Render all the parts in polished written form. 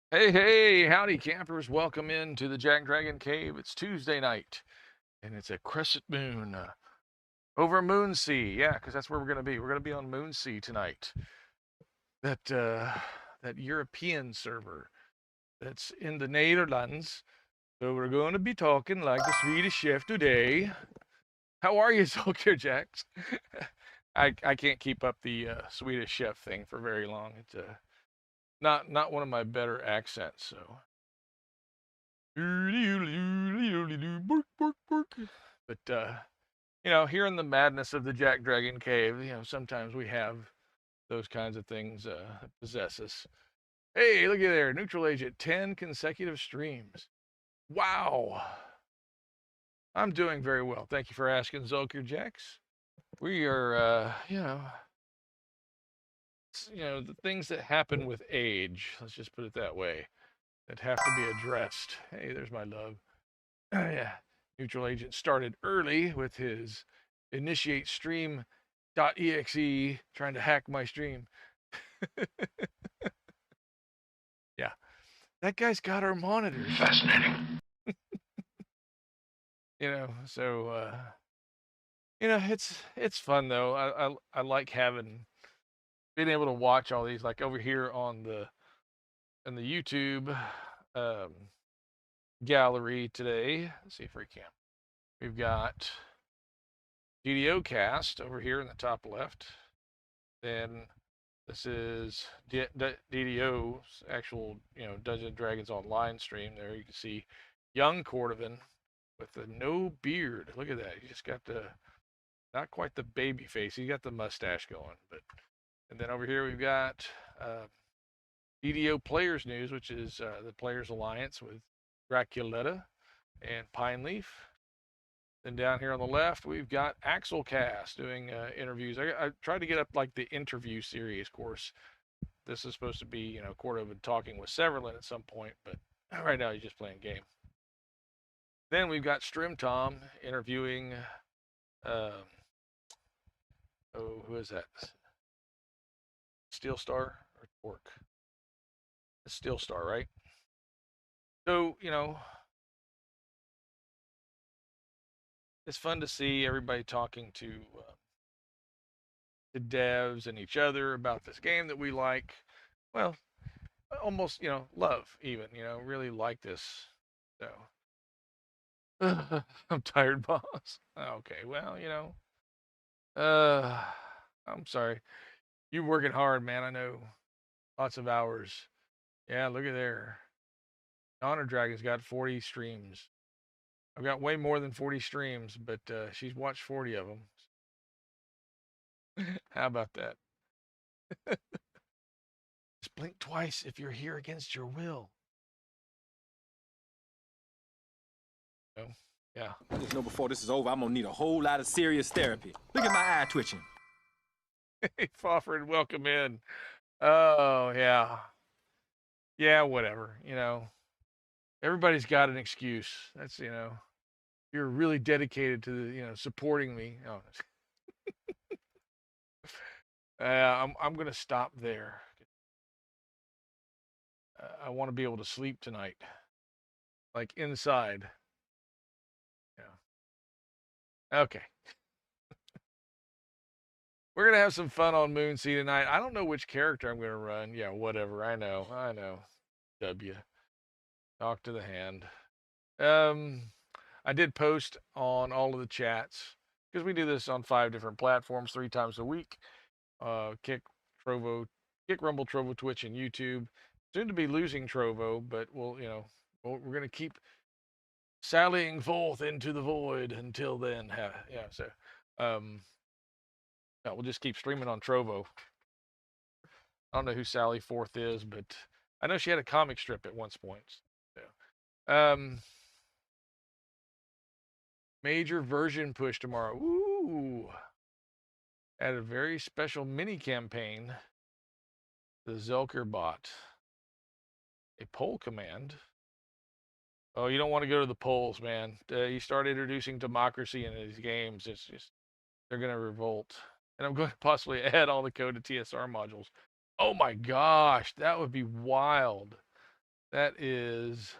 Hey, hey, howdy campers. Welcome into the JackDrag0n cave. It's Tuesday night and it's a crescent moon over Moonsea. Yeah, because that's where we're going to be. We're going to be on Moonsea tonight. That European server that's in the Netherlands. So we're going to be talking like the Swedish chef today. How are you, Soldier Jacks? I can't keep up the Swedish chef thing for very long. It's not one of my better accents, so. But you know, here in the madness of the JackDrag0n cave, you know, sometimes we have those kinds of things that possess us. Hey, look at there, Neutral Agent, 10 consecutive streams. Wow. I'm doing very well. Thank you for asking, Zolkir Jacks. We are, you know, the things that happen with age, let's just put it that way, that have to be addressed. Hey, there's my love. Yeah, Neutral Agent started early with his initiate stream.exe trying to hack my stream. Yeah, that guy's got our monitors. Fascinating. You know, so you know, it's fun though. I like being able to watch all these, like over here on the YouTube gallery today. Let's see if we can. We've got DDO cast over here in the top left. Then this is DDO's actual, Dungeons and Dragons Online stream. There you can see young Cordovan with the no beard. Look at that. He just got the, not quite the baby face. He got the mustache going. But and then over here we've got DDO Players News, which is the Players Alliance with Draculetta and Pine Leaf. Then down here on the left, we've got Axelcast doing interviews. I tried to get up like the interview series course. This is supposed to be, Cordovan talking with Severlin at some point, but right now he's just playing game. Then we've got Strim Tom interviewing, who is that? Steel Star or Torque? It's Steel Star, right? So, it's fun to see everybody talking to devs and each other about this game that we like. Well, almost, love even, really like this. So, I'm tired, boss. Okay, well, I'm sorry. You're working hard, man. I know. Lots of hours. Yeah, look at there. Honor Dragon's got 40 streams. I've got way more than 40 streams, but she's watched 40 of them. How about that? Just blink twice if you're here against your will. No? Yeah. I just know before this is over, I'm gonna need a whole lot of serious therapy. Look at my eye twitching. Hey, Fawford, welcome in. Oh, yeah. Yeah, whatever, Everybody's got an excuse. That's, you're really dedicated to the, supporting me. Oh. I'm going to stop there. I want to be able to sleep tonight. Like inside. Yeah. Okay. We're going to have some fun on Moonsea tonight. I don't know which character I'm going to run. Yeah, whatever. I know. W. Talk to the hand. I did post on all of the chats because we do this on 5 different platforms 3 times a week. Kick, Rumble, Trovo, Twitch, and YouTube. Soon to be losing Trovo, but we're going to keep sallying forth into the void until then. We'll just keep streaming on Trovo. I don't know who Sally Forth is, but I know she had a comic strip at one point. So, major version push tomorrow. Ooh. At a very special mini campaign, the Zelker bot. A poll command. Oh, you don't want to go to the polls, man. You start introducing democracy in these games, it's just, they're going to revolt. And I'm going to possibly add all the code to TSR modules. Oh my gosh, that would be wild. That is...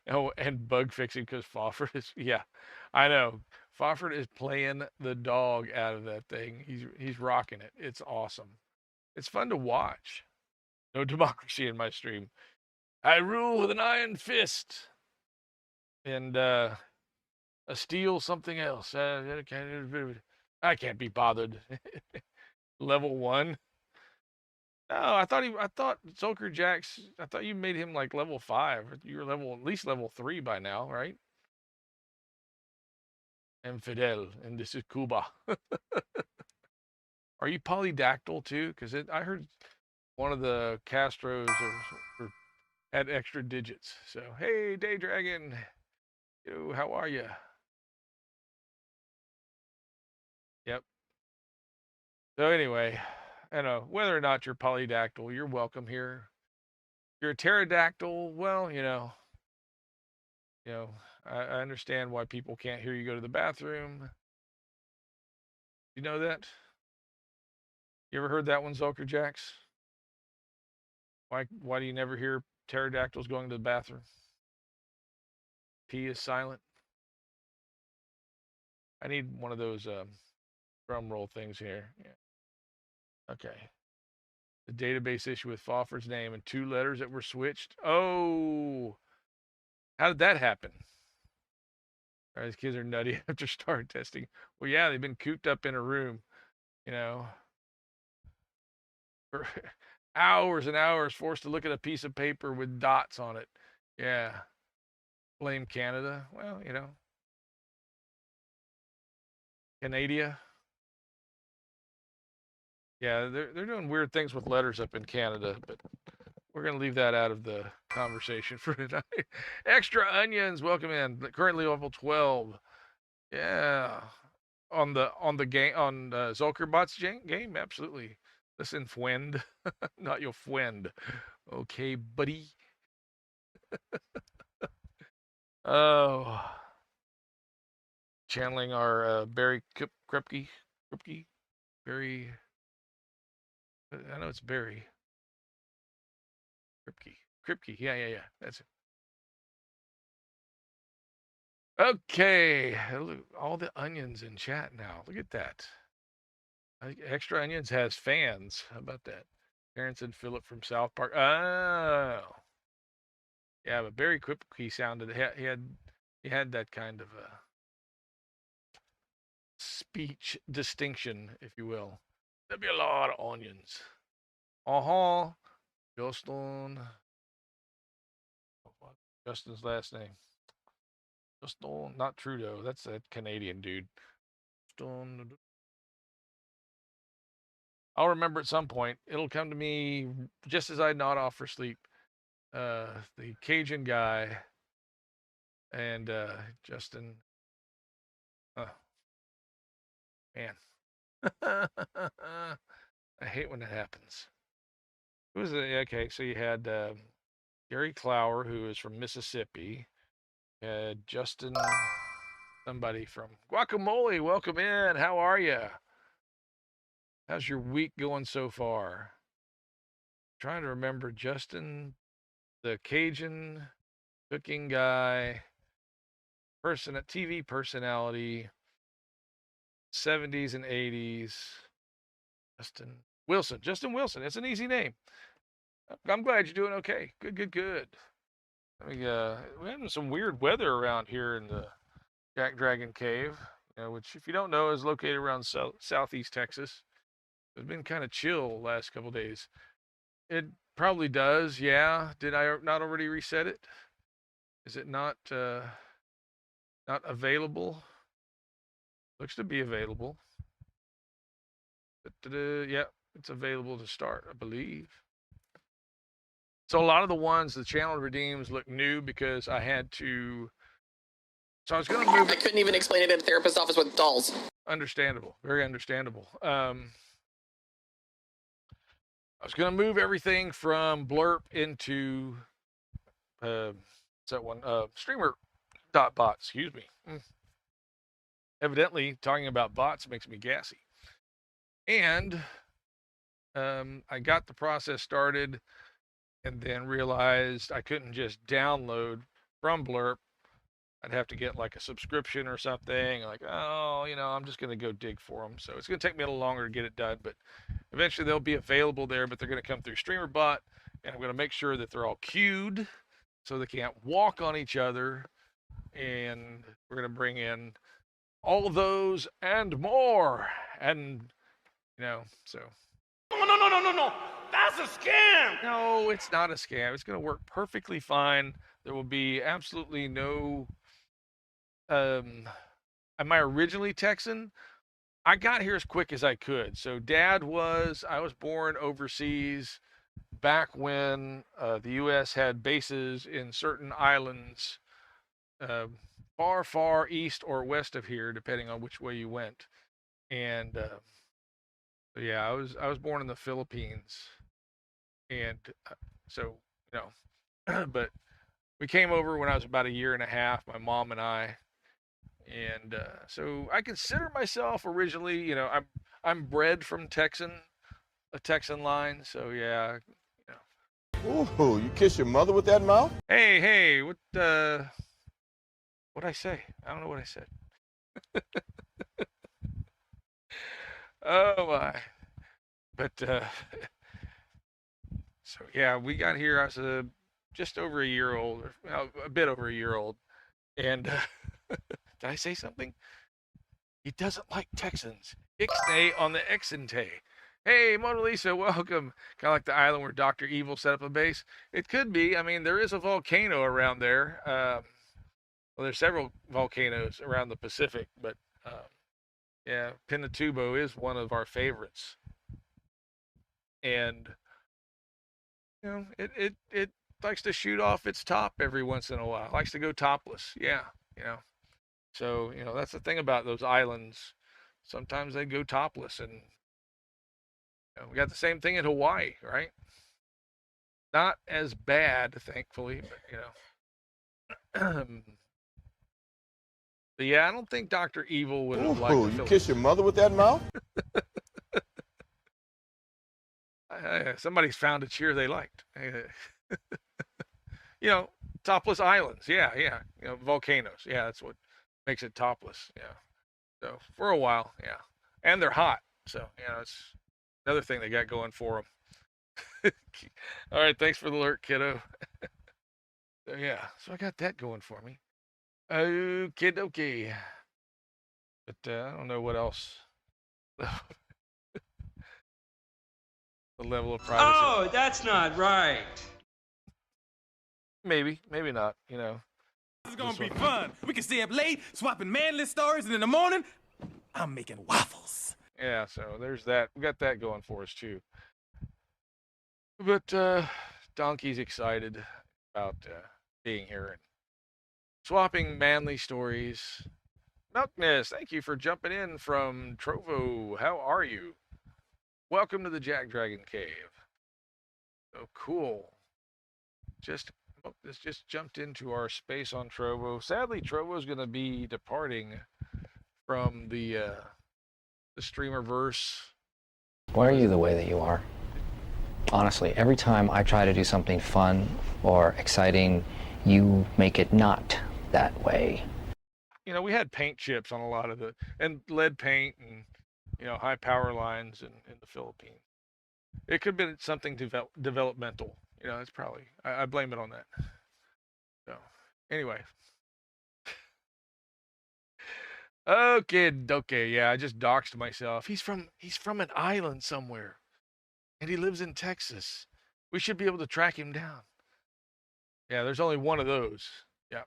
Oh, and bug fixing because Fawford is... Yeah, I know. Fawford is playing the dog out of that thing. He's rocking it. It's awesome. It's fun to watch. No democracy in my stream. I rule with an iron fist. And a steel something else. I can't be bothered. Level 1. No, I thought Zulker Jax, I thought you made him like level 5. You're at least level 3 by now, right? Infidel, and this is Cuba. Are you polydactyl too? Because I heard one of the Castros had extra digits. So, hey, DayDragon. Yo, how are you? Yep. So anyway, I know whether or not you're polydactyl, you're welcome here. If you're a pterodactyl, well, I understand why people can't hear you go to the bathroom. You know that? You ever heard that one, Zulker Jax? Why do you never hear pterodactyls going to the bathroom? P is silent. I need one of those drum roll things here. Yeah. Okay. The database issue with Fawford's name and 2 letters that were switched. Oh, how did that happen? These kids are nutty after star testing. Well, yeah, they've been cooped up in a room, you know, for hours and hours, forced to look at a piece of paper with dots on it. Yeah. Blame Canada. Well, Canada. Yeah, they're doing weird things with letters up in Canada, but we're gonna leave that out of the conversation for tonight. Extra onions, welcome in. Currently level 12. Yeah, on the game on Zulkerbot's game, absolutely. Listen, friend, not your friend. Okay, buddy. Oh, channeling our Barry Krupke, Barry. I know it's Barry Kripke. Yeah. That's it. Okay, look, all the onions in chat now. Look at that. Extra Onions has fans. How about that? Terrence and Philip from South Park. Oh, yeah, but Barry Kripke sounded. He had that kind of a speech distinction, if you will. There'd be a lot of onions. Justin. Justin's last name. Justin, not Trudeau. That's that Canadian dude. Justin. I'll remember at some point. It'll come to me just as I nod off for sleep. The Cajun guy and Justin. Oh, man. I hate when that happens. Who's the okay? So you had Gary Clower, who is from Mississippi. You had Justin, somebody from Guacamole. Welcome in. How are you? How's your week going so far? Trying to remember Justin, the Cajun cooking guy, TV personality, 70s and 80s. Justin Wilson. It's an easy name. I'm glad you're doing okay. Good. I mean, we're having some weird weather around here in the Jack Dragon Cave, which, if you don't know, is located around southeast Texas. It's been kind of chill last couple days. It probably does, yeah. Did I not already reset it? Is it not available? Looks to be available. Yeah, it's available to start, I believe. So a lot of the ones the channel redeems look new because I had to. So I was going to move. I couldn't even explain it in a therapist's office with dolls. Understandable, very understandable. I was going to move everything from Blurp into what's that one? Streamer.bot. Excuse me. Evidently, talking about bots makes me gassy. And I got the process started, and then realized I couldn't just download from Blurp. I'd have to get like a subscription or something. Like, oh, I'm just going to go dig for them. So it's going to take me a little longer to get it done, but eventually they'll be available there. But they're going to come through StreamerBot, and I'm going to make sure that they're all queued so they can't walk on each other. And we're going to bring in all of those and more. And, so. No. That's a scam. No, it's not a scam. It's going to work perfectly fine. There will be absolutely no. Am I originally Texan? I got here as quick as I could. So I was born overseas back when the U.S. had bases in certain islands far east or west of here, depending on which way you went. And yeah, I was born in the Philippines, and so but we came over when I was about a year and a half, my mom and I. And so I consider myself originally, I'm bred from a Texan line. So yeah. Ooh, you kiss your mother with that mouth? Hey, what'd I say? I don't know what I said. Oh my. But so yeah, we got here. I was just over a year old, or a bit over a year old, and Did I say something? He doesn't like Texans. Ixnay on the Exente. Hey, Mona Lisa, welcome. Kind of like the island where Dr. Evil set up a base. It could be. I mean, there is a volcano around there. Well, there's several volcanoes around the Pacific, but yeah, Pinatubo is one of our favorites. And it likes to shoot off its top every once in a while. It likes to go topless. Yeah, you know. So, that's the thing about those islands. Sometimes they go topless, and we got the same thing in Hawaii, right? Not as bad, thankfully, but but yeah, I don't think Dr. Evil would have liked Ooh, you kiss your mother with that mouth? Somebody's found a cheer they liked. Topless islands. Yeah. Volcanoes. Yeah, that's what makes it topless. Yeah. So for a while, yeah. And they're hot. So, it's another thing they got going for them. All right, thanks for the alert, kiddo. So, yeah, so I got that going for me. Okie dokie. But I don't know what else. The level of privacy. Oh, that's not right. Maybe not, This is gonna be fun. We can stay up late, swapping manly stories, and in the morning, I'm making waffles. Yeah, so there's that. We got that going for us, too. But Donkey's excited about being here and swapping manly stories. Milkness, thank you for jumping in from Trovo. How are you? Welcome to the JackDrag0n cave. Oh, cool. This just jumped into our space on Trovo. Sadly, Trovo's going to be departing from the streamerverse. Why are you the way that you are? Honestly, every time I try to do something fun or exciting, you make it not that way. We had paint chips on a lot of and lead paint and, high power lines in the Philippines. It could have been something developmental. It's probably, I blame it on that. So, anyway. Okay, yeah, I just doxed myself. He's from an island somewhere, and he lives in Texas. We should be able to track him down. Yeah, there's only one of those. Yeah.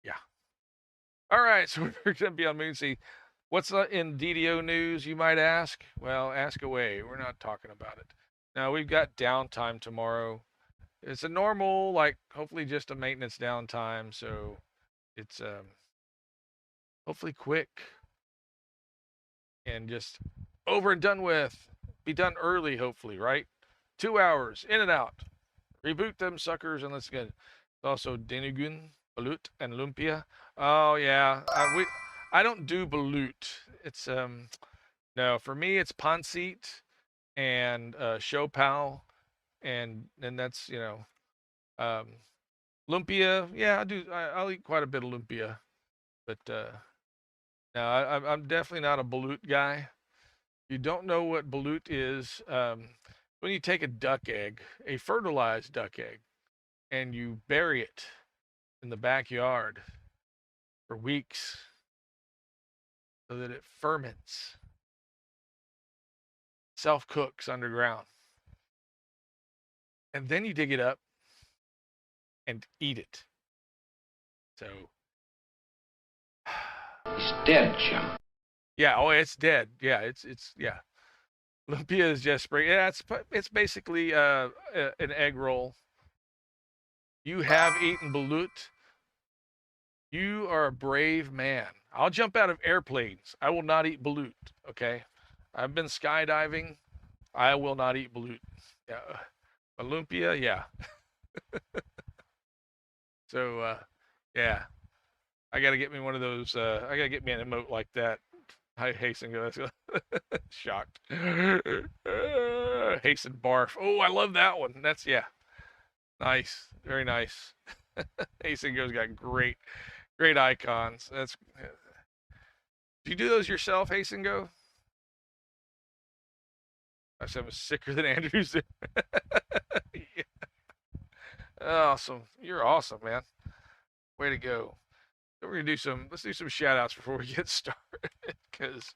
Yeah. All right, so we're going to be on Moonsea. What's in DDO news, you might ask? Well, ask away. We're not talking about it. Now, we've got downtime tomorrow. It's a normal, hopefully just a maintenance downtime, so it's hopefully quick and just over and done with. Be done early, hopefully, right? 2 hours, in and out. Reboot them suckers, and let's get also Denugun, Balut, and Lumpia. Oh, yeah. I don't do Balut. It's, no, for me, it's Pancit and Shopal, and that's, Lumpia. Yeah, I'll eat quite a bit of Lumpia, but no, I'm definitely not a balut guy. If you don't know what balut is, when you take a duck egg, a fertilized duck egg, and you bury it in the backyard for weeks so that it ferments, self-cooks underground. And then you dig it up and eat it. So He's dead, Jim. yeah, oh, it's dead. Yeah, it's yeah. Lumpia is just spring. Yeah, it's basically an egg roll. You have eaten balut. You are a brave man. I'll jump out of airplanes. I will not eat balut. Okay, I've been skydiving. I will not eat balut. Yeah, but lumpia, yeah. So yeah, I gotta get me one of those. I gotta get me an emote like that. I hasten go. Shocked. Hasten barf. Oh, I love that one. That's nice, very nice. Hasten go's got great icons. That's. Do you do those yourself, Hasten go? I said I'm sicker than Andrews. Yeah. Awesome. You're awesome, man. Way to go. So we're gonna let's do some shout outs before we get started, because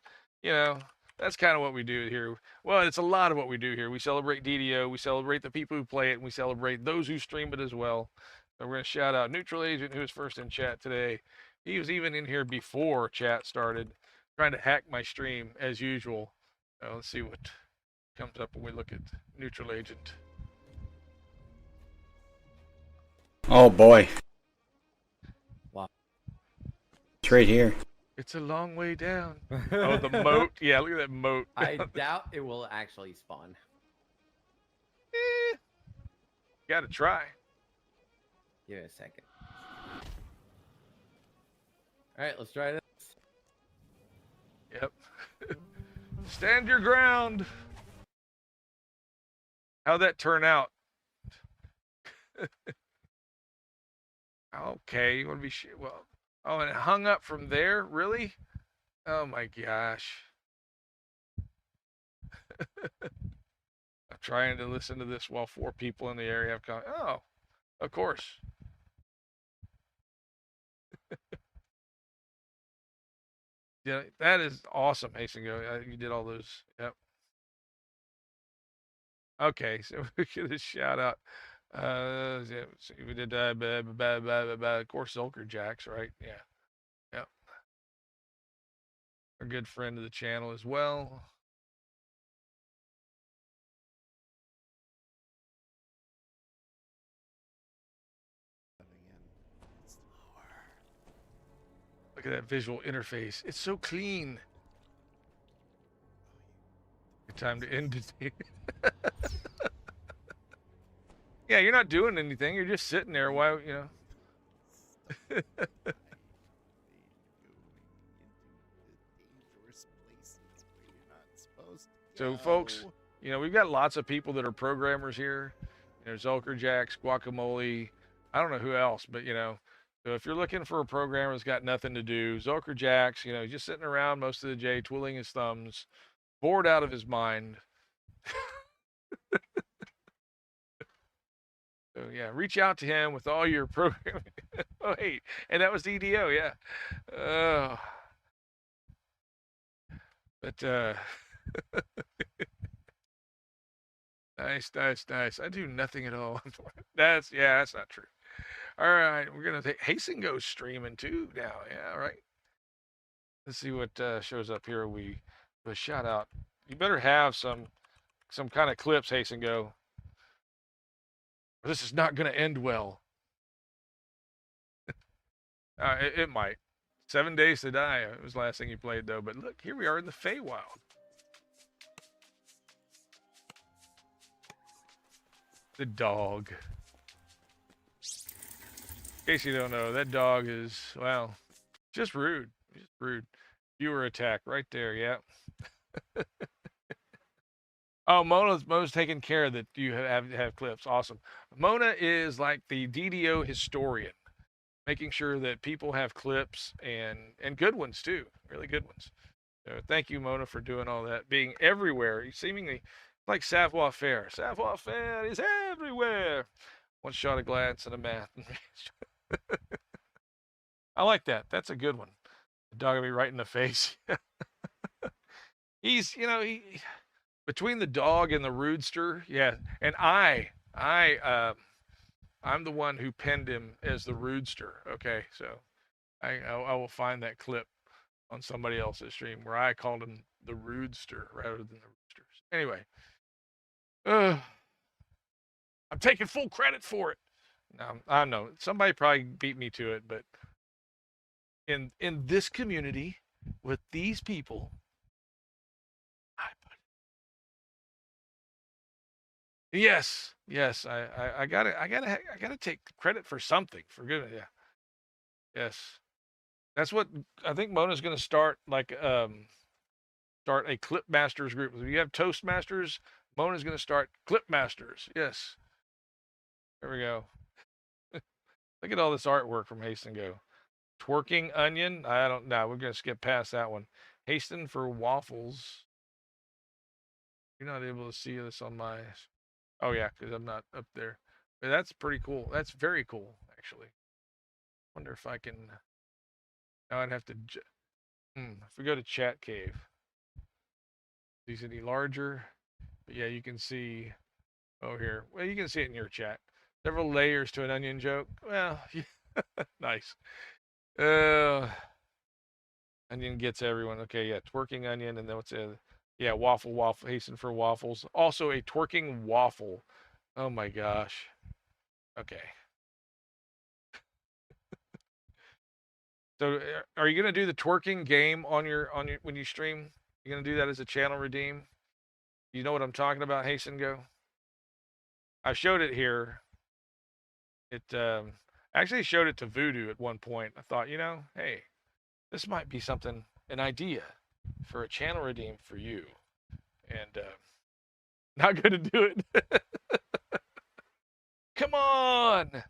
that's kind of what we do here. Well, it's a lot of what we do here. We celebrate DDO, we celebrate the people who play it, and we celebrate those who stream it as well. So we're gonna shout out Neutral Agent, who was first in chat today. He was even in here before chat started, trying to hack my stream as usual. Let's see what comes up when we look at Neutral Agent. Oh boy. Wow. It's right here. It's a long way down. Oh, the moat. Yeah, look at that moat. I doubt it will actually spawn. Gotta try. Give it a second. Alright, let's try this. Yep. Stand your ground. How'd that turn out? Okay, you want to be well. Oh, and it hung up from there? Really? Oh my gosh. I'm trying to listen to this while 4 people in the area have come. Oh, of course. Yeah, that is awesome, Hasten Go. You did all those. Yep. Okay, so we get a shout out. Yeah, so we did of course Zulker Jacks, right? Yeah. Yep. A good friend of the channel as well. Look at that visual interface. It's so clean. Good time to end it. Yeah, you're not doing anything. You're just sitting there while, So, folks, we've got lots of people that are programmers here. Zulker Jacks, Guacamole. I don't know who else, but, so if you're looking for a programmer that's got nothing to do, Zulker Jacks, just sitting around most of the day, twiddling his thumbs, bored out of his mind. So yeah, reach out to him with all your programming. Oh, hey, and that was DDO, yeah. But nice. I do nothing at all. That's not true. All right, we're gonna take Hasten Goes streaming too now. Yeah, all right. Let's see what shows up here. We shout out. You better have some kind of clips, Hasten Go. This is not going to end well. It might. 7 Days to Die. It was the last thing he played, though. But look, here we are in the Feywild. The dog. In case you don't know, that dog is, well, just rude. Just rude. Viewer attack right there, yeah. Oh, Mona's taking care that you have clips. Awesome. Mona is like the DDO historian, making sure that people have clips and good ones too, really good ones. So thank you, Mona, for doing all that, being everywhere. Seemingly like Savoir Faire. Savoir Faire is everywhere. One shot, a glance, and a math. I like that. That's a good one. The dog will be right in the face. He's, between the dog and the roodster, yeah, and I'm the one who penned him as the roodster. Okay, so I will find that clip on somebody else's stream where I called him the roodster rather than the roosters. Anyway, I'm taking full credit for it. I know somebody probably beat me to it, but in this community with these people. Yes. I gotta take credit for something. For goodness, yeah. Yes, that's what I think. Mona's gonna start start a Clip Masters group. If you have Toastmasters, Mona's gonna start Clip Masters. Yes. There we go. Look at all this artwork from Hasten Go. Twerking onion. I don't know. We're gonna skip past that one. Hasten for waffles. You're not able to see this on my. Oh, yeah, because I'm not up there. But that's pretty cool. That's very cool, actually. Wonder if I can Now I'd have to. If we go to chat cave, is it any larger? But yeah, you can see. Oh, here. Well, you can see it in your chat. Several layers to an onion joke. Well, nice. Onion gets everyone. Okay, yeah, twerking onion, and then what's the? Yeah, waffle, hasten for waffles. Also a twerking waffle. Oh my gosh. Okay. So, are you gonna do the twerking game on your when you stream? You gonna do that as a channel redeem? You know what I'm talking about, Hasten Go? I showed it here. It actually showed it to Voodoo at one point. I thought, hey, this might be something, an idea for a channel redeem for you. And not gonna do it. Come on,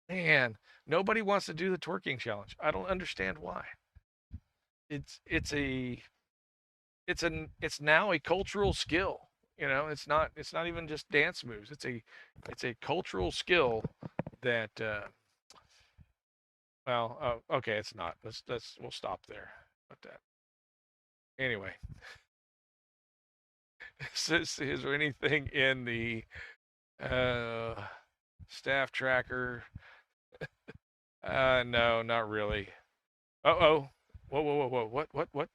man. Nobody wants to do the twerking challenge. I don't understand why. It's now a cultural skill. It's not even just dance moves. It's a cultural skill that okay, it's not. We'll stop there. About that. Anyway. Is there anything in the staff tracker? No, not really. Uh-oh. Whoa. What?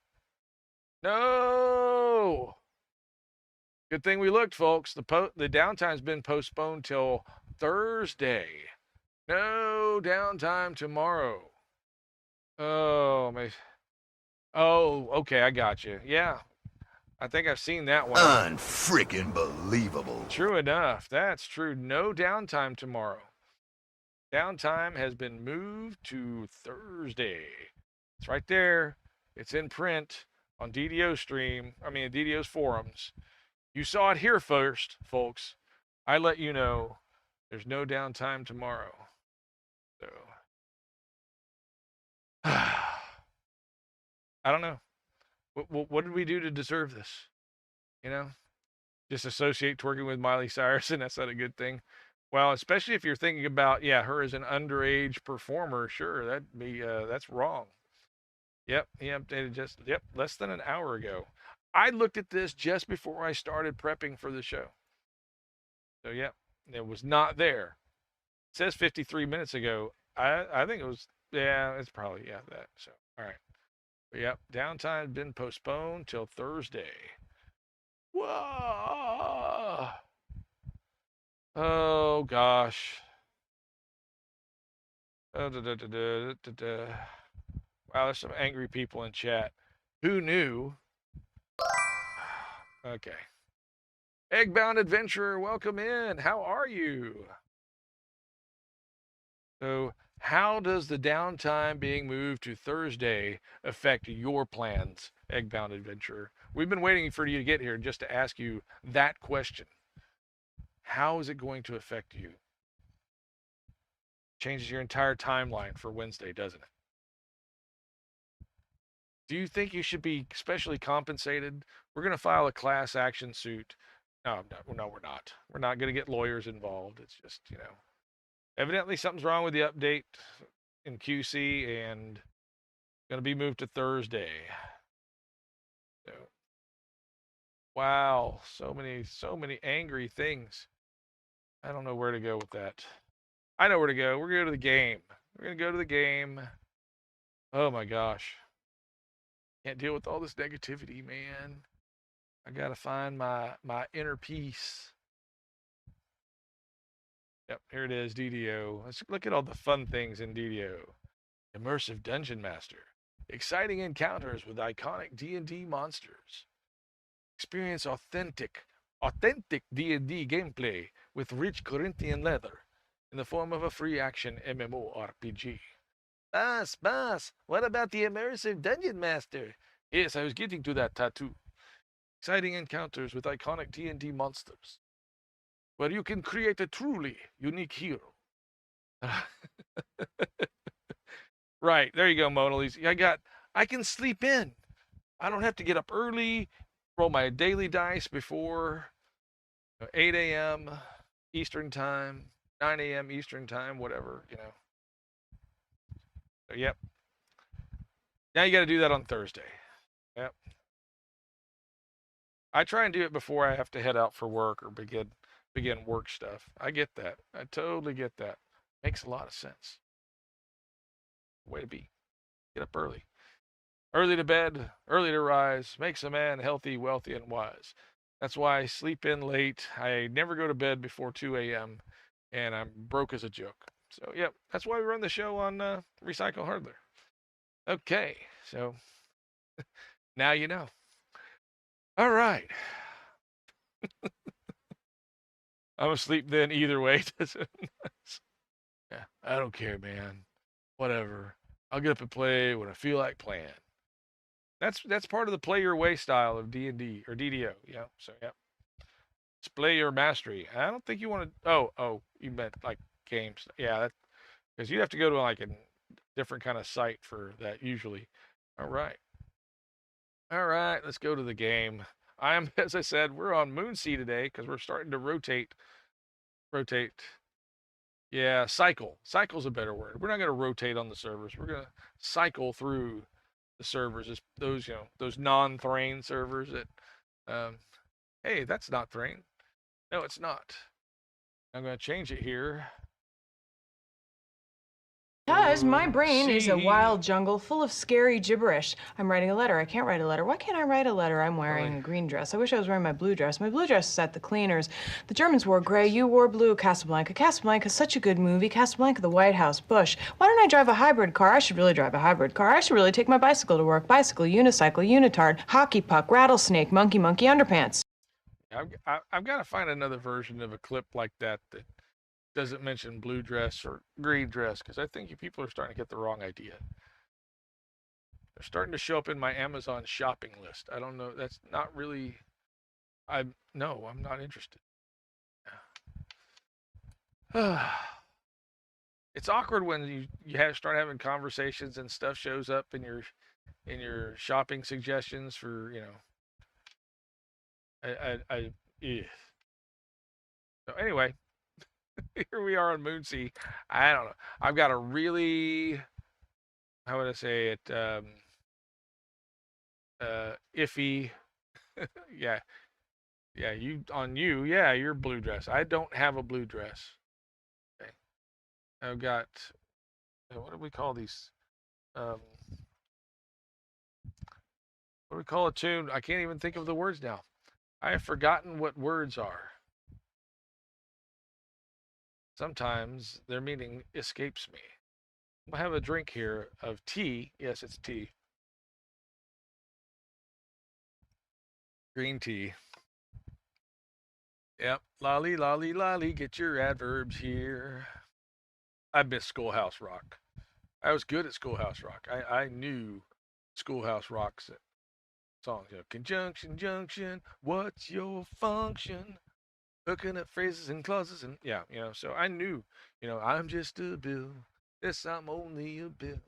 No! Good thing we looked, folks. The downtime's been postponed till Thursday. No downtime tomorrow. Oh, my. Oh, okay, I got you. Yeah. I think I've seen that one. Unfreaking believable. True enough. That's true. No downtime tomorrow. Downtime has been moved to Thursday. It's right there. It's in print on DDO's forums. You saw it here first, folks. I let you know there's no downtime tomorrow. So, I don't know. What did we do to deserve this? Just associate twerking with Miley Cyrus, and that's not a good thing. Well, especially if you're thinking about, her as an underage performer, sure, that's wrong. Yep, he updated less than an hour ago. I looked at this just before I started prepping for the show. So, it was not there. It says 53 minutes ago. I think it was, it's probably, that. So, all right. But, downtime's been postponed till Thursday. Whoa! Oh, gosh. Wow, there's some angry people in chat. Who knew? Okay. Eggbound Adventurer, welcome in. How are you? So, how does the downtime being moved to Thursday affect your plans, Eggbound Adventurer? We've been waiting for you to get here just to ask you that question. How is it going to affect you? Changes your entire timeline for Wednesday, doesn't it? Do you think you should be specially compensated? We're going to file a class action suit. No, we're not. We're not going to get lawyers involved. It's just, evidently something's wrong with the update in QC and going to be moved to Thursday. So, wow, so many angry things. I don't know where to go with that. I know where to go. We're going to go to the game. We're going to go to the game. Oh my gosh. Can't deal with all this negativity, man. I got to find my inner peace. Yep, here it is, DDO. Let's look at all the fun things in DDO. Immersive Dungeon Master. Exciting encounters with iconic D&D monsters. Experience authentic D&D gameplay with rich Corinthian leather in the form of a free action MMORPG. Boss, what about the Immersive Dungeon Master? Yes, I was getting to that tattoo. Exciting encounters with iconic D&D monsters, where you can create a truly unique hero. Right, there you go, Mona Lisa. I can sleep in. I don't have to get up early, roll my daily dice before 8 a.m. Eastern time, 9 a.m. Eastern time, whatever, So, yep. Now you got to do that on Thursday. Yep. I try and do it before I have to head out for work or begin work stuff. I get that. I totally get that. Makes a lot of sense. Way to be. Get up early. Early to bed, early to rise, makes a man healthy, wealthy, and wise. That's why I sleep in late. I never go to bed before 2 a.m. and I'm broke as a joke. So, yep, that's why we run the show on Recycle Hardware. Okay, so now you know. All right. I'm asleep then either way. Yeah, I don't care, man. Whatever. I'll get up and play when I feel like playing. That's part of the play your way style of D&D or DDO. Yeah. So yeah. Display your mastery. I don't think you want to. Oh, you meant like games. Yeah, because you have to go to like a different kind of site for that usually. All right. Let's go to the game. As I said, we're on Moonsea today because we're starting to rotate. Yeah, cycle. Cycle's a better word. We're not going to rotate on the servers. We're going to cycle through the servers. It's those, those non-Thrane servers that, hey, that's not Thrane. No, it's not. I'm going to change it here. Because my brain is a wild jungle full of scary gibberish. I'm writing a letter. I can't write a letter. Why can't I write a letter? I'm wearing a green dress. I wish I was wearing my blue dress. My blue dress is at the cleaners. The Germans wore gray. You wore blue. Casablanca. Casablanca's such a good movie. Casablanca, the White House, Bush. Why don't I drive a hybrid car? I should really drive a hybrid car. I should really take my bicycle to work. Bicycle, unicycle, unitard, hockey puck, rattlesnake, monkey, monkey, underpants. I've got to find another version of a clip like that doesn't mention blue dress or green dress, because I think you people are starting to get the wrong idea. They're starting to show up in my Amazon shopping list. I don't know. That's not really. I'm not interested. It's awkward when you start having conversations and stuff shows up in your shopping suggestions for yeah. So anyway. Here we are on Moonsea. I don't know. I've got a really, how would I say it? Iffy. Yeah. You're blue dress. I don't have a blue dress. Okay. I've got, what do we call these? What do we call a toon? I can't even think of the words now. I have forgotten what words are. Sometimes their meaning escapes me. I'll have a drink here of tea. Yes, it's tea. Green tea. Yep. Lolly, lolly, lolly, get your adverbs here. I miss Schoolhouse Rock. I was good at Schoolhouse Rock. I knew Schoolhouse Rock's songs. Conjunction, junction, what's your function? Looking at phrases and clauses and so I knew, I'm just a bill. Yes, I'm only a bill.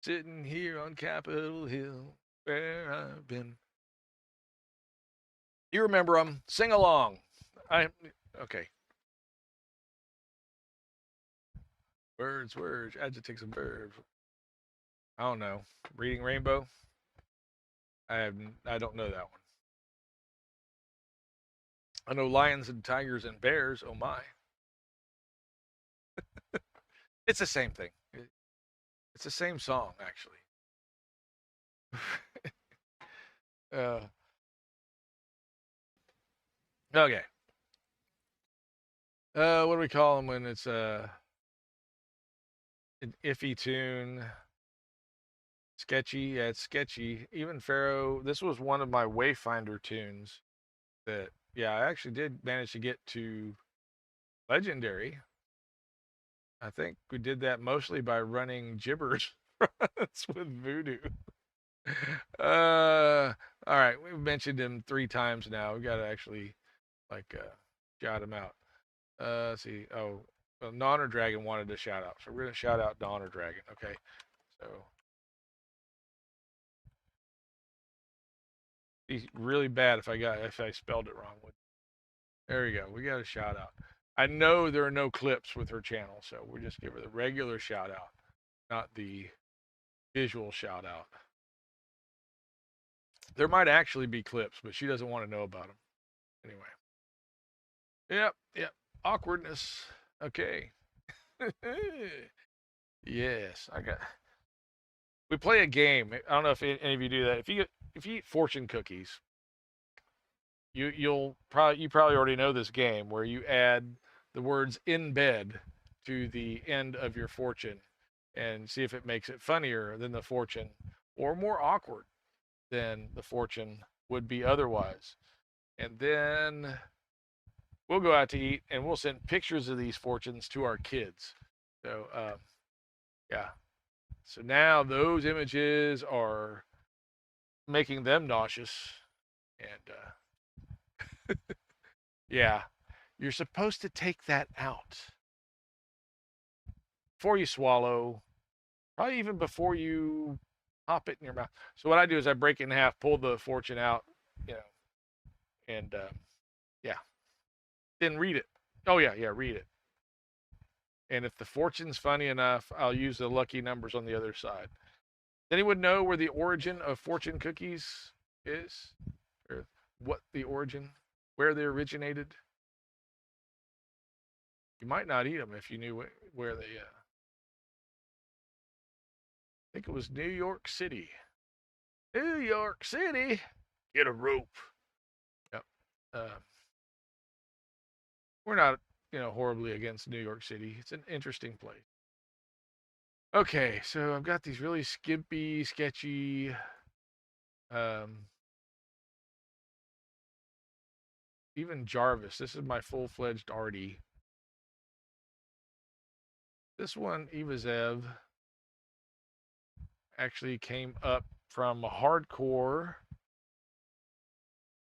Sitting here on Capitol Hill, where I've been. You remember them? Sing along. Okay. Words, adjectives and verbs. I don't know. Reading Rainbow. I don't know that one. I know lions and tigers and bears. Oh my. It's the same thing. It's the same song, actually. Okay. What do we call them when it's an iffy tune? Sketchy. Yeah, it's sketchy. Even Pharaoh. This was one of my Wayfinder tunes that, yeah, I actually did manage to get to Legendary. I think we did that mostly by running gibberish with Voodoo. All right, we've mentioned him 3 times now. We got to actually shout him out. Let's see. Oh, well, Donner Dragon wanted a shout out, so we're gonna shout out Donner Dragon. Okay, so he's really bad if I spelled it wrong. There we go. We got a shout out. I know there are no clips with her channel, so we'll just give her the regular shout out. not the visual shout out. There might actually be clips, but she doesn't want to know about them. Anyway. Yep. Awkwardness. Okay. Yes, we play a game. I don't know if any of you do that. If you eat fortune cookies, you probably already know this game where you add the words "in bed" to the end of your fortune and see if it makes it funnier than the fortune or more awkward than the fortune would be otherwise. And then we'll go out to eat and we'll send pictures of these fortunes to our kids. So, yeah. So now those images are making them nauseous. And, yeah, you're supposed to take that out before you swallow, probably even before you pop it in your mouth. So what I do is I break it in half, pull the fortune out, and, yeah. Then read it. Oh, yeah, read it. And if the fortune's funny enough, I'll use the lucky numbers on the other side. Does anyone know where the origin of fortune cookies is? Or what the origin, where they originated? You might not eat them if you knew where they, I think it was New York City. New York City, get a rope. Yep. We're not, horribly against New York City. It's an interesting place. Okay, so I've got these really skimpy, sketchy, even Jarvis. This is my full-fledged arty. This one, Evazev, actually came up from hardcore.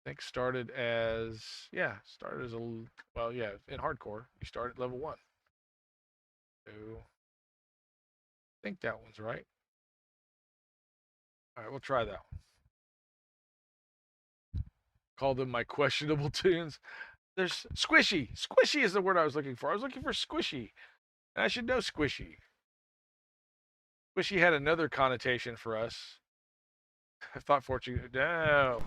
I think started as in hardcore. You start at level 1. So I think that one's right. All right, we'll try that one. Call them my questionable tunes. There's squishy. Squishy is the word I was looking for. I was looking for squishy. And I should know squishy. Squishy had another connotation for us. I thought fortune. No,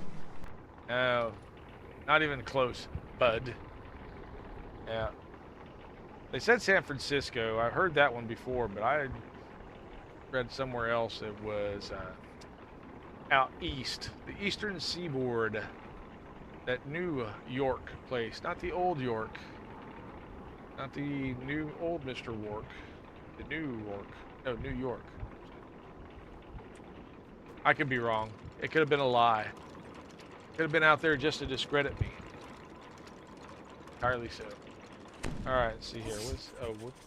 not even close, bud. Yeah. They said San Francisco. I heard that one before, but I read somewhere else it was out east, the eastern seaboard. That New York place, not the old York, not the new old Mr. York, the New York. No, New York. I could be wrong. It could have been a lie. Could have been out there just to discredit me. Entirely so. All right, let's see here.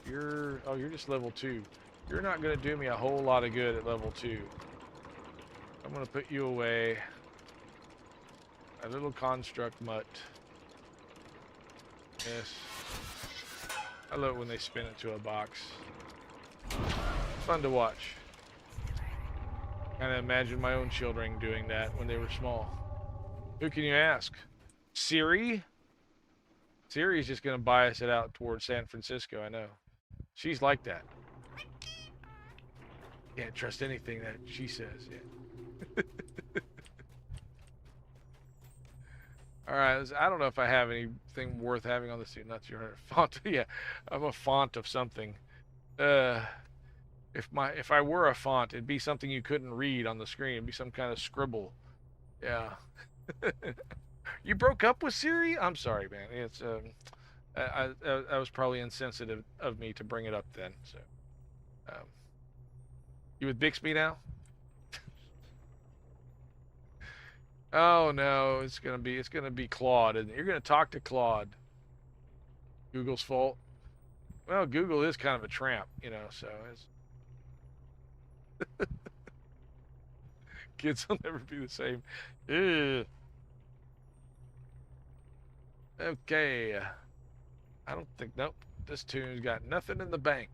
You're just level 2. You're not gonna do me a whole lot of good at level 2. I'm gonna put you away. A little construct mutt. Yes. I love it when they spin it to a box. Fun to watch. Kind of imagine my own children doing that when they were small. Who can you ask? Siri? Siri's just going to bias it out towards San Francisco, I know. She's like that. Can't trust anything that she says. Yeah. All right, I don't know if I have anything worth having on this. Not your font. Yeah, I'm a font of something. If I were a font, it'd be something you couldn't read on the screen. It'd be some kind of scribble. Yeah. You broke up with Siri? I'm sorry, man. It's I was probably insensitive of me to bring it up then. So, you with Bixby now? Oh no, it's gonna be Claude, and you're gonna talk to Claude. Google's fault. Well, Google is kind of a tramp, so it's kids will never be the same. Ugh. Okay. I don't think, nope. This tune's got nothing in the bank.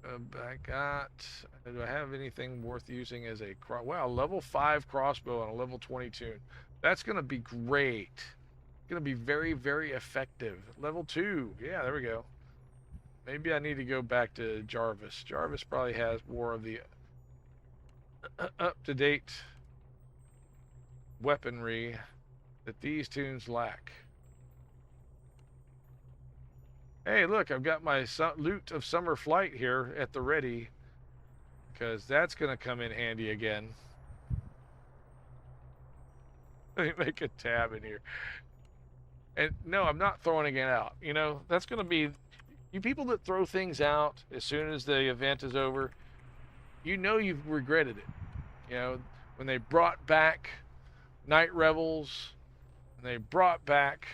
Do I have anything worth using as a level 5 crossbow and a level 20 tune? That's going to be great. Going to be very, very effective. Level 2. Yeah, there we go. Maybe I need to go back to Jarvis. Jarvis probably has more of the up-to-date weaponry that these toons lack. Hey, look, I've got my loot of summer flight here at the ready, because that's going to come in handy again. Let me make a tab in here. And no, I'm not throwing it out. You know, that's going to be, you people that throw things out as soon as the event is over, you know you've regretted it. You know, when they brought back Night Revels, and they brought back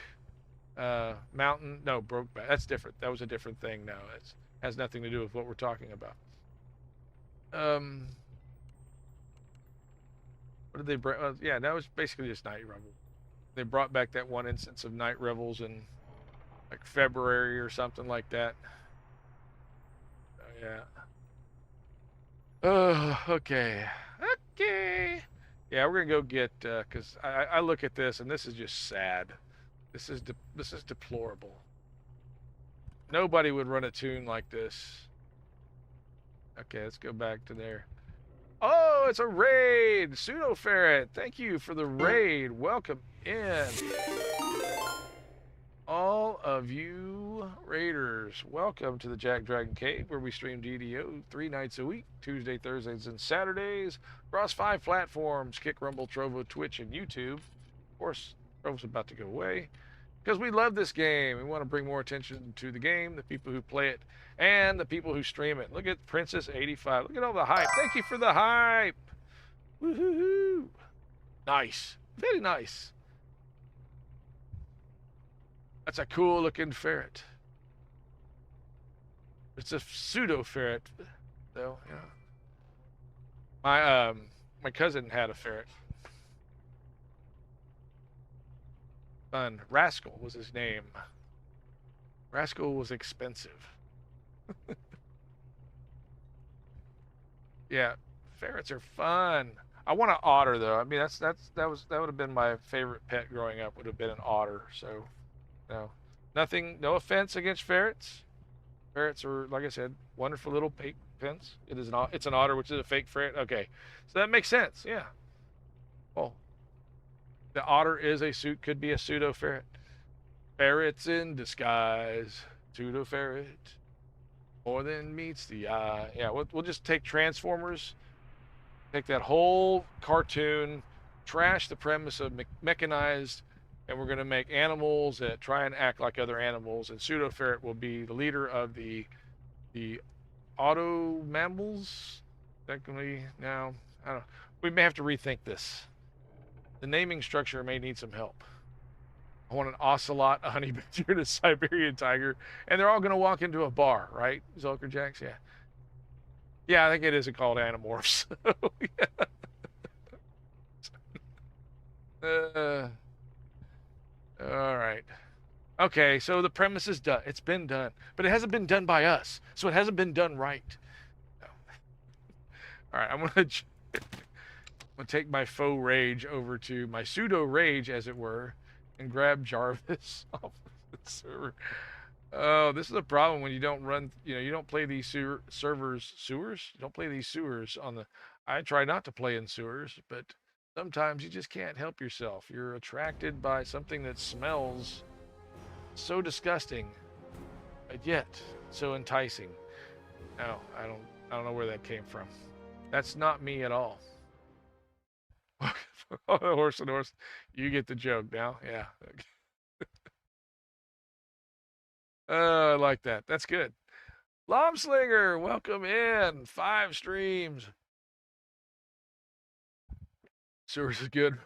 broke back. That's different. That was a different thing now. It has nothing to do with what we're talking about. What did they bring? Yeah, that was basically just Night Revels. They brought back that one instance of Night Revels in like February or something like that. Yeah. Oh, okay. Okay. Yeah, we're gonna go get because I look at this and this is just sad. This is deplorable. Nobody would run a toon like this. Okay, let's go back to there. Oh, it's a raid! Pseudo Ferret, thank you for the raid. Welcome in. All of you raiders, welcome to the JackDrag0n Cave, where we stream DDO 3 nights a week, Tuesday, Thursdays, and Saturdays, across 5 platforms, Kick, Rumble, Trovo, Twitch, and YouTube. Of course, Trovo's about to go away, because we love this game. We want to bring more attention to the game, the people who play it, and the people who stream it. Look at Princess85. Look at all the hype. Thank you for the hype. Woohoo! Nice. Very nice. That's a cool looking ferret. It's a pseudo ferret, though. Yeah. My cousin had a ferret. Fun. Rascal was his name. Rascal was expensive. Yeah, ferrets are fun. I want an otter though. I mean, that would have been my favorite pet growing up. Would have been an otter. So, no, nothing. No offense against ferrets. Ferrets are, like I said, wonderful little pets. It's an otter, which is a fake ferret. Okay, so that makes sense. Yeah. Oh, the otter could be a pseudo ferret. Ferrets in disguise. Pseudo ferret. More than meets the eye. Yeah, we'll just take Transformers, take that whole cartoon, trash the premise of mechanized, and we're going to make animals that try and act like other animals, and Pseudo Ferret will be the leader of the auto mammals. Technically, now, I don't know. We may have to rethink this. The naming structure may need some help. I want an ocelot, a honey badger, and a Siberian tiger, and they're all going to walk into a bar, right? Zulker Jacks, yeah. Yeah, I think it is called Animorphs. Yeah. All right. Okay, so the premise is done. It's been done, but it hasn't been done by us, so it hasn't been done right. No. All right, I'm gonna take my faux rage over to my pseudo rage, as it were, and grab Jarvis off the server. Oh, this is a problem when you don't run, you don't play these sewers. You don't play these sewers on the, I try not to play in sewers, but sometimes you just can't help yourself. You're attracted by something that smells so disgusting, but yet so enticing. No, I don't know where that came from. That's not me at all. Horse and horse, you get the joke now. Yeah. I like that. That's good. Lomslinger, welcome in. 5 streams. Sewers is good.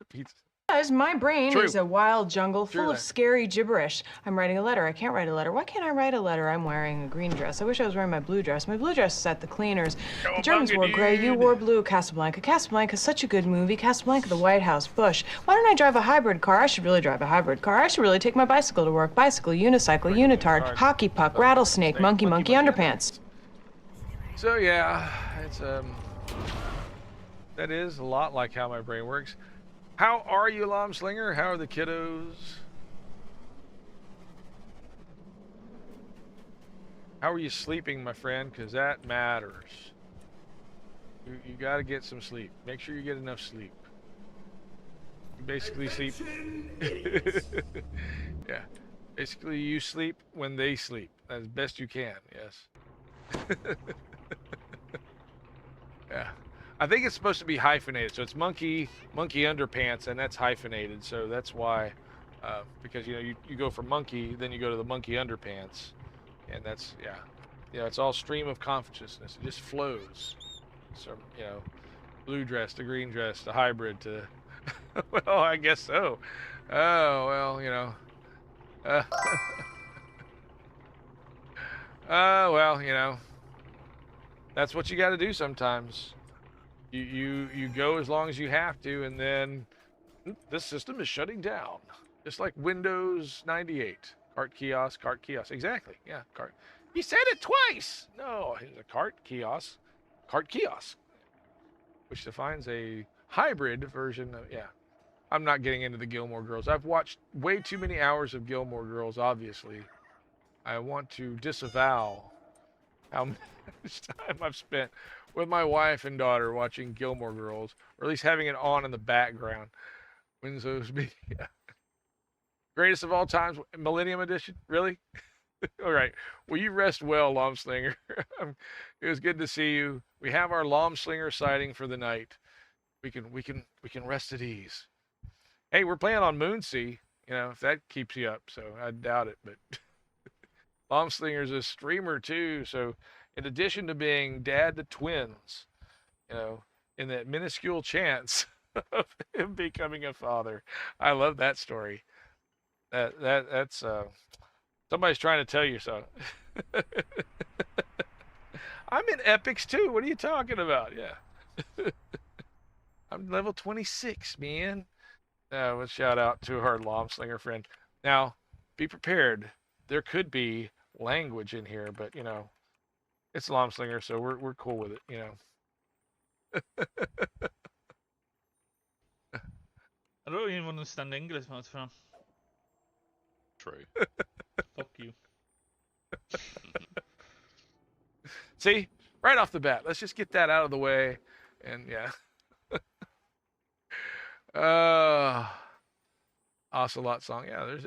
Pizza. Because my brain True. is a wild jungle full True of that. scary gibberish. I'm writing a letter. I can't write a letter. Why can't I write a letter? I'm wearing a green dress. I wish I was wearing my blue dress. My blue dress is at the cleaners. The Germans wore gray. You wore blue. Casablanca. Casablanca's such a good movie. Casablanca, the White House, Bush. Why don't I drive a hybrid car? I should really drive a hybrid car. I should really take my bicycle to work. Bicycle, unicycle, unitard, hockey puck, rattlesnake, monkey underpants. So yeah, it's that is a lot like how my brain works. How are you, Lomslinger? How are the kiddos? How are you sleeping, my friend? Because that matters. You got to get some sleep. Make sure you get enough sleep. You basically sleep. Yeah. Basically, you sleep when they sleep as best you can. Yes. Yeah. I think it's supposed to be hyphenated, so it's monkey underpants, and that's hyphenated. So that's why, because you go for monkey, then you go to the monkey underpants, and that's it's all stream of consciousness. It just flows. So blue dress to green dress to hybrid to, well, I guess so. Oh well, well, that's what you got to do sometimes. You go as long as you have to, and then this system is shutting down, just like Windows 98. Cart kiosk. Exactly. Yeah, cart. You said it twice. No, it's a cart kiosk, which defines a hybrid version of I'm not getting into the Gilmore Girls. I've watched way too many hours of Gilmore Girls. Obviously, I want to disavow how much time I've spent with my wife and daughter watching Gilmore Girls, or at least having it on in the background. Windows Media. Greatest of all times, Millennium Edition? Really? All right. Well, you rest well, Lomslinger. It was good to see you. We have our Lomslinger sighting for the night. We can rest at ease. Hey, we're playing on Moonsea, if that keeps you up, so I doubt it, but Lomslinger's a streamer too, so in addition to being dad to twins, in that minuscule chance of him becoming a father. I love that story. That's somebody's trying to tell you so. I'm in epics too. What are you talking about? Yeah. I'm level 26, man. Let's shout out to our Lomslinger friend. Now, be prepared. There could be language in here, but it's Lomslinger, so we're cool with it, I don't even understand English much from. True. Fuck you. See, right off the bat, let's just get that out of the way, and Ocelot song. Yeah, there's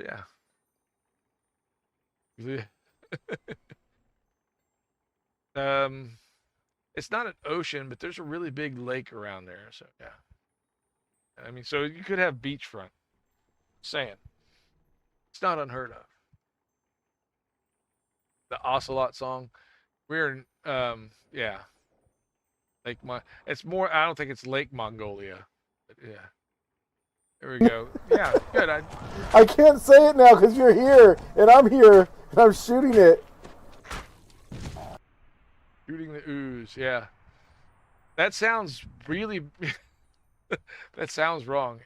it's not an ocean, but there's a really big lake around there. So yeah, I mean, so you could have beachfront. Saying, it's not unheard of. The Ocelot song. We're Lake it's more. I don't think it's Lake Mongolia, but yeah. There we go. Yeah, good. I can't say it now because you're here, and I'm here, and I'm shooting it. Shooting the ooze, yeah. That sounds really... that sounds wrong.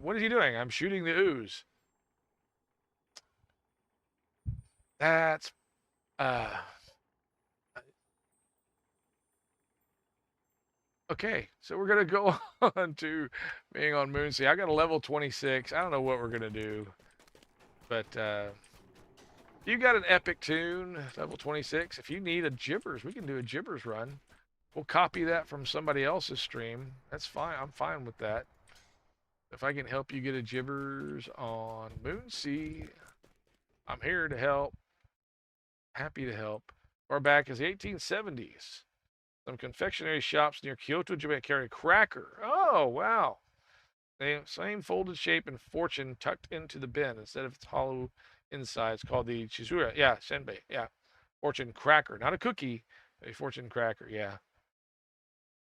What is he doing? I'm shooting the ooze. That's... Okay, so we're going to go on to being on Moonsea. I got a level 26. I don't know what we're going to do. But you got an epic toon, level 26. If you need a gibbers, we can do a gibbers run. We'll copy that from somebody else's stream. That's fine. I'm fine with that. If I can help you get a gibbers on Moonsea, I'm here to help. Happy to help. Far back as the 1870s. Some confectionery shops near Kyoto, Japan carry cracker. Oh, wow. Same folded shape and fortune tucked into the bin instead of its hollow inside. It's called the Chizura. Yeah, senbei. Yeah. Fortune cracker. Not a cookie, a fortune cracker. Yeah.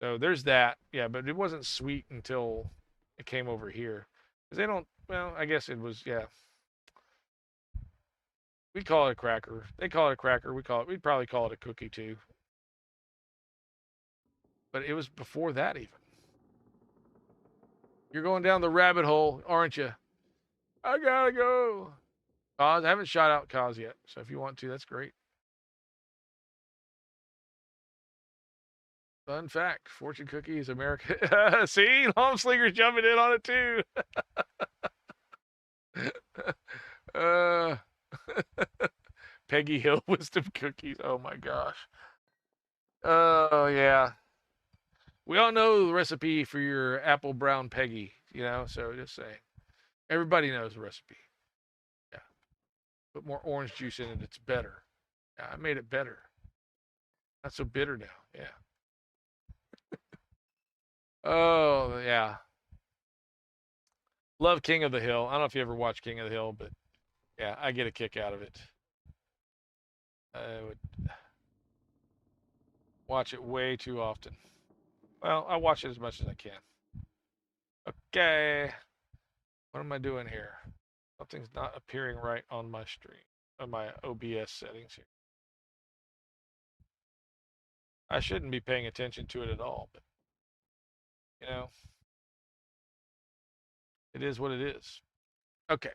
So there's that. Yeah, but it wasn't sweet until it came over here. Because they don't, well, I guess it was, yeah. We call it a cracker. They call it a cracker. We'd probably call it a cookie too. But it was before that even. You're going down the rabbit hole, aren't you? I gotta go. Kaz, I haven't shot out Kaz yet. So if you want to, that's great. Fun fact, fortune cookie is America. See, Lomslinger's jumping in on it too. Peggy Hill wisdom cookies. Oh my gosh. Oh yeah. We all know the recipe for your apple brown Peggy, you know, so just saying. Everybody knows the recipe. Yeah. Put more orange juice in it, it's better. Yeah, I made it better. Not so bitter now. Yeah. Oh, yeah. Love King of the Hill. I don't know if you ever watched King of the Hill, but yeah, I get a kick out of it. I would watch it way too often. Well, I watch it as much as I can. Okay. What am I doing here? Something's not appearing right on my stream, on my OBS settings here. I shouldn't be paying attention to it at all, but you know, it is what it is. Okay.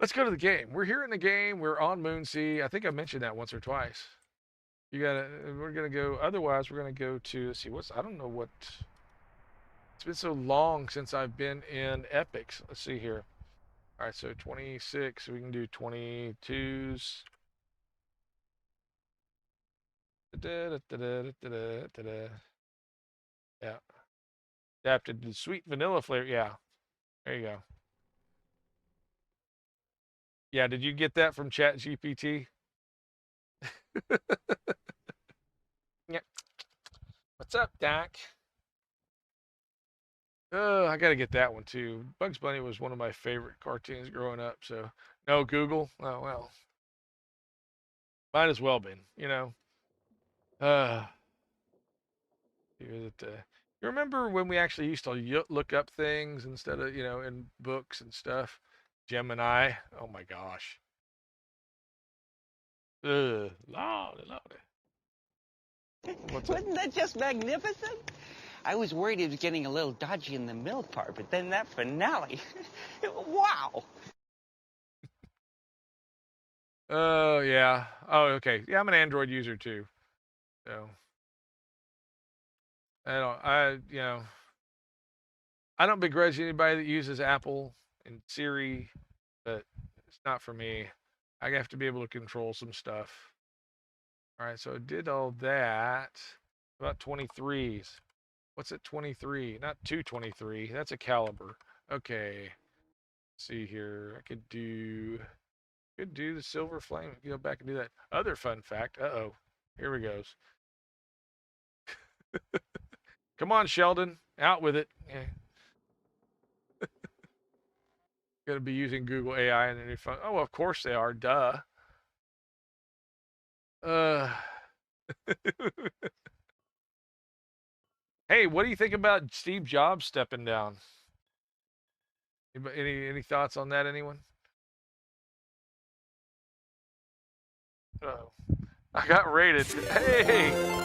Let's go to the game. We're here in the game. We're on Moonsea. I think I mentioned that once or twice. We're gonna go. Otherwise, we're gonna go to. Let's see. I don't know what. It's been so long since I've been in epics. Let's see here. All right, so 26. We can do 22s. Yeah. Adapted to sweet vanilla flavor. Yeah. There you go. Yeah, did you get that from ChatGPT? Yeah. What's up, Doc? Oh, I gotta get that one too. Bugs Bunny was one of my favorite cartoons growing up. So no Google. Oh well. Might as well been, you know. You remember when we actually used to look up things instead of, you know, in books and stuff? Gemini. Oh my gosh. Lordy. Wasn't that just magnificent? I was worried it was getting a little dodgy in the middle part, but then that finale. Wow. Oh, yeah. Oh, okay. Yeah, I'm an Android user too. So I don't begrudge anybody that uses Apple and Siri, but it's not for me. I have to be able to control some stuff. All right, so I did all that. About 23s. What's at 23? Not 223. That's a caliber. Okay. Let's see here. I could do the silver flame. Go back and do that. Other fun fact. Uh-oh. Here we goes. Come on, Sheldon. Out with it. Yeah. Going to be using Google AI and any fun. Oh, of course they are. Duh. Hey, what do you think about Steve Jobs stepping down? Any thoughts on that, anyone? Oh, I got raided. Hey,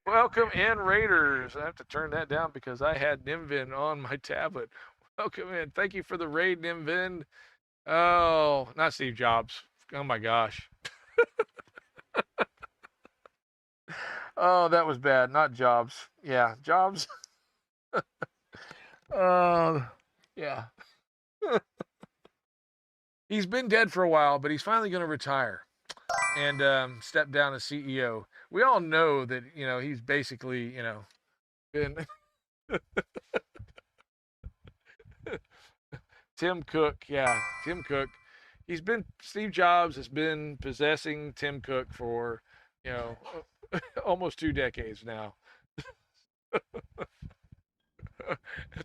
welcome in, Raiders. I have to turn that down because I had Nimvin on my tablet. Welcome in. Thank you for the raid, Nimvin. Oh, not Steve Jobs. Oh my gosh. Oh, that was bad. Not Jobs. Yeah, Jobs. Yeah. He's been dead for a while, but he's finally going to retire and step down as CEO. We all know that, you know, he's basically, you know, been Tim Cook. Yeah, Tim Cook. Steve Jobs has been possessing Tim Cook for, you know, almost 2 decades now.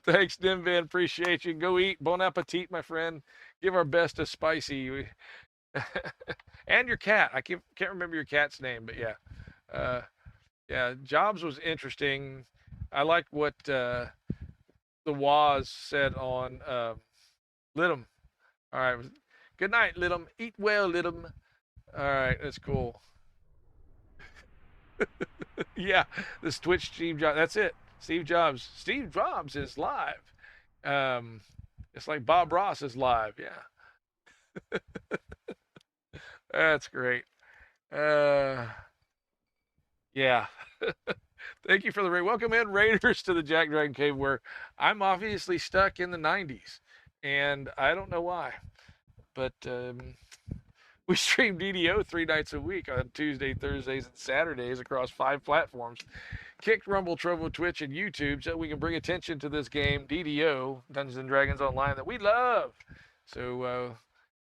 Thanks, Dimvan. Appreciate you. Go eat. Bon appetit, my friend. Give our best to Spicy. And your cat. I can't remember your cat's name, but yeah. Yeah, Jobs was interesting. I liked what the Waz said on Lidum. All right. Good night, Lidum. Eat well, Lidum. All right, that's cool. Yeah, this Twitch Steve Jobs. That's it. Steve Jobs. Steve Jobs is live. It's like Bob Ross is live. Yeah. That's great. Yeah. Thank you for the raid. Welcome in, Raiders, to the JackDrag0n Cave, where I'm obviously stuck in the 90s, and I don't know why. But We stream DDO 3 nights a week on Tuesday, Thursdays, and Saturdays across 5 platforms. Kick, Rumble, Trovo, Twitch, and YouTube so we can bring attention to this game, DDO, Dungeons & Dragons Online, that we love. So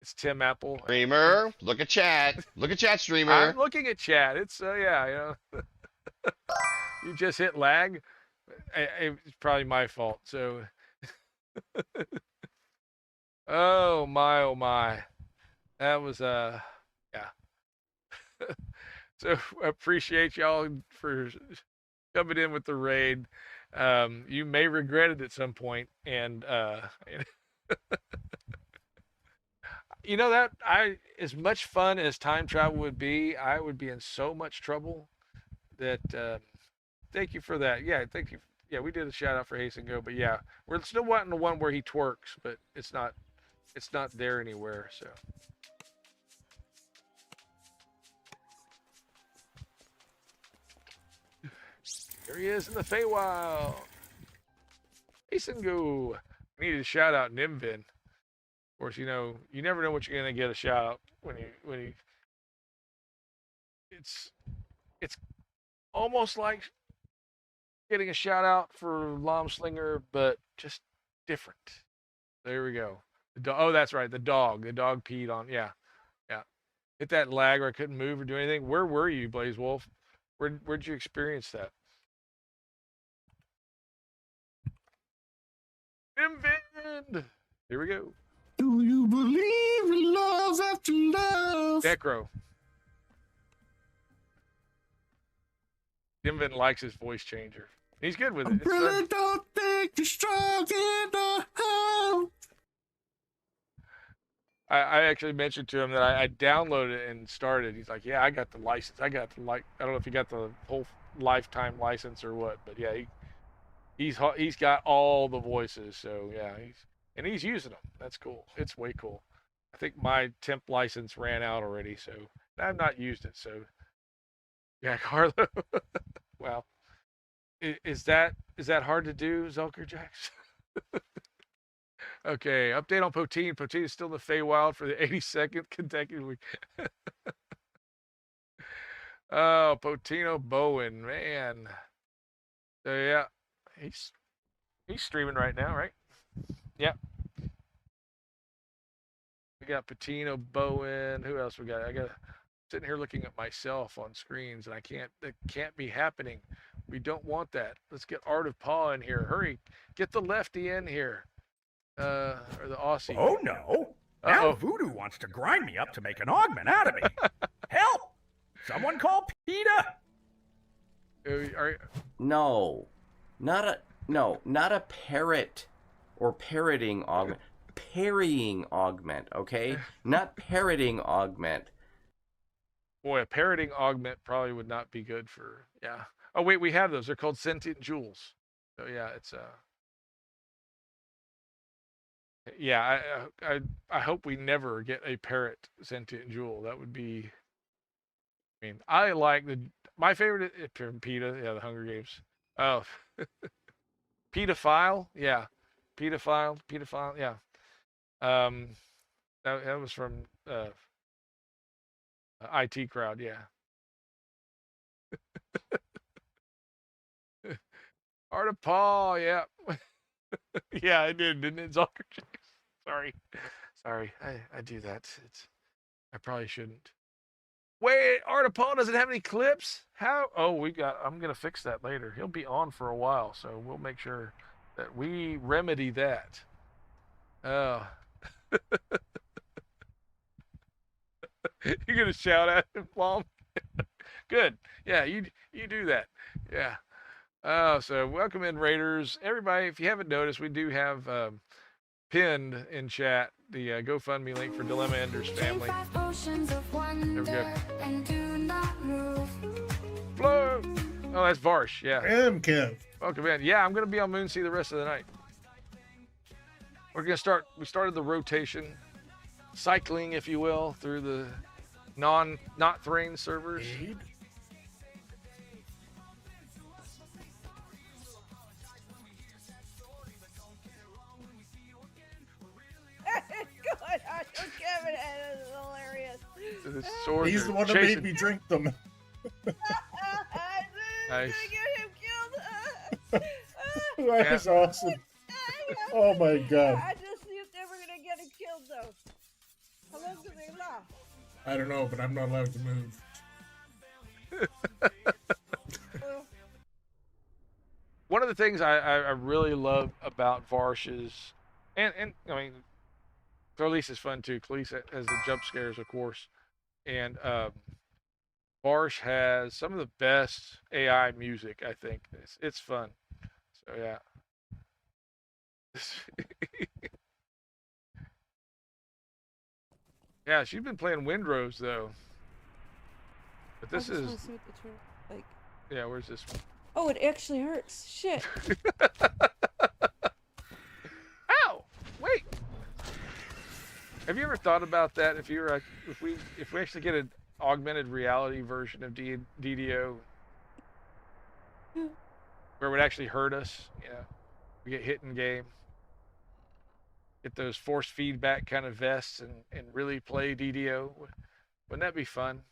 it's Tim Apple. Streamer, look at chat. Look at chat, streamer. I'm looking at chat. It's, yeah, you know. You just hit lag. It's probably my fault. So, oh my. That was, yeah. So appreciate y'all for coming in with the raid. You may regret it at some point, and you know that as much fun as time travel would be, I would be in so much trouble that thank you for that. Yeah, thank you. Yeah, we did a shout out for Hasten Go, but yeah, we're still wanting the one where he twerks, but it's not there anywhere. So. There he is in the Feywild. Hasten Go. I needed to shout out Nimvin. Of course, you know, you never know what you're gonna get a shout out when you it's almost like getting a shout out for Lomslinger, but just different. There we go. Oh, that's right. The dog peed on. Yeah. Hit that lag where I couldn't move or do anything. Where were you, Blaze Wolf? Where'd you experience that? Nimvin! Here we go. Do you believe in love after love? Necro. Nimvin likes his voice changer. He's good with it. I really don't think you're strong enough. I actually mentioned to him that I downloaded it and started. He's like, yeah, I got the license. I don't know if he got the whole lifetime license or what, but yeah, he's got all the voices. So yeah, he's using them. That's cool. It's way cool. I think my temp license ran out already, so I've not used it. So yeah, Carlo. Wow. Is that hard to do, Zelker Jax? Okay, update on Poteen. Poteen is still in the Feywild for the 82nd consecutive week. Oh, Potino Bowen, man. So yeah, he's streaming right now, right? Yeah. We got Potino Bowen. Who else we got? I got sitting here looking at myself on screens, and that can't be happening. We don't want that. Let's get Art of Paw in here. Hurry, get the lefty in here. Or the Aussie. Oh no! Now Voodoo wants to grind me up to make an augment out of me. Help! Someone call PETA! No, not a parrot or parroting augment. Parrying augment, okay? Not parroting augment. Boy, a parroting augment probably would not be good for, yeah. Oh wait, we have those. They're called sentient jewels. So yeah, it's yeah, I hope we never get a parrot sentient jewel. That would be. I mean, I like my favorite is PETA. Yeah, the Hunger Games. Oh, pedophile. Yeah, pedophile. Yeah. That was from IT crowd. Yeah. Art of Paul. Yeah. Yeah, I did, didn't it, Zucker? Sorry, I do that. I probably shouldn't. Wait, Art of Paul doesn't have any clips? How? Oh, I'm gonna fix that later. He'll be on for a while, so we'll make sure that we remedy that. Oh. You're gonna shout at him, Mom? Good. Yeah, you do that. Yeah. Oh, so welcome in, Raiders. Everybody, if you haven't noticed, we do have pinned in chat the GoFundMe link for Dilemma Ender's family. There we go. Flow. Oh, that's Varsh. Yeah. I'm Kev. Welcome in. Yeah, I'm going to be on Moonsea the rest of the night. We're going to start. We started the rotation, cycling, if you will, through the not Thrane servers. Good. Kevin, that is hilarious. swords He's are the one that chasing. made me drink them. Nice. That is awesome. Oh my god. I just see if they were gonna get him killed though. How long do they last? I don't know, but I'm not allowed to move. One of the things I really love about Varsh is, and I mean, Khalees is fun too. Khalees has the jump scares, of course, and Varsh has some of the best AI music. I think it's fun. So yeah. Yeah, she's been playing Windrose though. But this is. Like... Yeah, where's this one? Oh, it actually hurts. Shit. Ow! Wait. Have you ever thought about that? If we actually get an augmented reality version of DDO, where it would actually hurt us, you know, we get hit in game, get those force feedback kind of vests, and really play DDO. Wouldn't that be fun?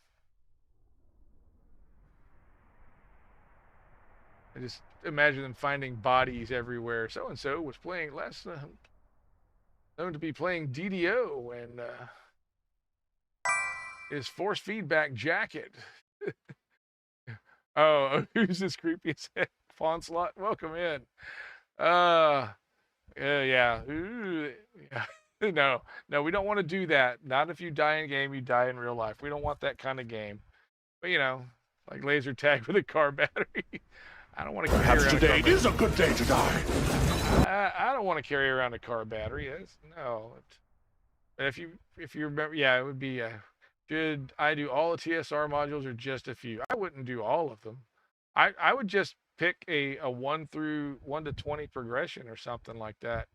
I just imagine them finding bodies everywhere. So and so was playing last known to be playing DDO and his force feedback jacket. Oh, who's this creepiest head? Fawnslot, welcome in. Yeah. Ooh, yeah. No, we don't want to do that. Not if you die in game, you die in real life. We don't want that kind of game. But you know, like laser tag with a car battery. I don't want to carry around today is a good day to die. I don't want to carry around a car battery. If you remember, yeah, it would be. Should I do all the TSR modules or just a few? I wouldn't do all of them. I would just pick a 1 to 20 progression or something like that.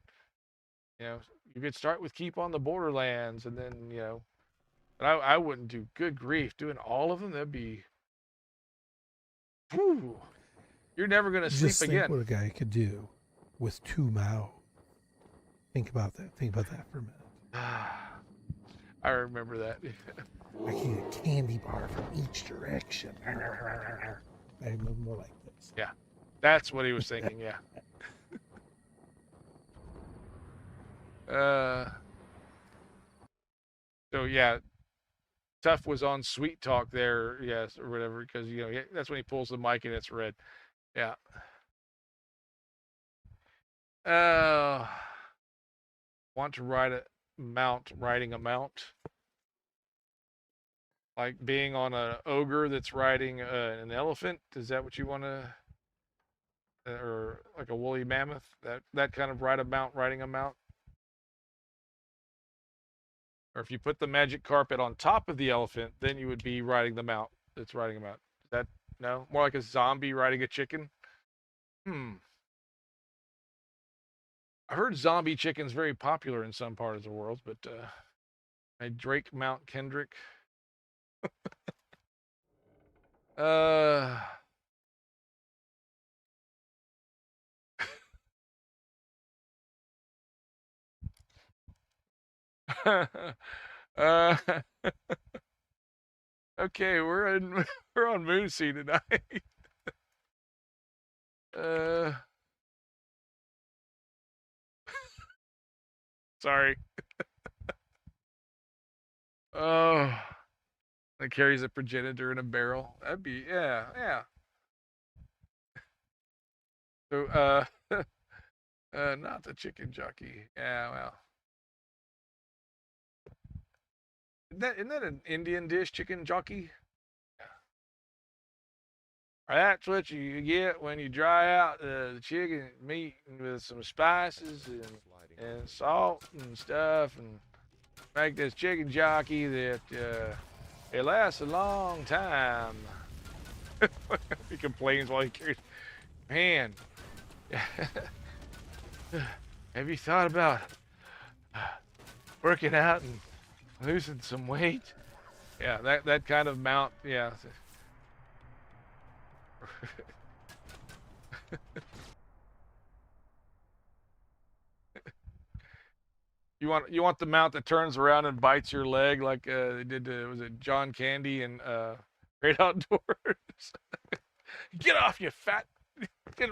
You know, you could start with Keep on the Borderlands, and then but I wouldn't do. Good grief, doing all of them, that'd be. Whew. You're never going to sleep Just again. think what a guy could do with 2 Mao. Think about that. Think about that for a minute. I remember that. I can get a candy bar from each direction. I move more like this. Yeah, that's what he was thinking. Yeah. So yeah, Tough was on Sweet Talk there, yes, or whatever, because that's when he pulls the mic and it's red. Yeah. Want to ride a mount, riding a mount. Like being on an ogre that's riding an elephant. Is that what you want to? Or like a woolly mammoth? That kind of riding a mount. Or if you put the magic carpet on top of the elephant, then you would be riding the mount that's riding a mount. No? More like a zombie riding a chicken? I heard zombie chicken's very popular in some parts of the world, but a Drake Mount Kendrick. Okay, we're on Moonsea tonight. Sorry. Oh, that carries a progenitor in a barrel. That'd be yeah. So not the chicken jockey. Yeah, well. Isn't that an Indian dish, chicken jockey? Yeah. That's what you get when you dry out the chicken meat with some spices and salt and stuff, and make this chicken jockey that it lasts a long time. He complains while he carries. Man, have you thought about working out and losing some weight? Yeah, that kind of mount. Yeah. You want the mount that turns around and bites your leg like they did to, was it John Candy and Great Outdoors? Get off, you fat. Get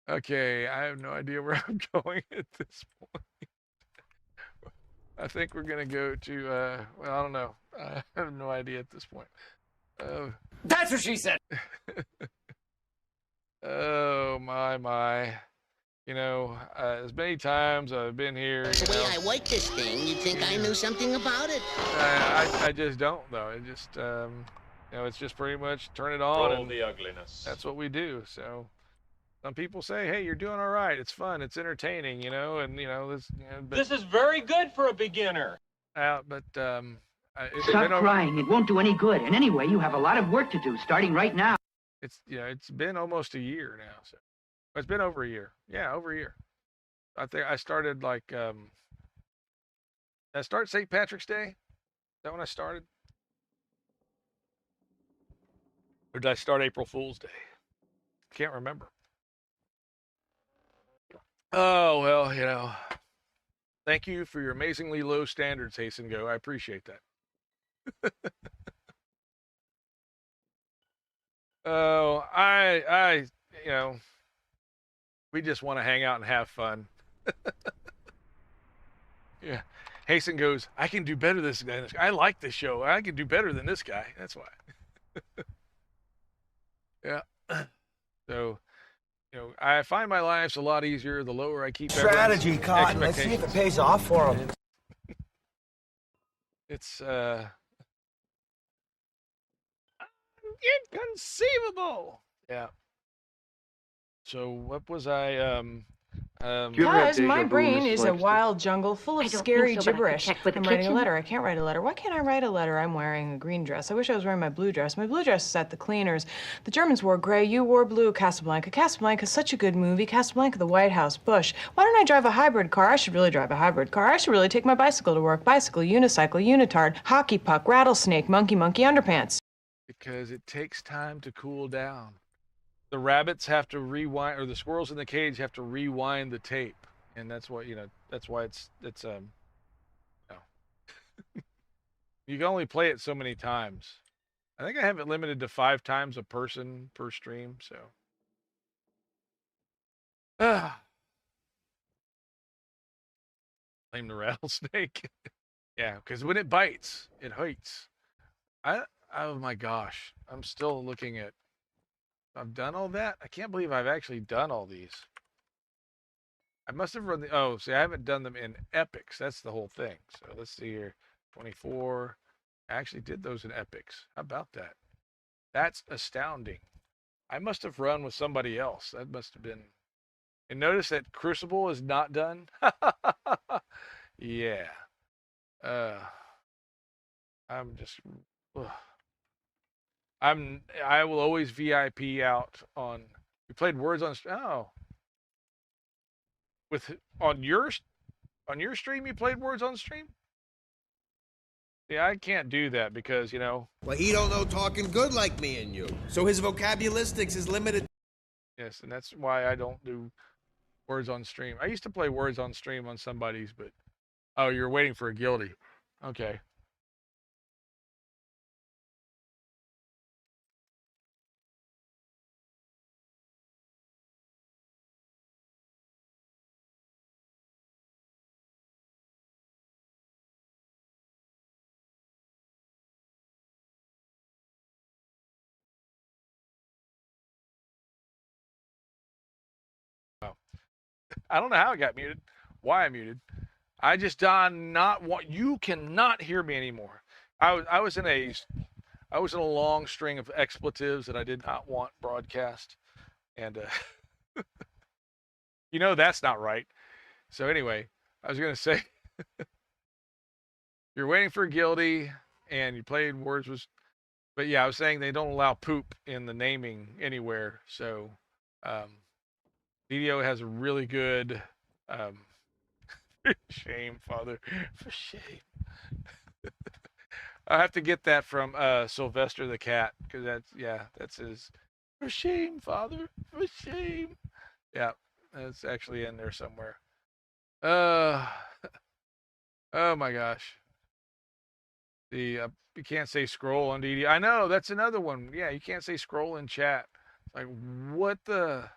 okay, I have no idea where I'm going at this point. I think we're gonna go to well, I don't know. I have no idea at this point. That's what she said. Oh my. You know, as many times I've been here. The way I work this thing, you'd think I knew something about it. I just don't though. It just you know, it's just pretty much turn it on. Roll and the ugliness. That's what we do. So some people say, hey, you're doing all right. It's fun. It's entertaining. You know, and you know this. You know, but, This is very good for a beginner. but Stop crying. It won't do any good. And anyway, you have a lot of work to do starting right now. It's it's been almost a year now. So it's been over a year. Yeah, over a year. I think I started like I start St. Patrick's Day. Is that when I started? Or did I start April Fool's Day? Can't remember. Oh, well, you know. Thank you for your amazingly low standards, Hasten Go. I appreciate that. Oh, I, you know, we just want to hang out and have fun. Yeah. Hasten goes, I can do better than this guy. I like this show. I can do better than this guy. That's why. Yeah. So, you know, I find my life's a lot easier the lower I keep strategy, Cotton. Let's see if it pays off for him. It's inconceivable. Yeah. So what was I Because my brain is a wild jungle full of scary gibberish. I'm writing a letter. I can't write a letter. Why can't I write a letter? I'm wearing a green dress. I wish I was wearing my blue dress. My blue dress is at the cleaners. The Germans wore gray. You wore blue. Casablanca. Casablanca's such a good movie. Casablanca, the White House, Bush. Why don't I drive a hybrid car? I should really drive a hybrid car. I should really take my bicycle to work. Bicycle, unicycle, unitard, hockey puck, rattlesnake, monkey, monkey, underpants. Because it takes time to cool down. The rabbits have to rewind, or the squirrels in the cage have to rewind the tape, and that's what, you know, that's why it's no. You can only play it so many times. I think I have it limited to 5 times a person per stream, so. Blame the rattlesnake. Yeah, because when it bites, it hurts. Oh my gosh, I'm still looking at. I've done all that? I can't believe I've actually done all these. I must have run the, oh, see, I haven't done them in epics. That's the whole thing. So let's see here. 24. I actually did those in epics. How about that? That's astounding. I must have run with somebody else. That must have been. And notice that Crucible is not done. Yeah. I'm just. Ugh. I will always VIP out on. We played Words on. Oh. On your stream you played Words on stream? Yeah, I can't do that because, you know. Well, he don't know talking good like me and you. So his vocabularistics is limited. Yes, and that's why I don't do Words on stream. I used to play Words on stream on somebody's, but oh, you're waiting for a guilty. Okay. I don't know how it got muted, why I muted. I just not want. You cannot hear me anymore. I was in a long string of expletives that I did not want broadcast, and you know that's not right. So anyway, I was gonna say, you're waiting for a guilty, and you played Words was, but yeah, I was saying they don't allow poop in the naming anywhere, so. DDO has a really good shame, Father, for shame. I have to get that from Sylvester the cat, because that's his. For shame, Father, for shame. Yeah, it's actually in there somewhere. Oh my gosh. The you can't say scroll on DD. I know, that's another one. Yeah, you can't say scroll in chat. It's like, what the?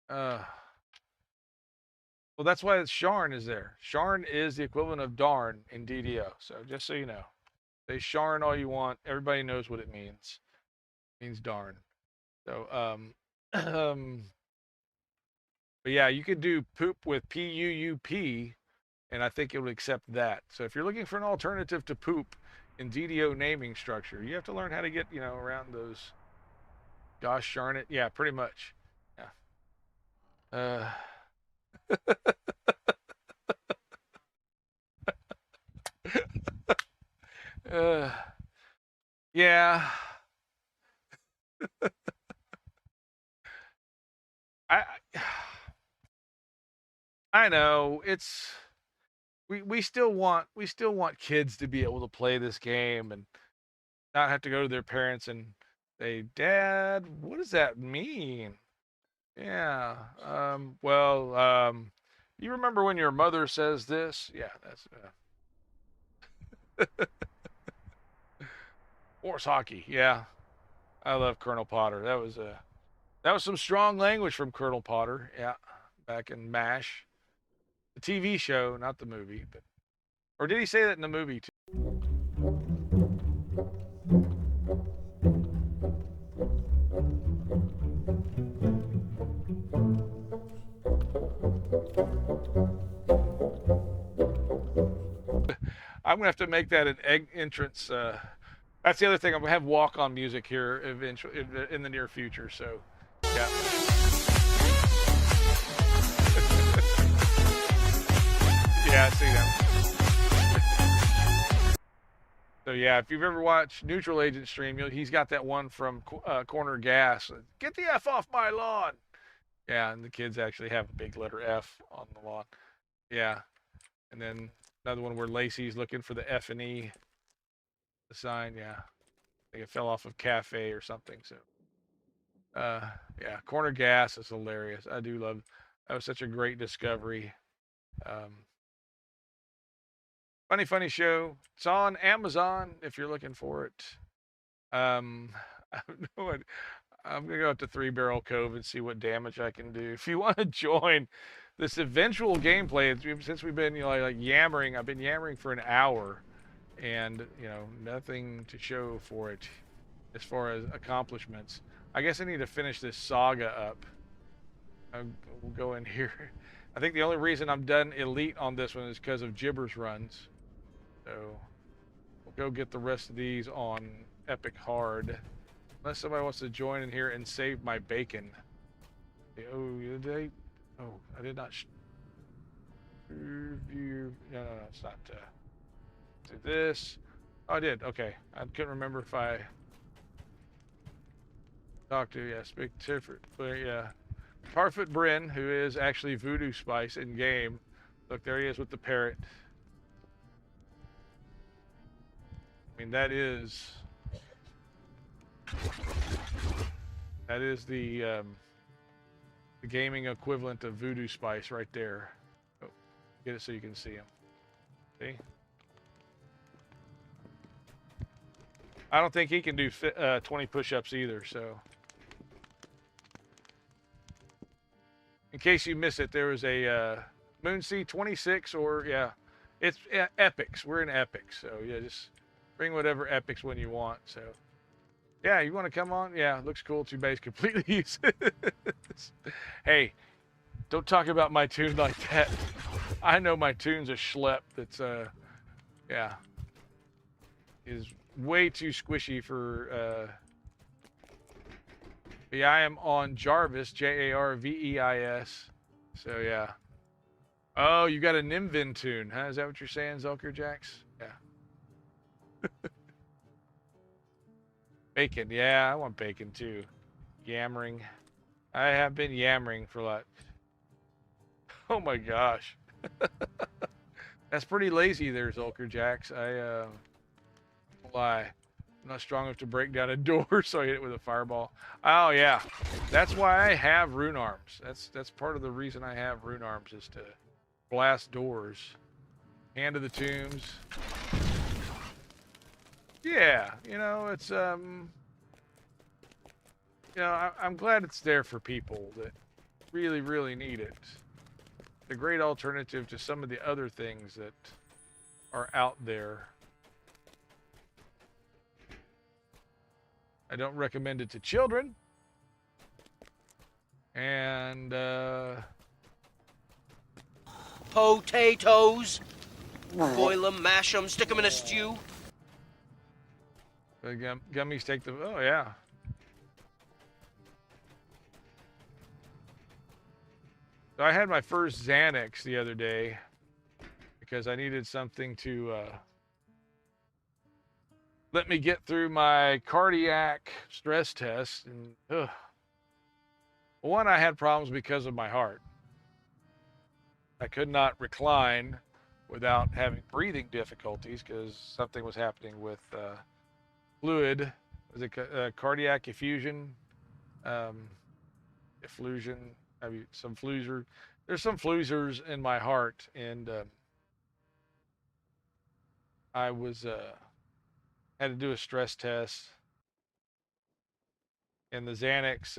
Well, that's why Sharn is there. Sharn is the equivalent of darn in DDO. So just so you know, say Sharn all you want. Everybody knows what it means. It means darn. So but yeah, you could do poop with PUUP, and I think it would accept that. So if you're looking for an alternative to poop in DDO naming structure, you have to learn how to get, around those. Gosh darn it. Yeah, pretty much. Yeah. Yeah. I I know it's we still want kids to be able to play this game and not have to go to their parents and say, "Dad, what does that mean?" Yeah. You remember when your mother says this? Yeah, that's horse hockey. Yeah. I love Colonel Potter. That was some strong language from Colonel Potter. Yeah. Back in MASH. The TV show, not the movie, but or did he say that in the movie too? I'm gonna have to make that an egg entrance. That's the other thing. I'm gonna have walk-on music here eventually in the near future. So, yeah. Yeah, I see that. So yeah, if you've ever watched Neutral Agent stream, he's got that one from Corner Gas. Get the F off my lawn. Yeah, and the kids actually have a big letter F on the lawn. Yeah, and then another one where Lacey's looking for the F and E. The sign, yeah. I think it fell off of cafe or something. So, yeah, Corner Gas is hilarious. I do love. That was such a great discovery. Funny show. It's on Amazon if you're looking for it. I don't know what. I'm gonna go up to Three Barrel Cove and see what damage I can do. If you want to join this eventual gameplay, since we've been like yammering, I've been yammering for an hour, and nothing to show for it as far as accomplishments. I guess I need to finish this saga up. We'll go in here. I think the only reason I'm done elite on this one is because of Gibbers runs. So we'll go get the rest of these on Epic Hard. Unless somebody wants to join in here and save my bacon. Oh, did they? Oh, I did not. Review. No, it's not. Do this. Oh, I did. Okay. I couldn't remember if I talked to. Yeah, speak to. Yeah. Parfit Bryn, who is actually Voodoo Spice in game. Look, there he is with the parrot. I mean, that is the gaming equivalent of Voodoo Spice right there. Oh, get it so you can see him. See? I don't think he can do 20 push-ups either, so. In case you missed it, there was a Moonsea 26 or, yeah, it's epics. We're in epics, so yeah, just bring whatever epics when you want, so. Yeah, you want to come on? Yeah, looks cool. Too bad it's completely useless. Hey, don't talk about my toon like that. I know my toon's a schlep that's, yeah, is way too squishy for, yeah, I am on Jarvis, Jarveis. So, yeah. Oh, you got a Nimvin toon, huh? Is that what you're saying, Zulker Jax? Yeah. Bacon, yeah, I want bacon too. Yammering. I have been yammering for like, oh my gosh. That's pretty lazy there, Zulker Jax. I won't lie. I'm not strong enough to break down a door, so I hit it with a fireball. Oh yeah, that's why I have rune arms. That's part of the reason I have rune arms, is to blast doors. Hand of the tombs. Yeah, you know, it's you know, I'm glad it's there for people that really, really need it. The great alternative to some of the other things that are out there. I don't recommend it to children. And Potatoes. Boil them, mash them, stick them in a stew. the gummies take the, oh yeah. So I had my first Xanax the other day because I needed something to let me get through my cardiac stress test. And one, I had problems because of my heart. I could not recline without having breathing difficulties because something was happening with fluid. Was it cardiac effusion? Efflusion? I mean, some fluser. There's some flusers in my heart, and I was had to do a stress test, and the Xanax.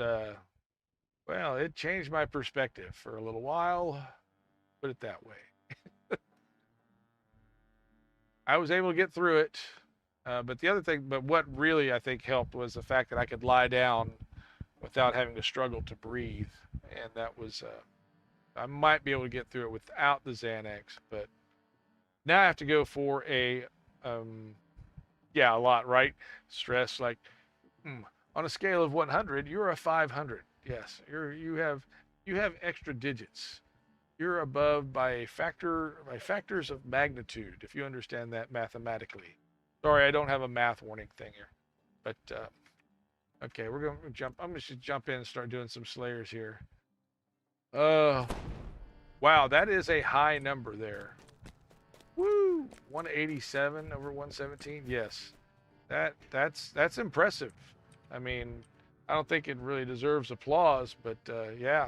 Well, it changed my perspective for a little while. Put it that way. I was able to get through it, but the other thing, but what really I think helped was the fact that I could lie down without having to struggle to breathe, and that was. I might be able to get through it without the Xanax, but now I have to go for a, yeah, a lot, right? Stress, like, on a scale of 100, you're a 500. Yes, you have extra digits. You're above by factors of magnitude, if you understand that mathematically. Sorry, I don't have a math warning thing here, but okay, we're gonna jump. I'm gonna just jump in and start doing some slayers here. Wow, that is a high number there. Woo, 187 over 117. Yes, that's impressive. I mean, I don't think it really deserves applause, but yeah.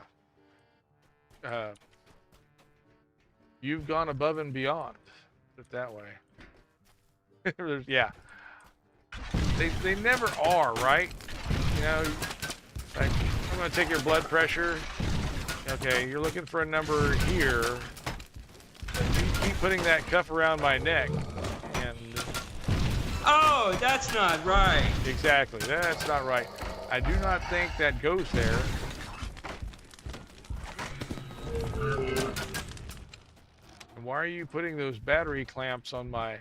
You've gone above and beyond. Put it that way. Yeah. They never are, right? You know, like, I'm going to take your blood pressure. Okay, you're looking for a number here. You keep putting that cuff around my neck. And oh, that's not right. Exactly. That's not right. I do not think that goes there. Why are you putting those battery clamps on my...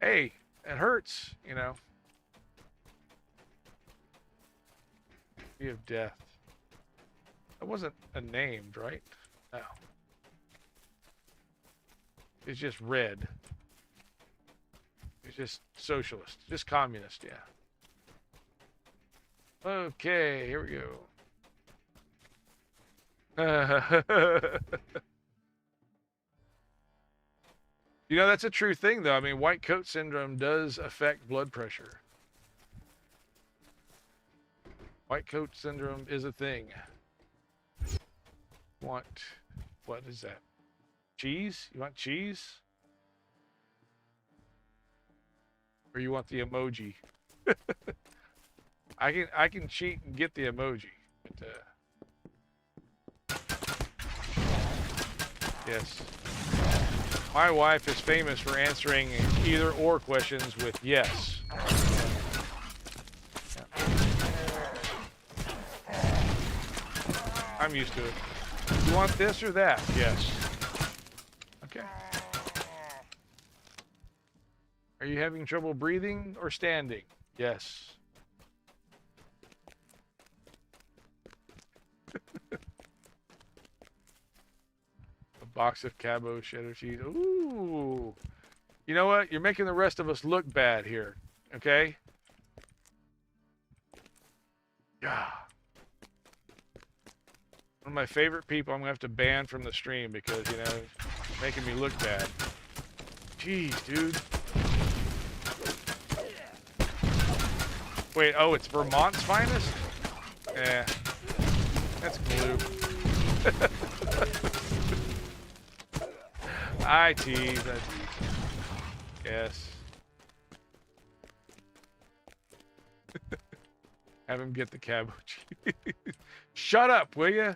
Hey, it hurts, you know. Tree of Death. That wasn't a named, right? No. It's just red. It's just socialist. Just communist, yeah. Okay, here we go. You know, that's a true thing, though. I mean, white coat syndrome does affect blood pressure. White coat syndrome is a thing. What is that? Cheese? You want cheese? Or you want the emoji? I can cheat and get the emoji. But, yes. My wife is famous for answering either or questions with yes. I'm used to it. You want this or that? Yes. Okay. Are you having trouble breathing or standing? Yes. Box of Cabo cheddar cheese. Ooh. You know what? You're making the rest of us look bad here. Okay? Yeah. One of my favorite people I'm going to have to ban from the stream because, you know, making me look bad. Jeez, dude. Wait, oh, it's Vermont's finest? Yeah. That's blue. I tease. Yes. Have him get the cabbage. Shut up, will ya?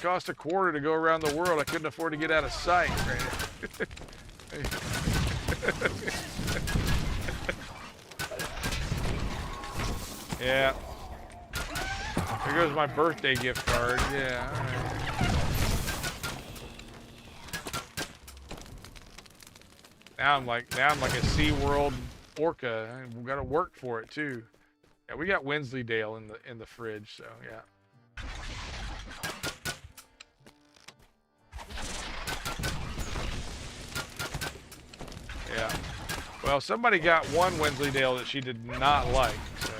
Cost $25 to go around the world. I couldn't afford to get out of sight. Yeah. Here goes my birthday gift card. Yeah. All right. Now I'm like a SeaWorld orca. We got to work for it too. Yeah, we got Wensleydale in the fridge, so yeah. Yeah. Well, somebody got one Wensleydale that she did not like, so.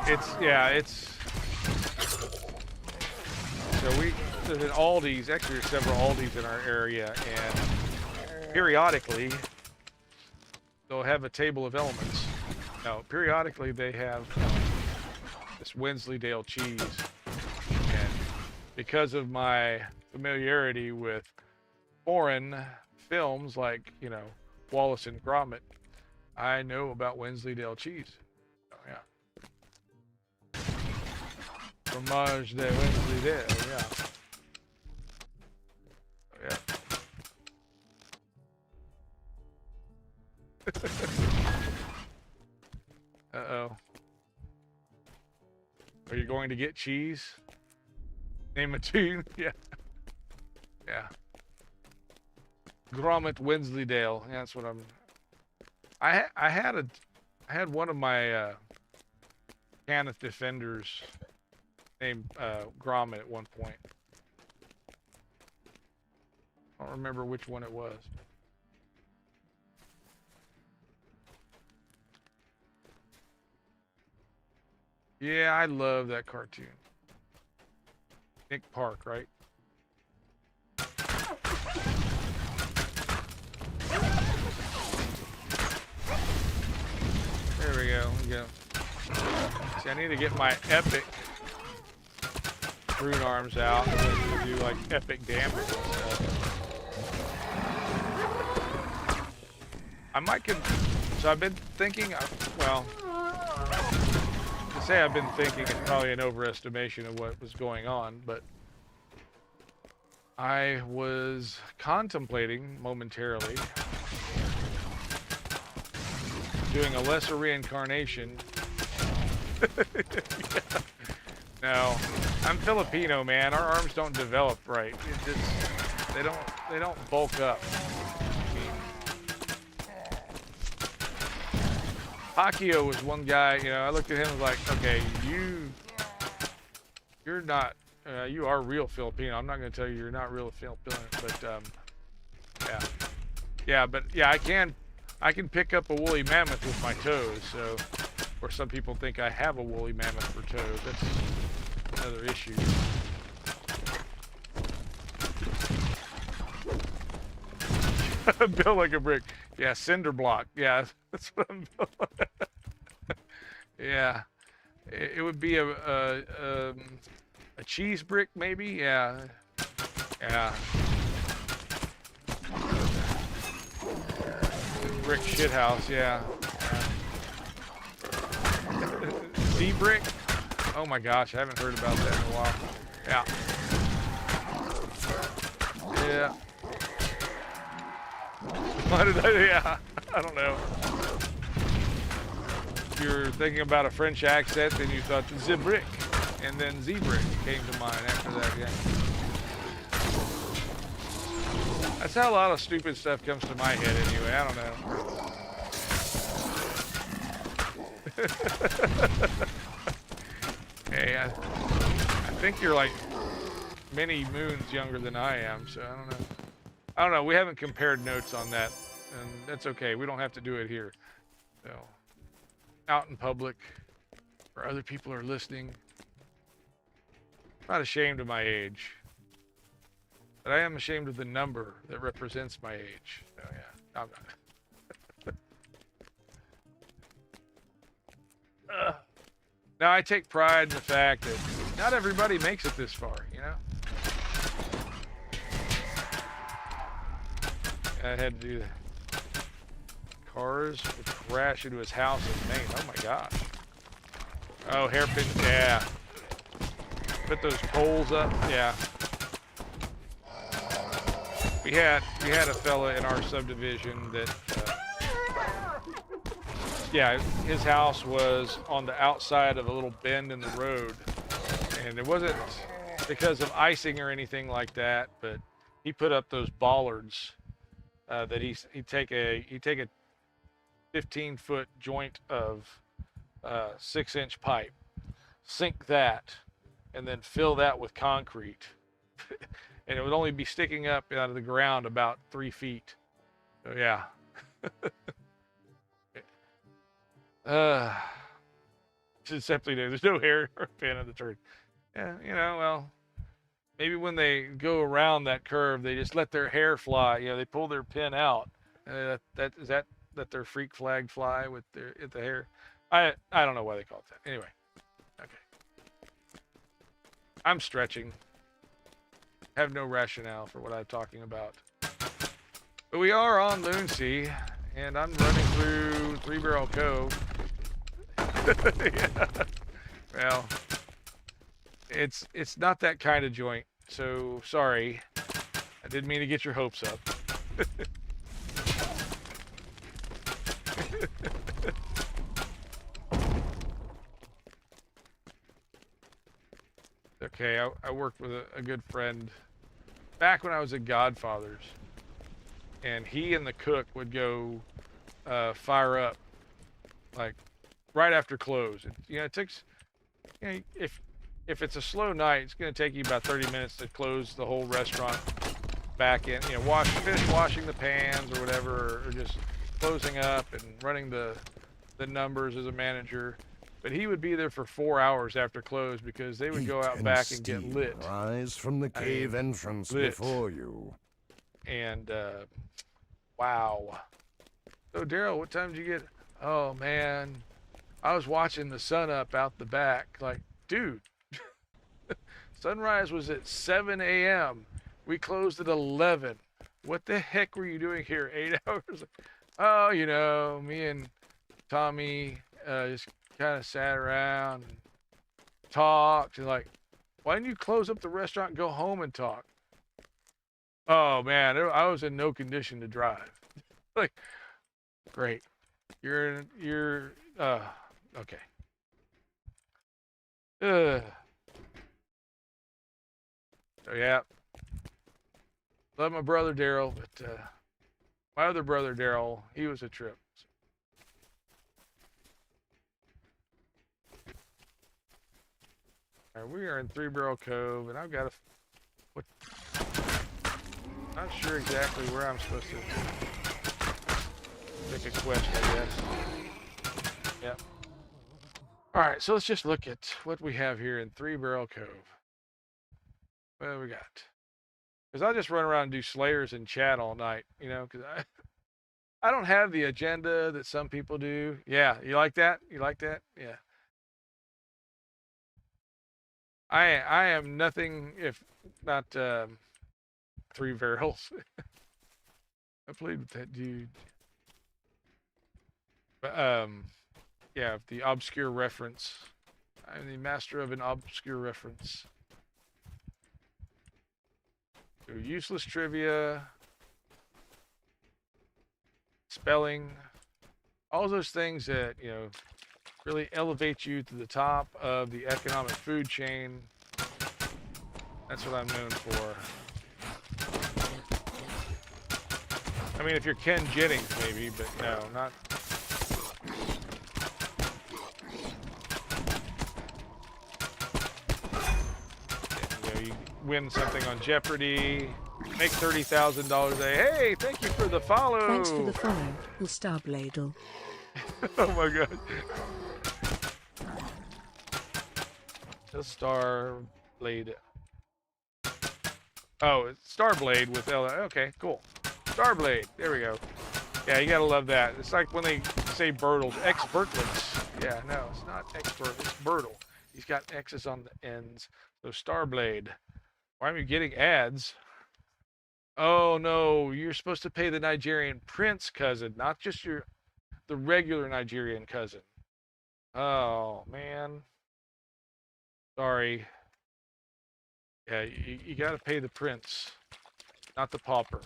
It's so there's an Aldi's, actually there's several Aldi's in our area, and periodically they'll have a table of elements. No, periodically they have this Wensleydale cheese, and because of my familiarity with foreign films like, you know, Wallace and Gromit, I know about Wensleydale cheese. Oh, yeah. Fromage de Wensleydale, yeah. Oh, yeah. Uh-oh. Are you going to get cheese? Name a tune? Yeah. Yeah. Gromit Wensleydale. Yeah, that's what I'm... I had one of my Canneth Defenders named Gromit at one point. I don't remember which one it was. Yeah, I love that cartoon. Nick Park, right? There we go. See, I need to get my epic rune arms out and do like epic damage and stuff. I might so I've been thinking, well, to say I've been thinking is probably an overestimation of what was going on, but I was contemplating momentarily doing a lesser reincarnation. Yeah. No, I'm Filipino, man. Our arms don't develop right. It just, they don't bulk up. Akio was one guy, you know, I looked at him and was like, okay, you're not, you are real Filipino. I'm not going to tell you you're not real Filipino, but, yeah. Yeah, but, yeah, I can pick up a woolly mammoth with my toes, so, or some people think I have a woolly mammoth for toes. That's another issue. Built like a brick. Yeah, cinder block. Yeah, that's what I'm built. Yeah, it would be a cheese brick, maybe. Yeah, yeah. Brick shit house. Yeah. Z brick. Oh my gosh, I haven't heard about that in a while. Yeah. Yeah. Why did yeah, I don't know. If you're thinking about a French accent, then you thought the brick, and then Z-brick came to mind after that, yeah. That's how a lot of stupid stuff comes to my head anyway, I don't know. Hey, I think you're like many moons younger than I am, so I don't know. I don't know. We haven't compared notes on that, and that's okay. We don't have to do it here. So, out in public, where other people are listening. I'm not ashamed of my age. But I am ashamed of the number that represents my age. Oh yeah, I'm not. Now I take pride in the fact that not everybody makes it this far, you know? I had to do that. Cars would crash into his house in Maine. Oh my gosh. Oh, hairpins, yeah. Put those poles up, yeah. We had a fella in our subdivision that, yeah, his house was on the outside of a little bend in the road, and it wasn't because of icing or anything like that, but he put up those bollards that he'd take a 15-foot joint of 6-inch pipe, sink that, and then fill that with concrete. And it would only be sticking up out of the ground about 3 feet. So yeah. Just simply there's no hair or pin on the turn. Yeah, you know, well, maybe when they go around that curve, they just let their hair fly. You know, they pull their pin out. Let their freak flag fly with the hair. I don't know why they call it that. Anyway, okay. I'm stretching. Have no rationale for what I'm talking about. But we are on Moonsea, and I'm running through Three Barrel Cove. Yeah. Well, it's not that kind of joint, so sorry. I didn't mean to get your hopes up. Okay, I worked with a good friend back when I was at Godfather's, and he and the cook would go fire up like right after close. You know, it takes, you know, if it's a slow night, it's going to take you about 30 minutes to close the whole restaurant back in. You know, finish washing the pans or whatever, or just closing up and running the numbers as a manager. But he would be there for 4 hours after close because they would go out back and get lit. Rise from the cave entrance before you. And wow. So Daryl, what time did you get? Oh man, I was watching the sun up out the back. Like, dude, sunrise was at 7 a.m. We closed at 11. What the heck were you doing here? 8 hours? Oh, you know, me and Tommy just kind of sat around and talked, and like, why didn't you close up the restaurant and go home and talk? Oh man, I was in no condition to drive. Like, great, you're okay. So yeah, love my brother Daryl, but my other brother Daryl, he was a trip. We are in Three Barrel Cove, and I've got not sure exactly where I'm supposed to make a quest, I guess. Yep. All right, so let's just look at what we have here in Three Barrel Cove. What do we got? Because I'll just run around and do Slayers and chat all night, you know, because I don't have the agenda that some people do. Yeah, you like that? You like that? Yeah. I am nothing if not Three Barrels. I played with that dude. But yeah, the obscure reference. I'm the master of an obscure reference. So useless trivia, spelling, all those things that, you know, really elevate you to the top of the economic food chain. That's what I'm known for. I mean, if you're Ken Jennings, maybe, but no, not. You know, you win something on Jeopardy, make $30,000 a day. Hey, thank you for the follow. Thanks for the follow, Starbladel. Oh my god. The Starblade. Oh, it's Starblade with L. Okay, cool. Starblade. There we go. Yeah, you gotta love that. It's like when they say Birtles, X-Birtlets. Yeah, no, it's not X-Birtle. It's Birtle. He's got X's on the ends. So Starblade. Why am I getting ads? Oh no, you're supposed to pay the Nigerian prince cousin, not just the regular Nigerian cousin. Oh man. Sorry. Yeah, you gotta pay the prince, not the pauper.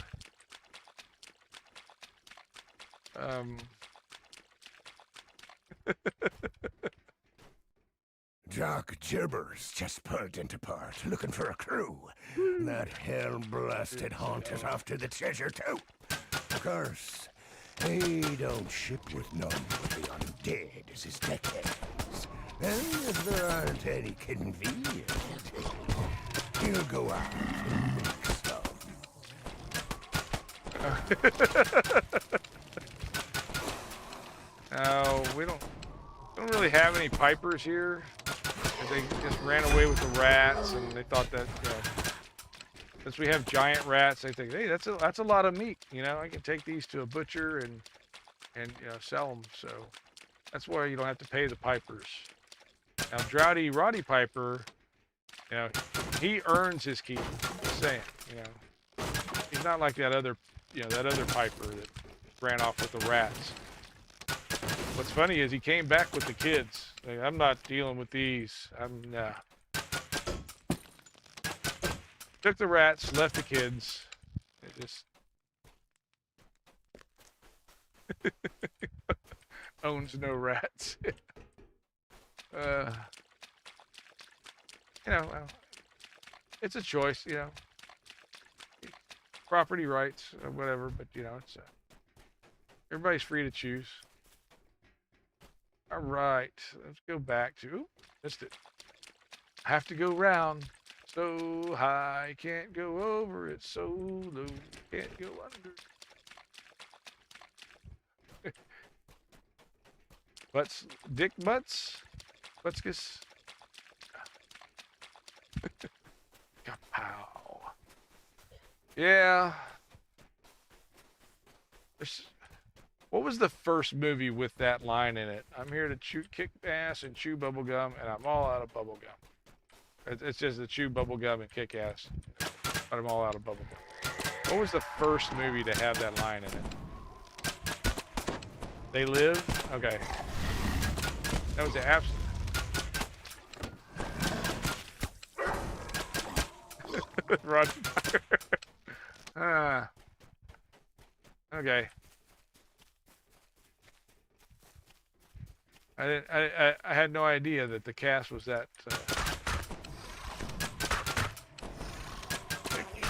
Jock Gibbers just pulled into port looking for a crew. That hell-blasted haunt is off to the treasure too. Of course, he don't ship with none but the undead as his deckhands. And if there aren't any convenient, he'll go out and make some. No, we don't really have any pipers here. They just ran away with the rats, and they thought that, you know, since we have giant rats, they think, hey, that's a lot of meat. You know, I can take these to a butcher and you know, sell them. So that's why you don't have to pay the pipers. Now, Drowdy Roddy Piper, you know, he earns his keep. Just saying, you know, he's not like that other, you know, that other Piper that ran off with the rats. What's funny is he came back with the kids. Like, I'm not dealing with these. Nah. Took the rats, left the kids. It just owns no rats. You know, well, it's a choice, you know. Property rights or whatever, but you know, it's everybody's free to choose. All right, let's go back to, ooh, missed it. Have to go round. So high, can't go over it. So low, can't go under. Butts, dick butts, buttskus. Kapow. Yeah. What was the first movie with that line in it? I'm here to kick ass and chew bubblegum, and I'm all out of bubblegum. It's just the chew bubblegum and kick ass, but I'm all out of bubblegum. What was the first movie to have that line in it? They Live? Okay. That was the absolute. Roger. Okay. I had no idea that the cast was that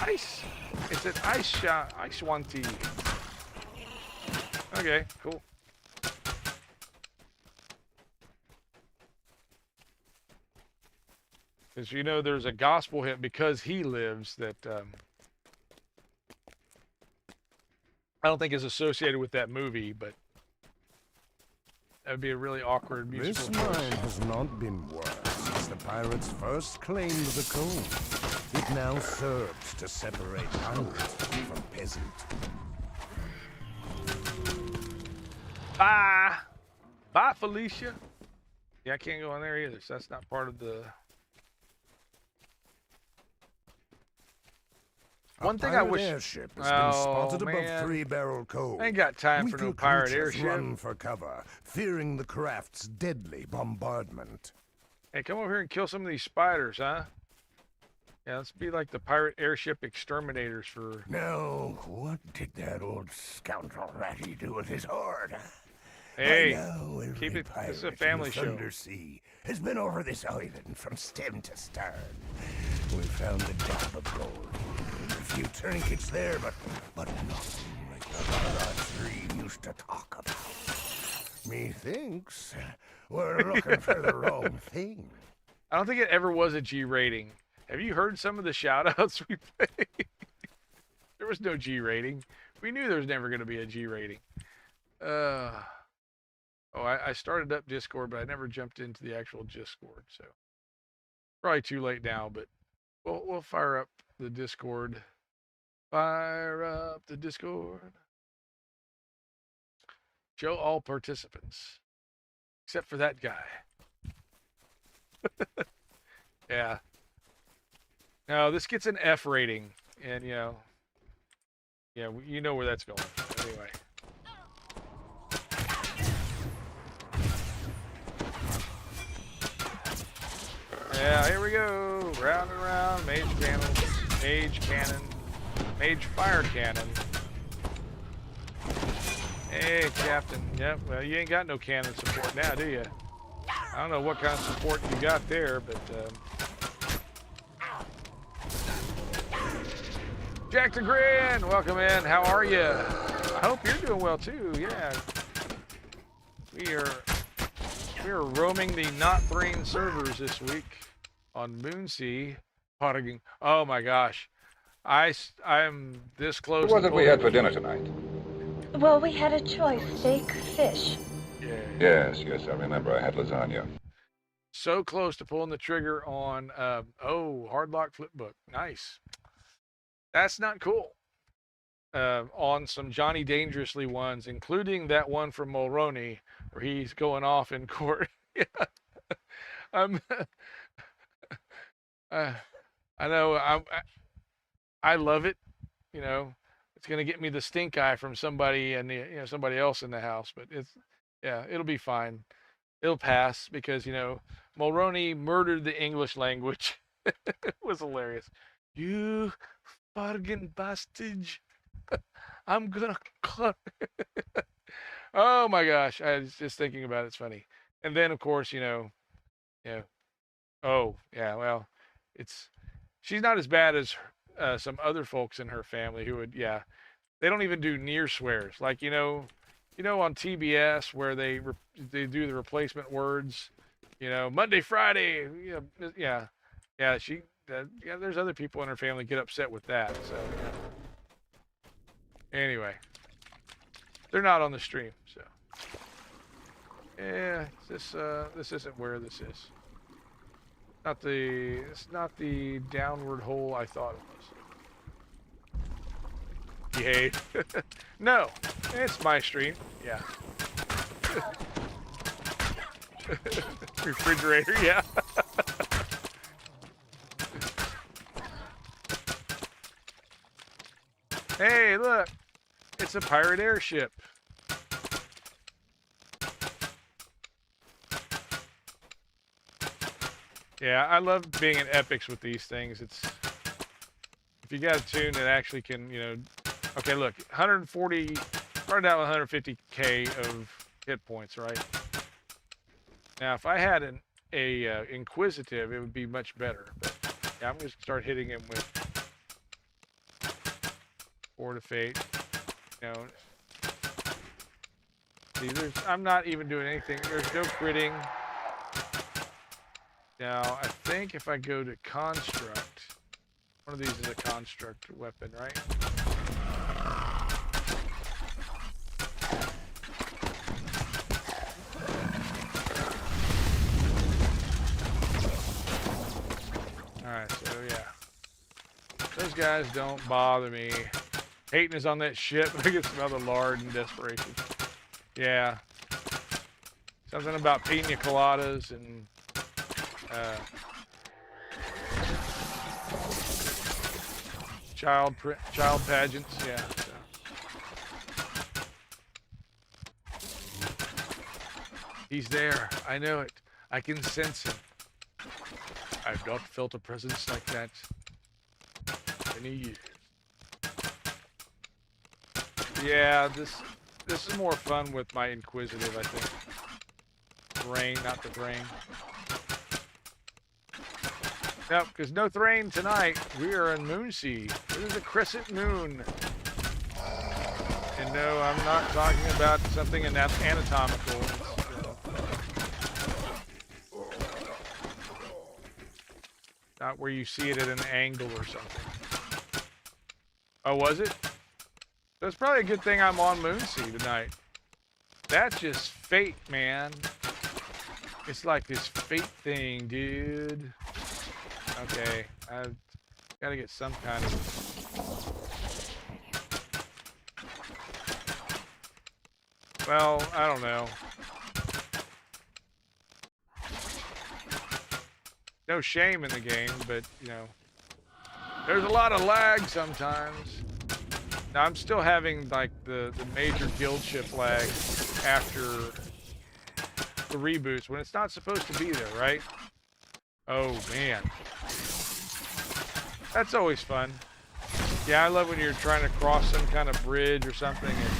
ice. It's an ice shot, ice swanty. Okay, cool. Because you know, there's a gospel hymn, Because He Lives, that I don't think is associated with that movie, but that would be a really awkward musical. This mine has not been worked since the pirates first claimed the coal. It now serves to separate pirate from peasant. Bye! Bye, Felicia! Yeah, I can't go in there either, so that's not part of the... One thing I wish... airship has been spotted above 3 Barrel Cove. I ain't got time for no pirate airship. Run for cover, fearing the craft's deadly bombardment. Hey, come over here and kill some of these spiders, huh? Yeah, let's be like the pirate airship exterminators for... Now, what did that old scoundrel Ratty do with his hoard? Hey, keep it. This is a family show. Undersea has been over this island from stem to stern. We found the dab of gold. A few trinkets there, but nothing like the other 3 used to talk about. Methinks we're looking for the wrong thing. I don't think it ever was a G rating. Have you heard some of the shout-outs we played? There was no G rating. We knew there was never going to be a G rating. I started up Discord, but I never jumped into the actual Discord, so probably too late now, but We'll fire up the Discord. Fire up the Discord. Show all participants. Except for that guy. Yeah. No, this gets an F rating. And, you know, yeah, you know where that's going. Anyway. Yeah, here we go. Round and round. Mage cannon. Mage cannon. Mage fire cannon. Hey, Captain. Yep, well, you ain't got no cannon support now, do you? I don't know what kind of support you got there, but... JackDrag0n, welcome in. How are you? I hope you're doing well, too. Yeah. We are roaming the not Thrane servers this week on Moonsea. Oh, my gosh. I'm this close. What was it we had for dinner tonight? Well, we had a choice, steak, fish. Yes, I remember. I had lasagna. So close to pulling the trigger on, Hardlock Flipbook. Nice. That's not cool. On some Johnny Dangerously ones, including that one from Mulroney, where he's going off in court. Yeah. I know. I love it. You know, it's gonna get me the stink eye from somebody and somebody else in the house, but it'll be fine. It'll pass because Mulroney murdered the English language. It was hilarious. You bargain bastard. I'm gonna cut. Oh my gosh, I was just thinking about it. It's funny. And then of course, oh yeah, well, she's not as bad as some other folks in her family who would, they don't even do near swears. Like, on TBS where they do the replacement words, Monday, Friday, there's other people in her family get upset with that. So anyway, they're not on the stream, so yeah, this isn't where this is. It's not the downward hole I thought it was. Behave. No, it's my stream. Yeah. Refrigerator, yeah. Hey, look. It's a pirate airship. Yeah, I love being in epics with these things. If you got a toon that actually can, okay, look, 140, started out with 150k of hit points, right? Now, if I had an Inquisitive, it would be much better. But yeah, I'm going to start hitting him with Board of Fate. See, I'm not even doing anything. There's no critting. Now, I think if I go to Construct, one of these is a Construct weapon, right? Alright, so yeah. Those guys don't bother me. Hating is on that shit, but I get some other lard and desperation. Yeah. Something about pina coladas and child pageants, yeah. So. He's there. I know it. I can sense him. I've not felt a presence like that in a year. Yeah, this is more fun with my Inquisitive, I think. Thrane, not the Thrane. Nope, because no Thrane tonight. We are in Moonsea. This is a crescent moon. And no, I'm not talking about something anatomical. Not where you see it at an angle or something. Oh, was it? So it's probably a good thing I'm on Moonsea tonight. That's just fate, man. It's like this fate thing, dude. Okay, Gotta get some kind of... Well, I don't know. No shame in the game, but, you know, there's a lot of lag sometimes. Now, I'm still having, like, the major guild ship lag after the reboots, when it's not supposed to be there, right? Oh, man. That's always fun. Yeah, I love when you're trying to cross some kind of bridge or something, and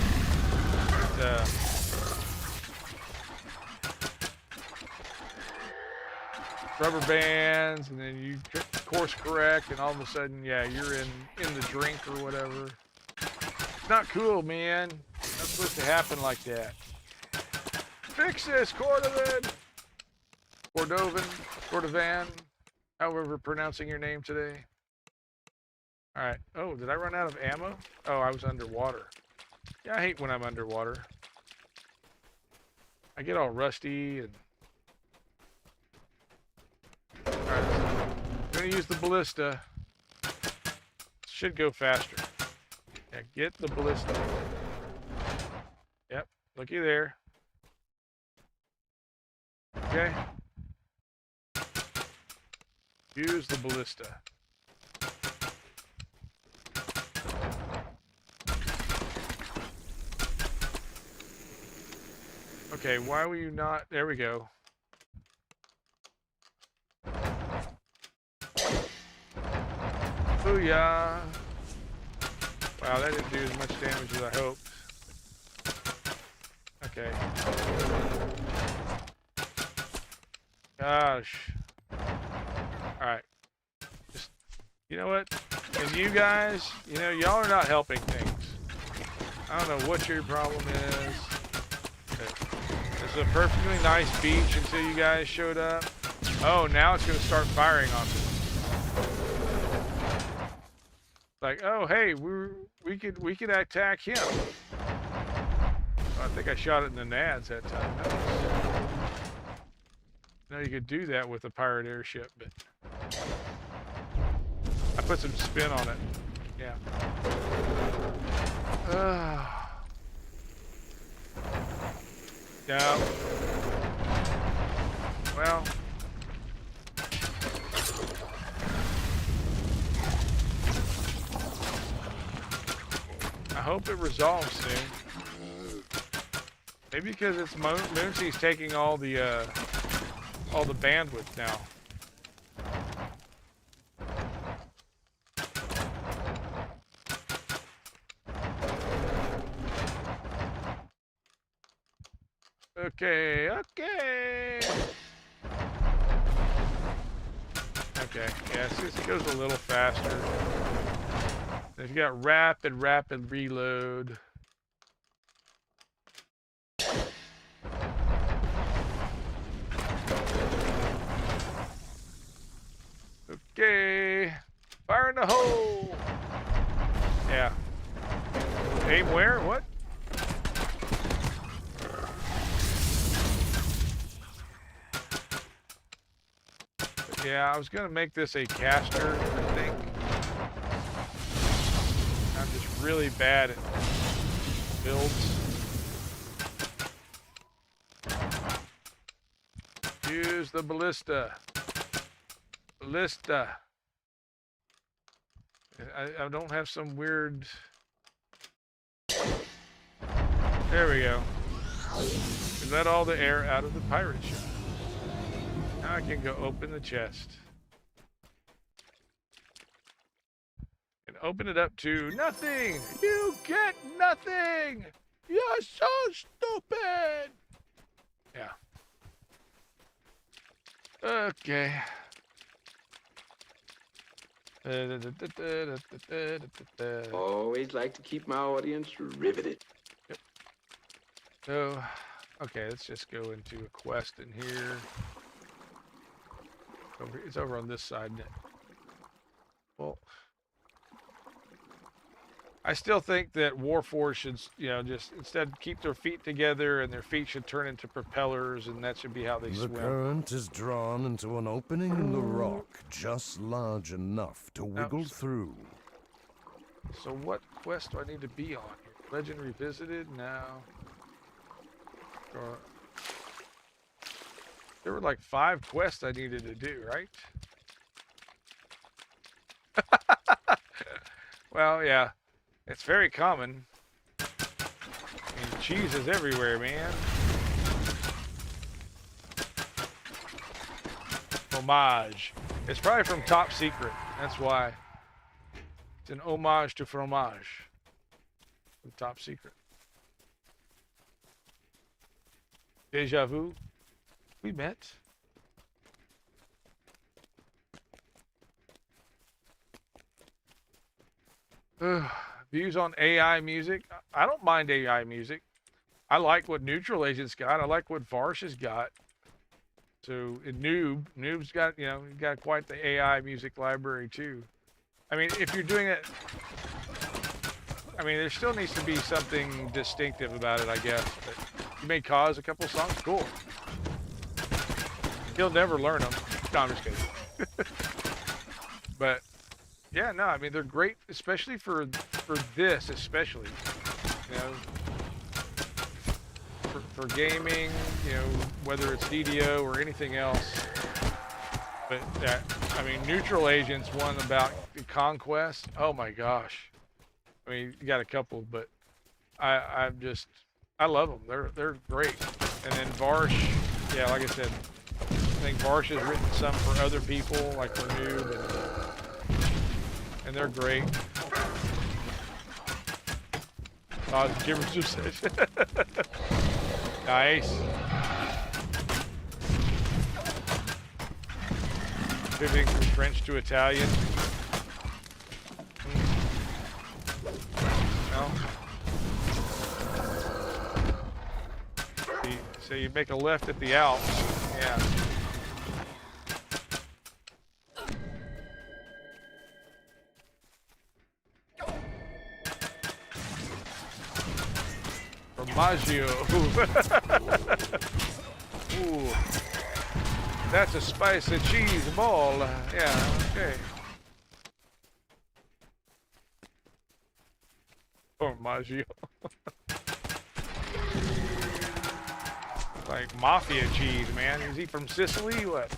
rubber bands, and then you course correct, and all of a sudden, yeah, you're in the drink or whatever. It's not cool, man. Not supposed to happen like that. Fix this, Cordovan, however pronouncing your name today. All right. Oh, did I run out of ammo? Oh, I was underwater. Yeah, I hate when I'm underwater. I get all rusty and... Alright, I'm gonna use the ballista. Should go faster. Yeah, get the ballista. Yep, looky there. Okay. Use the ballista. Okay, why were you not... There we go. Booyah! Wow, that didn't do as much damage as I hoped. Okay. Gosh. Alright. Just, you know what? And you guys, you know, y'all are not helping things. I don't know what your problem is. It's a perfectly nice beach until you guys showed up. Oh, now it's going to start firing on me. Like, oh, hey, we could attack him. I think I shot it in the nads that time. No, you could do that with a pirate airship, but I put some spin on it. Yeah. Yeah. Well. I hope it resolves soon. Maybe because it's Moonsea's taking all the bandwidth now. Okay, okay. Okay, yeah, it goes a little faster. If you got rapid reload. Okay, fire in the hole. Yeah. Aim where? What? Yeah, I was gonna make this a caster, I think. I'm just really bad at builds. Use the ballista. Ballista. I don't have some weird... There we go. We let all the air out of the pirate ship. Now I can go open the chest. And open it up to nothing! You get nothing! You're so stupid! Yeah. Okay. Always like to keep my audience riveted. Yep. So, okay, let's just go into a quest in here. It's over on this side. Well, I still think that Warforged should, you know, just instead keep their feet together and their feet should turn into propellers, and that should be how they The swim. current is drawn into an opening in the rock just large enough to wiggle through. So what quest do I need to be on here? Legend Revisited? No. There were like 5 quests I needed to do, right? Well, yeah. It's very common. And cheese is everywhere, man. Fromage. It's probably from Top Secret. That's why. It's an homage to fromage. From Top Secret. Deja vu. We met. Views on AI music. I don't mind AI music. I like what Neutral Agent's got. I like what Varsh has got. So Noob's got, you know, got quite the AI music library too. I mean, if you're doing it, I mean, there still needs to be something distinctive about it, I guess. But you may cause a couple songs, cool. He'll never learn them. No, I'm just kidding. But yeah, no, I mean, they're great, especially for this, especially, you know, for gaming, you know, whether it's DDO or anything else. But I mean, Neutral Agent's one about Conquest. Oh my gosh. I mean, you got a couple, but I love them. They're great. And then Varsh, yeah, like I said, I think Varsh has written some for other people, like for Noob, and they're great. Gibbers just said. Nice. Pivoting from French to Italian. No. So you make a left at the Alps. Yeah. Formaggio. Ooh. That's a spicy cheese ball. Yeah, okay. Formaggio. Like mafia cheese, man. Is he from Sicily? What?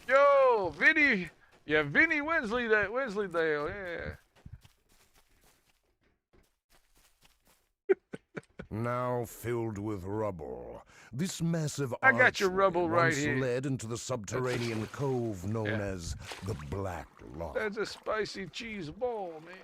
Yo, Vinny. Yeah, Vinny Wensleydale, yeah. Now filled with rubble, this massive I got your rubble right once here. led into the subterranean cove known as the Black Lock. That's a spicy cheese ball, man.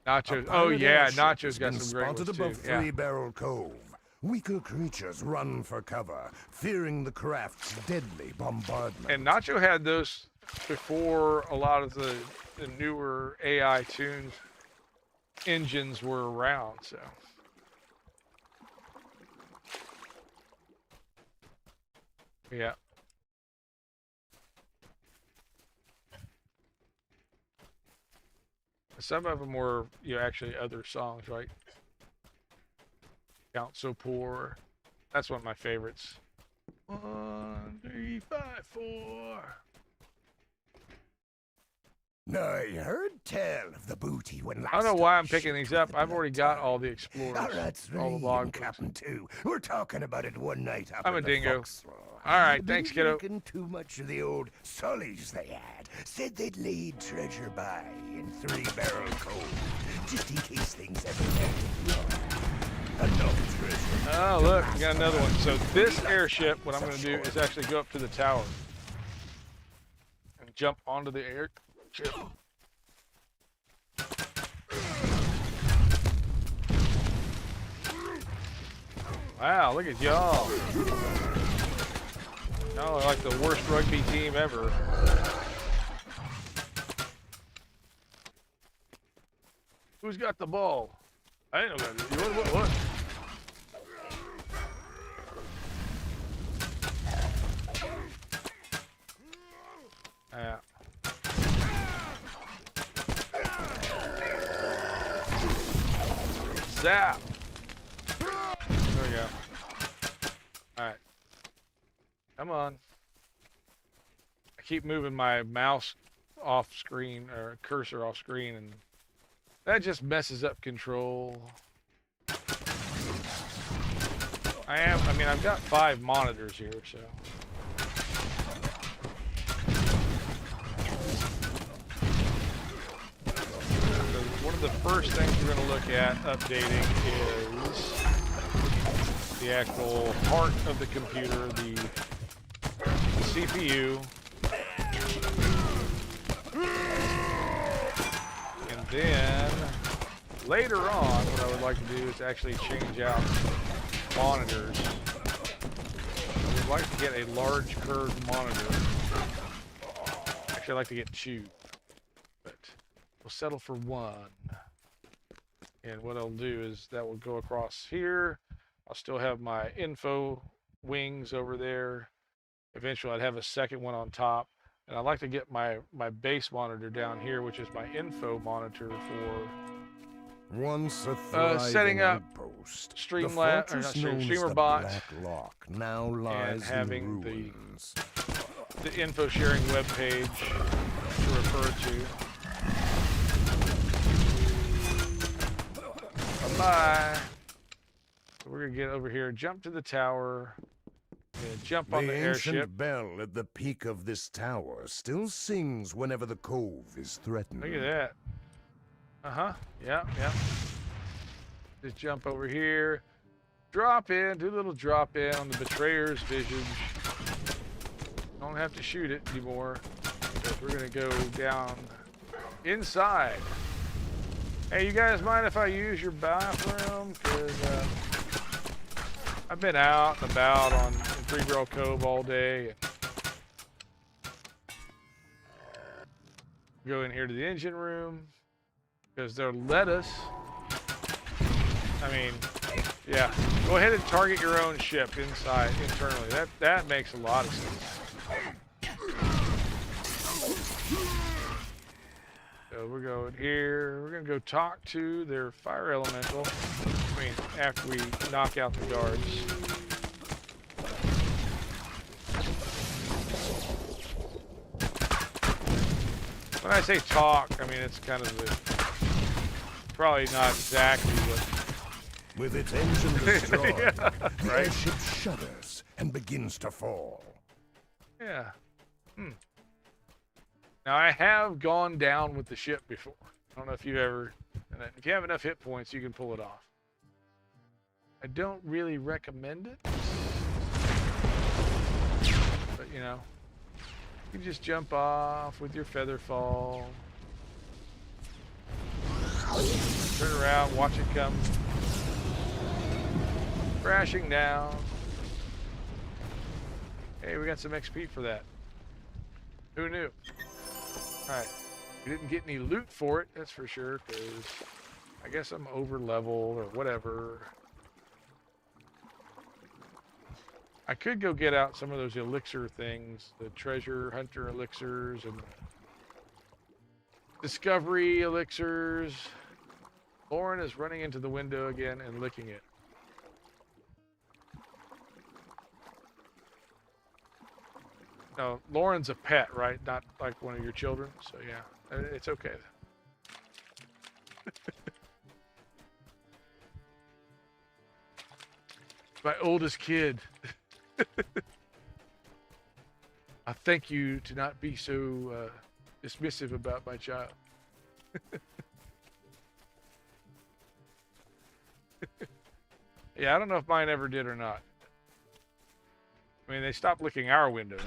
Nachos. A Oh pirate yeah, airship Nachos has got been some great spotted ones above too. Yeah. Three Barrel Cove. Weaker creatures run for cover, fearing the craft's deadly bombardment. And Nacho had those before a lot of the newer AI tunes engines were around, so. Yeah. Some of them were, you know, actually other songs, right? Count So Poor. That's one of my favorites. 1, 3, 5, 4. I heard tell of the booty when last I don't know why I'm picking these up. I've already got all the explorers. All right, all the log Captain 2. We're talking about it one night up I'm in a the dingo. forecastle. All right, thanks, kiddo. Drinking too much of the old sullies they had. Said they'd laid treasure by in Three Barrel Cove, just in case things ever went. Enough treasure. Oh, look, we got another one. So this airship, what I'm going to do is actually go up to the tower and jump onto the airship. Wow, look at y'all. Y'all are like the worst rugby team ever. Who's got the ball? I ain't know what? Yeah. zap. There we go. Alright. Come on. I keep moving my mouse off screen, or cursor off screen, and that just messes up control. I mean, I've got 5 monitors here, so. One of the first things we're going to look at updating is the actual heart of the computer, the CPU. And then later on, what I would like to do is actually change out monitors. I would like to get a large curved monitor. Actually, I'd like to get 2, but we'll settle for 1. And what I'll do is that will go across here. I'll still have my info wings over there. Eventually, I'd have a second one on top. And I'd like to get my base monitor down here, which is my info monitor for once a setting up outpost, Streamlabs, or Streamer bots, now lies and having in ruins. the info sharing web page to refer to. Bye-bye. So we're gonna get over here, jump to the tower, and jump on the airship. Ancient bell at the peak of this tower still sings whenever the cove is threatened. Look at that. Yeah. Just jump over here. Drop in. Do a little drop in on the Betrayer's Visage. Don't have to shoot it anymore. Because we're going to go down inside. Hey, you guys mind if I use your bathroom? Because I've been out and about on Three Girl Cove all day. Go in here to the engine room. Because they'll let us. I mean, yeah. Go ahead and target your own ship internally. That makes a lot of sense. So we're going here. We're gonna go talk to their fire elemental. I mean, after we knock out the guards. When I say talk, I mean it's kind of probably not exactly what. With its engine destroyed, yeah, the right? airship shudders and begins to fall. Yeah. Now I have gone down with the ship before. I don't know if you ever. If you have enough hit points, you can pull it off. I don't really recommend it, but you know, you can just jump off with your feather fall. Turn around, watch it come crashing down. Hey, we got some XP for that. Who knew? Alright. We didn't get any loot for it, that's for sure, because I guess I'm over leveled or whatever. I could go get out some of those elixir things, the treasure hunter elixirs and discovery elixirs. Lauren is running into the window again and licking it. No, Lauren's a pet, right? Not like one of your children. So yeah, it's okay. My oldest kid. I thank you to not be so dismissive about my child. Yeah, I don't know if mine ever did or not. I mean, they stopped licking our windows.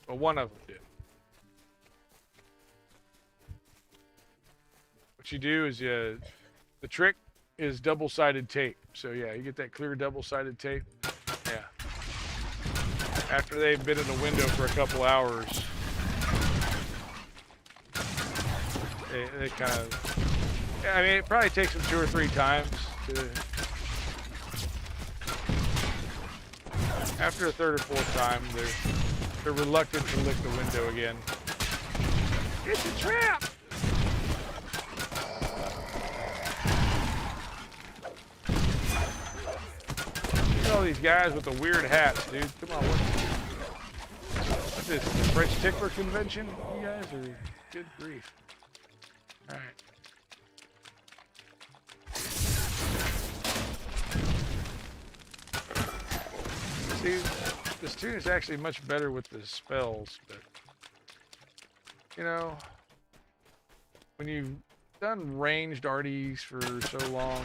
Well, one of them did. What you do is the trick is double-sided tape. So yeah, you get that clear double-sided tape. Yeah. After they've been in the window for a couple hours, they kind of, I mean, it probably takes them 2 or 3 times to, after the 3rd or 4th time, they're reluctant to lick the window again. It's a trap! these guys with the weird hats, dude. Come on, what's this? The French Tickler Convention? You guys are good grief. All right. See, this toon is actually much better with the spells, but you know, when you've done ranged RDs for so long,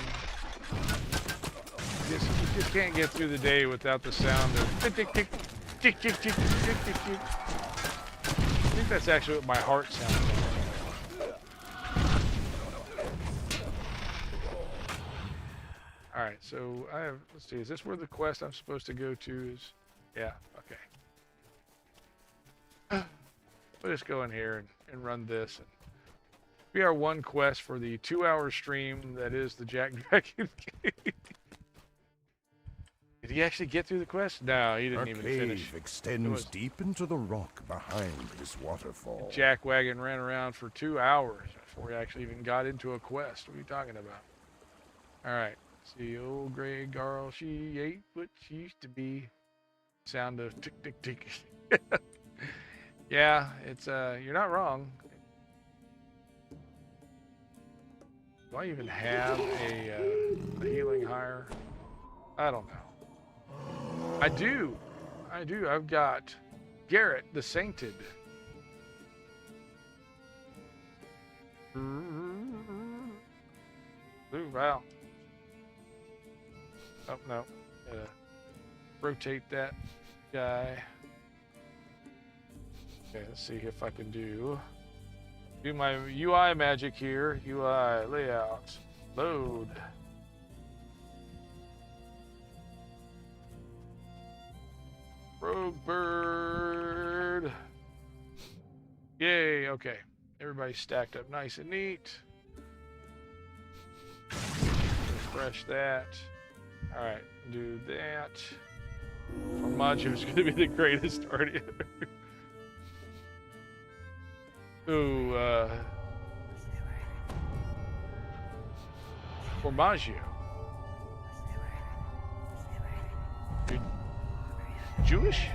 you just can't get through the day without the sound of tick tick tick tick tick tick tick tick tick. I think that's actually what my heart sounds like. All right, so I have. Let's see. Is this where the quest I'm supposed to go to is? Yeah. Okay. We'll just go in here and run this. And be our one quest for the 2-hour stream that is the JackDrag0n cave. Did he actually get through the quest? No, he didn't even finish. The cave extends deep into the rock behind this waterfall. JackWagon ran around for 2 hours before he actually even got into a quest. What are you talking about? All right. See, old gray girl, she ain't what she used to be. Sound of tick tick tick. Yeah, it's you're not wrong. Do I even have a healing hire? I don't know. I do. I've got Garrett the Sainted. Ooh, wow. Oh, no. Rotate that guy. Okay, let's see if I can do my UI magic here. UI layout. Load. Rogue bird. Yay, okay. Everybody's stacked up nice and neat. Refresh that. Alright, do that. Formaggio is going to be the greatest already ever. Ooh, Formaggio. You're Jewish?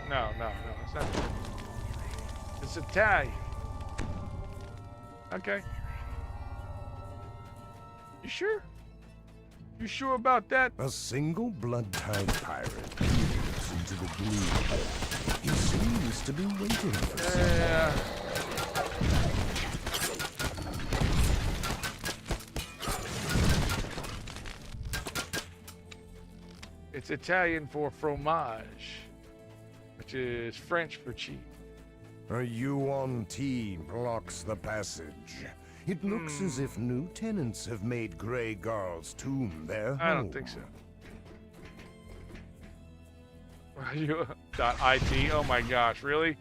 No, it's not. It's Italian. Okay. You sure? You sure about that? A single blood-tied pirate peers into the gloom. He seems to be waiting for someone. It's Italian for fromage, which is French for cheese. A Yuan team blocks the passage. It looks as if new tenants have made Grey Garl's tomb their home. I don't think so. .it. Oh my gosh, really?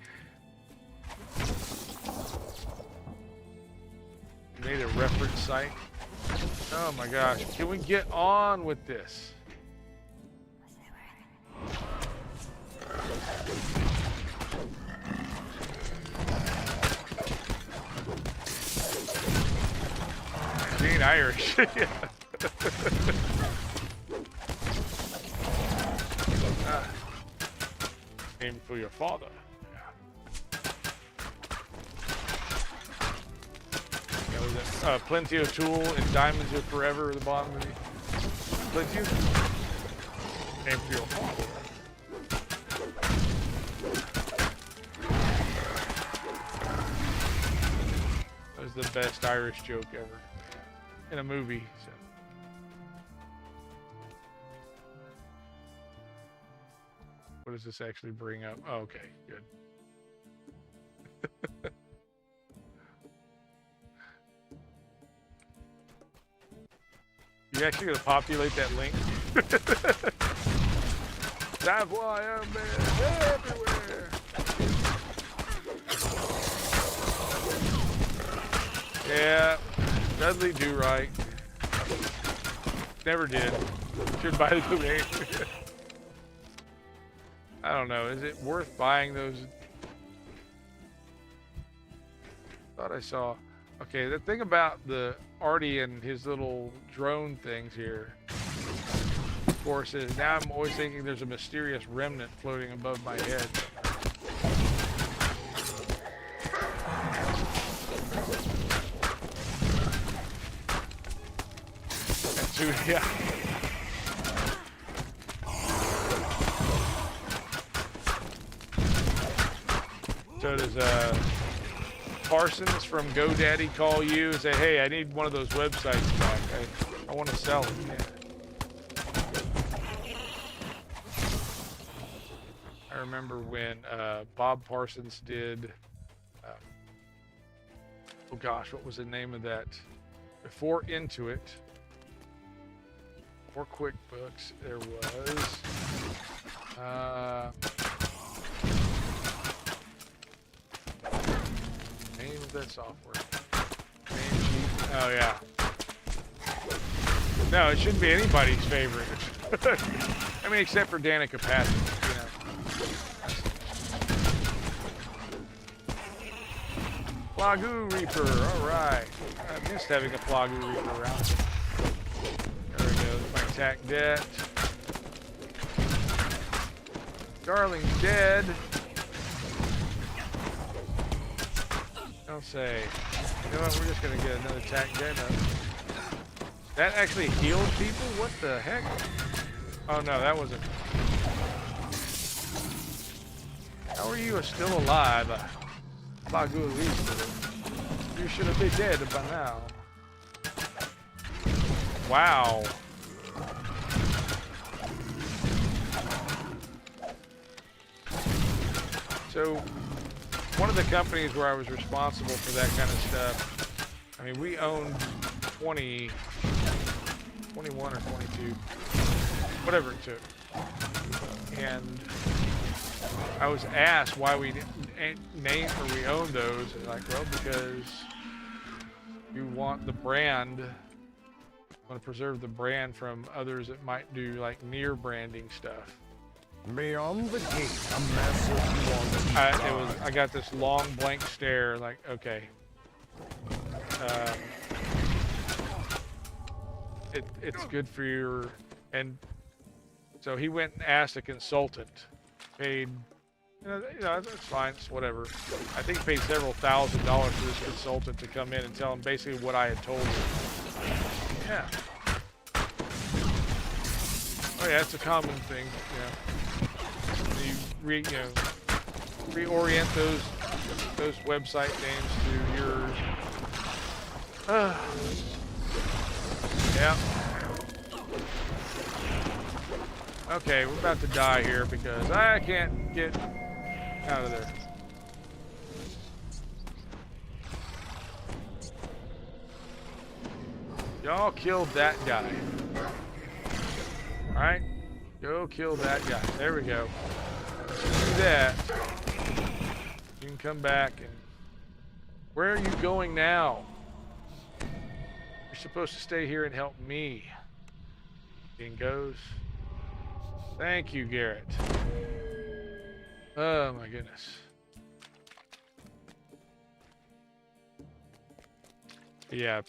You made a reference site? Oh my gosh, can we get on with this? Being Irish. Aim for your father. Yeah, plenty of tool and diamonds are forever at the bottom of the plenty of aim for your father. That was the best Irish joke ever in a movie. So. What does this actually bring up? Oh, okay, good. You actually gonna populate that link? That's why I'm everywhere. Yeah, Dudley do right. Never did. Should buy the domain. I don't know. Is it worth buying those? Thought I saw. Okay, the thing about the Artie and his little drone things here. course, is now I'm always thinking there's a mysterious remnant floating above my head. That's yeah. So does Parsons from GoDaddy call you and say, hey, I need one of those websites back. I want to sell it. Yeah. I remember when Bob Parsons did, oh gosh, what was the name of that? Before Intuit, before QuickBooks, there was, name of that software. Name sheet. Oh yeah. No, it shouldn't be anybody's favorite. I mean, except for Danica Patrick, you know. Plagoo Reaper, all right. I missed having a Plagoo Reaper around. There we go. My attack debt. Darling's dead. Don't say. You know what? We're just gonna get another attack dead. That actually heals people? What the heck? Oh no, that wasn't. How are you still alive? Plagoo Reaper. You should have been dead by now. Wow. So, one of the companies where I was responsible for that kind of stuff, I mean, we owned 21 or 22, whatever it took. And I was asked why we didn't name or we own those. And like, well, because you want the brand, you want to preserve the brand from others that might do like near branding stuff. Beyond the gate, a massive I got this long blank stare, like, okay. It's good for your, and so he went and asked a consultant, paid, you know that's fine, it's whatever. I think he paid several $1,000s for this consultant to come in and tell him basically what I had told him. Yeah. Oh yeah, it's a common thing, you reorient those website names to your. Yeah. Okay, we're about to die here because I can't get out of there. Y'all killed that guy. Alright? Go kill that guy. There we go. Do that. You can come back and... Where are you going now? You're supposed to stay here and help me. Dingoes. Thank you, Garrett. Oh my goodness. Yeah.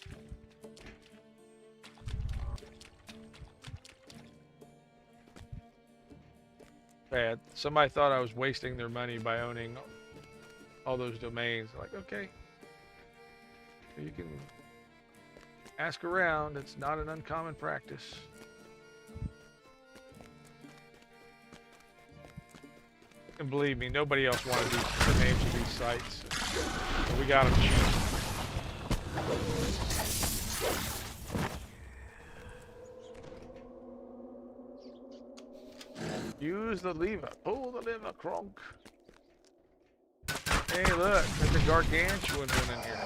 Bad. Somebody thought I was wasting their money by owning all those domains. Like, okay. You can ask around. It's not an uncommon practice. And believe me, nobody else wanted the names of these sites. So we got them cheap. Use the lever. Pull the lever, Kronk. Hey, look. There's a gargantuan one in here.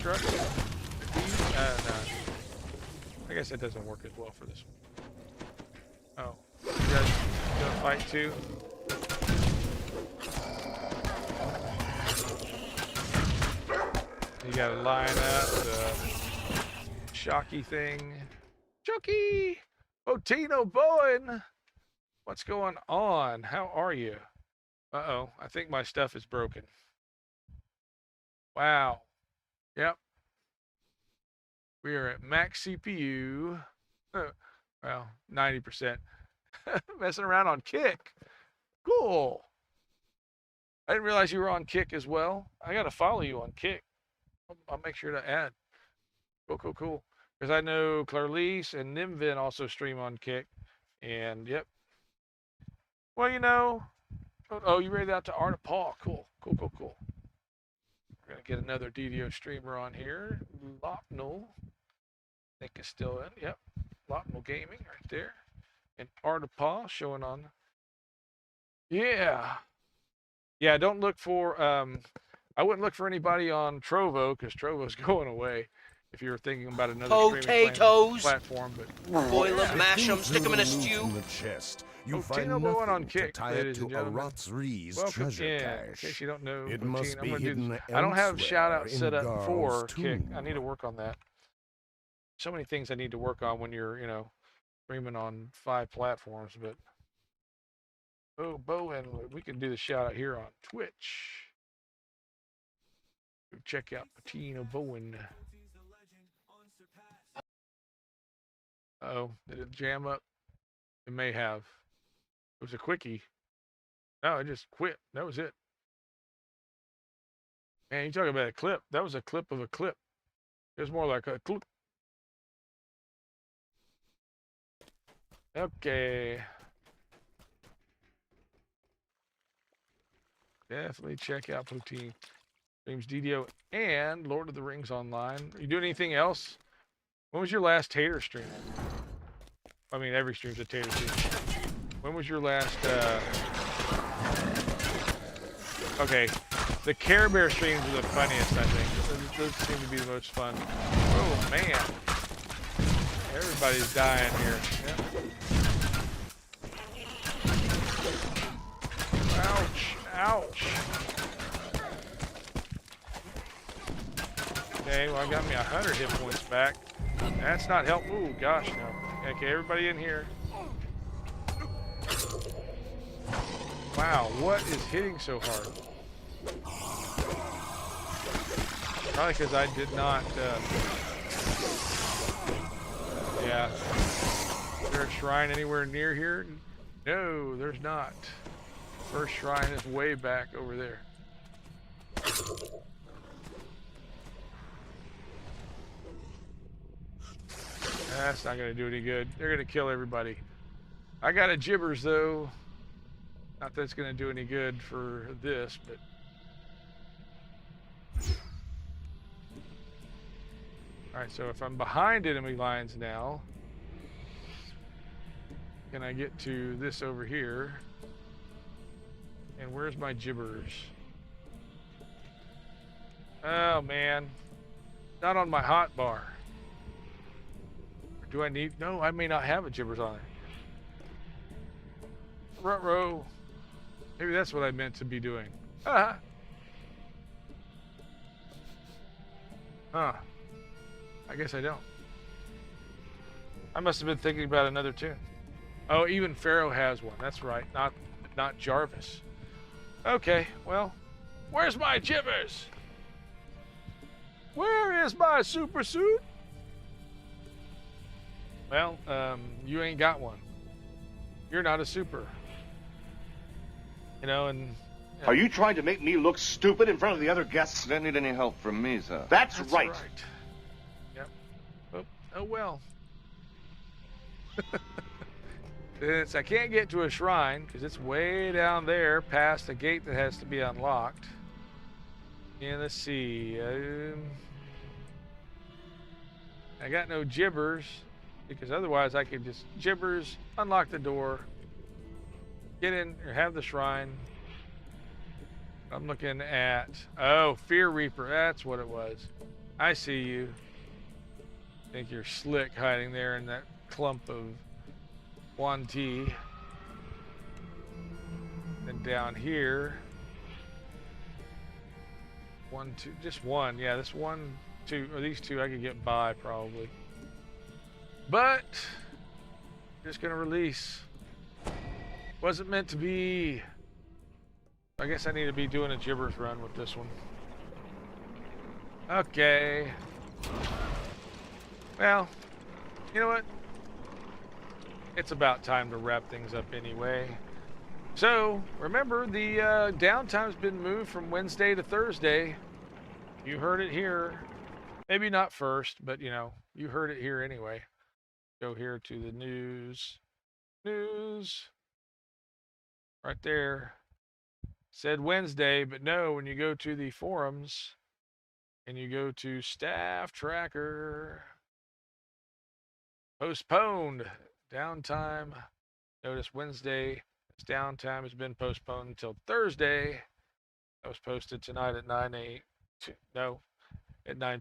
destruct. No. I guess that doesn't work as well for this one. Oh, you guys gonna fight too? You gotta line up the shocky thing. Chucky! Botino Bowen! What's going on? How are you? Uh-oh, I think my stuff is broken. Wow. Yep. We are at max CPU. Well, 90%. Messing around on Kick. Cool. I didn't realize you were on Kick as well. I gotta follow you on Kick. I'll make sure to add. Cool. Because I know Clarlice and Nimvin also stream on Kick. And, yep. Well, you know. Oh, you rated out to Art of Paul. Cool. We're going to get another DDO streamer on here. Lopnel. I think it's still in. Yep. Lopnel Gaming right there. And Art of Paul showing on. Yeah. Yeah, don't look for... I wouldn't look for anybody on Trovo, because Trovo's going away. If you were thinking about another streaming platform, but boil them, mash them, stick them in a stew. In the chest, you find nothing on Kick, to tie it to a Rotsree's treasure in cache. case you don't know, it must be hidden I don't have shout out elsewhere set in up for Garl's Kick. tomb. I need to work on that. So many things I need to work on when you're, streaming on 5 platforms, but Bowen, we can do the shout out here on Twitch. Check out Patino Bowen. Uh-oh, did it jam up? It may have. It was a quickie. No, it just quit. That was it. Man, you talking about a clip. That was a clip of a clip. It was more like a clip. Okay. Definitely check out Poutine. Streams DDO and Lord of the Rings online. Are you doing anything else? When was your last Tater stream? I mean, every stream's a Tater stream. When was your last, Okay, the Care Bear streams are the funniest, I think. Those seem to be the most fun. Oh, man. Everybody's dying here. Yep. Ouch. Okay, well, I got me 100 hit points back. That's not help. Ooh, gosh, no. Okay, everybody in here. Wow, what is hitting so hard? Probably because I did not, yeah. Is there a shrine anywhere near here? No, there's not. First shrine is way back over there. That's not going to do any good. They're going to kill everybody. I got a gibbers, though. Not that it's going to do any good for this, but... Alright, so if I'm behind enemy lines now, can I get to this over here? And where's my gibbers? Oh, man. Not on my hot bar. Do I need... No, I may not have a gibbers on it. Ruh-roh. Maybe that's what I meant to be doing. Huh. I guess I don't. I must have been thinking about another tune. Oh, even Pharaoh has one. That's right. Not Jarvis. Okay, well, where's my gibbers? Where is my super suit? Well, you ain't got one. You're not a super. And... Are you trying to make me look stupid in front of the other guests? Don't need any help from me, sir. That's right. Yep. Oh well. Since I can't get to a shrine, because it's way down there past a gate that has to be unlocked. And let's see. I got no gibbers, because otherwise I could just gibbers, unlock the door, get in, or have the shrine. I'm looking at, Fear Reaper, that's what it was. I see you. Think you're slick hiding there in that clump of one T. And down here, 1, 2, just one. Yeah, this 1, 2, or these two I could get by probably. But just gonna release. Wasn't meant to be. I guess I need to be doing a gibberish run with this one. Okay. Well, you know what? It's about time to wrap things up anyway. So, remember, the downtime's been moved from Wednesday to Thursday. You heard it here. Maybe not first, but, you know, you heard it here anyway. Go here to the news. News. Right there. Said Wednesday, but no, when you go to the forums and you go to staff tracker, postponed downtime. Notice Wednesday. Downtime has been postponed until Thursday. That was posted tonight at 9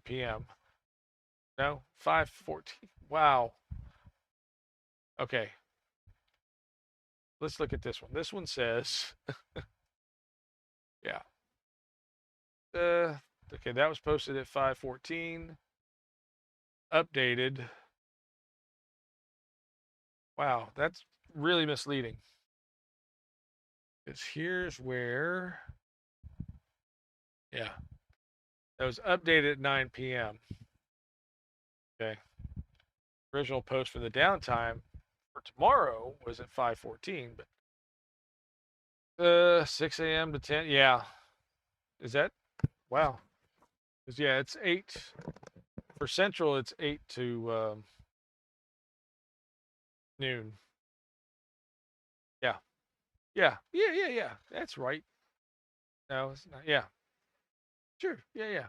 p.m. No, 5:14. Wow. Okay. Let's look at this one. This one says, yeah. Okay, that was posted at 5:14. Updated. Wow, that's really misleading. Because here's where, yeah, that was updated at 9 p.m. Okay. Original post for the downtime for tomorrow was at 5:14, but 6 a.m. to 10, yeah. Is that, wow. Because, yeah, it's 8, for Central, it's 8 to noon. Yeah. Yeah. That's right. No, it's not. Yeah. Sure. Yeah.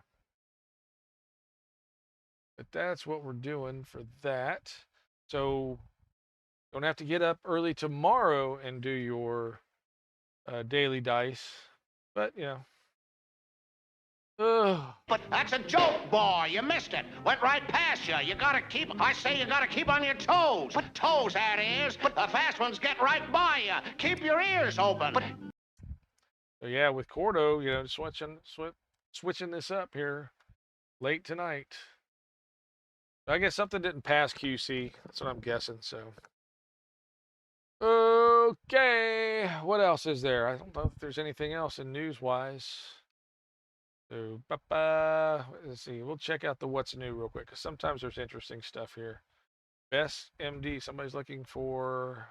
But that's what we're doing for that. So don't have to get up early tomorrow and do your daily dice. But, you know. But that's a joke, boy. You missed it. Went right past you. You gotta keep on your toes. What toes, that is. But the fast ones get right by you. Keep your ears open. So yeah, with Cordo, you know, switching this up here late tonight. I guess something didn't pass QC. That's what I'm guessing, so. Okay, what else is there? I don't know if there's anything else in news-wise. So, let's see. We'll check out the what's new real quick, because sometimes there's interesting stuff here. Best MD. Somebody's looking for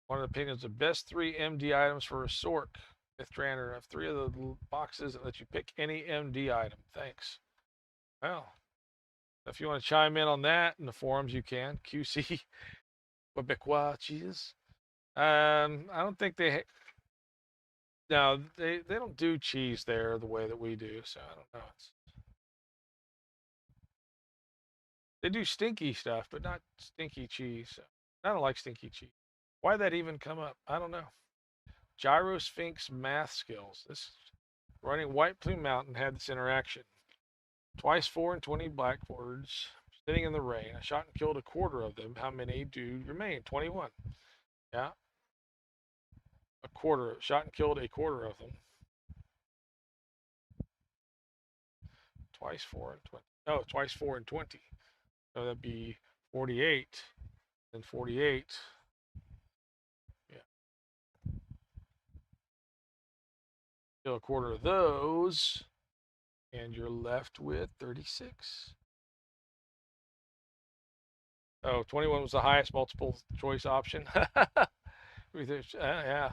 one of the opinions of best 3 MD items for a Sork. Fifth Trainer. I have 3 of the boxes that let you pick any MD item. Thanks. Well, if you want to chime in on that in the forums, you can. QC Quebecois cheese. I don't think they. No, they don't do cheese there the way that we do, so I don't know. They do stinky stuff, but not stinky cheese. So I don't like stinky cheese. Why'd that even come up? I don't know. Gyro Sphinx math skills. This running White Plume Mountain had this interaction. Twice 4 and 20 blackboards sitting in the rain. I shot and killed a quarter of them. How many do remain? 21. Yeah. A quarter. Shot and killed a quarter of them. Twice 4 and 20. No, twice 4 and 20. So that'd be 48. Then 48. Yeah. Kill a quarter of those. And you're left with 36. Oh, 21 was the highest multiple choice option. Yeah.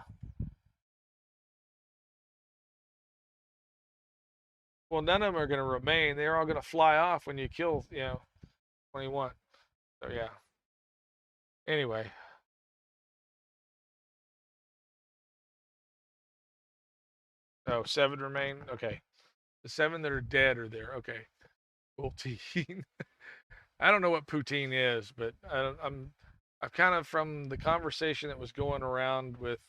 Well, none of them are going to remain. They're all going to fly off when you kill, 21. So, yeah. Anyway. Oh, 7 remain? Okay. The 7 that are dead are there. Okay. Poutine. I don't know what poutine is, but I've kind of, from the conversation that was going around with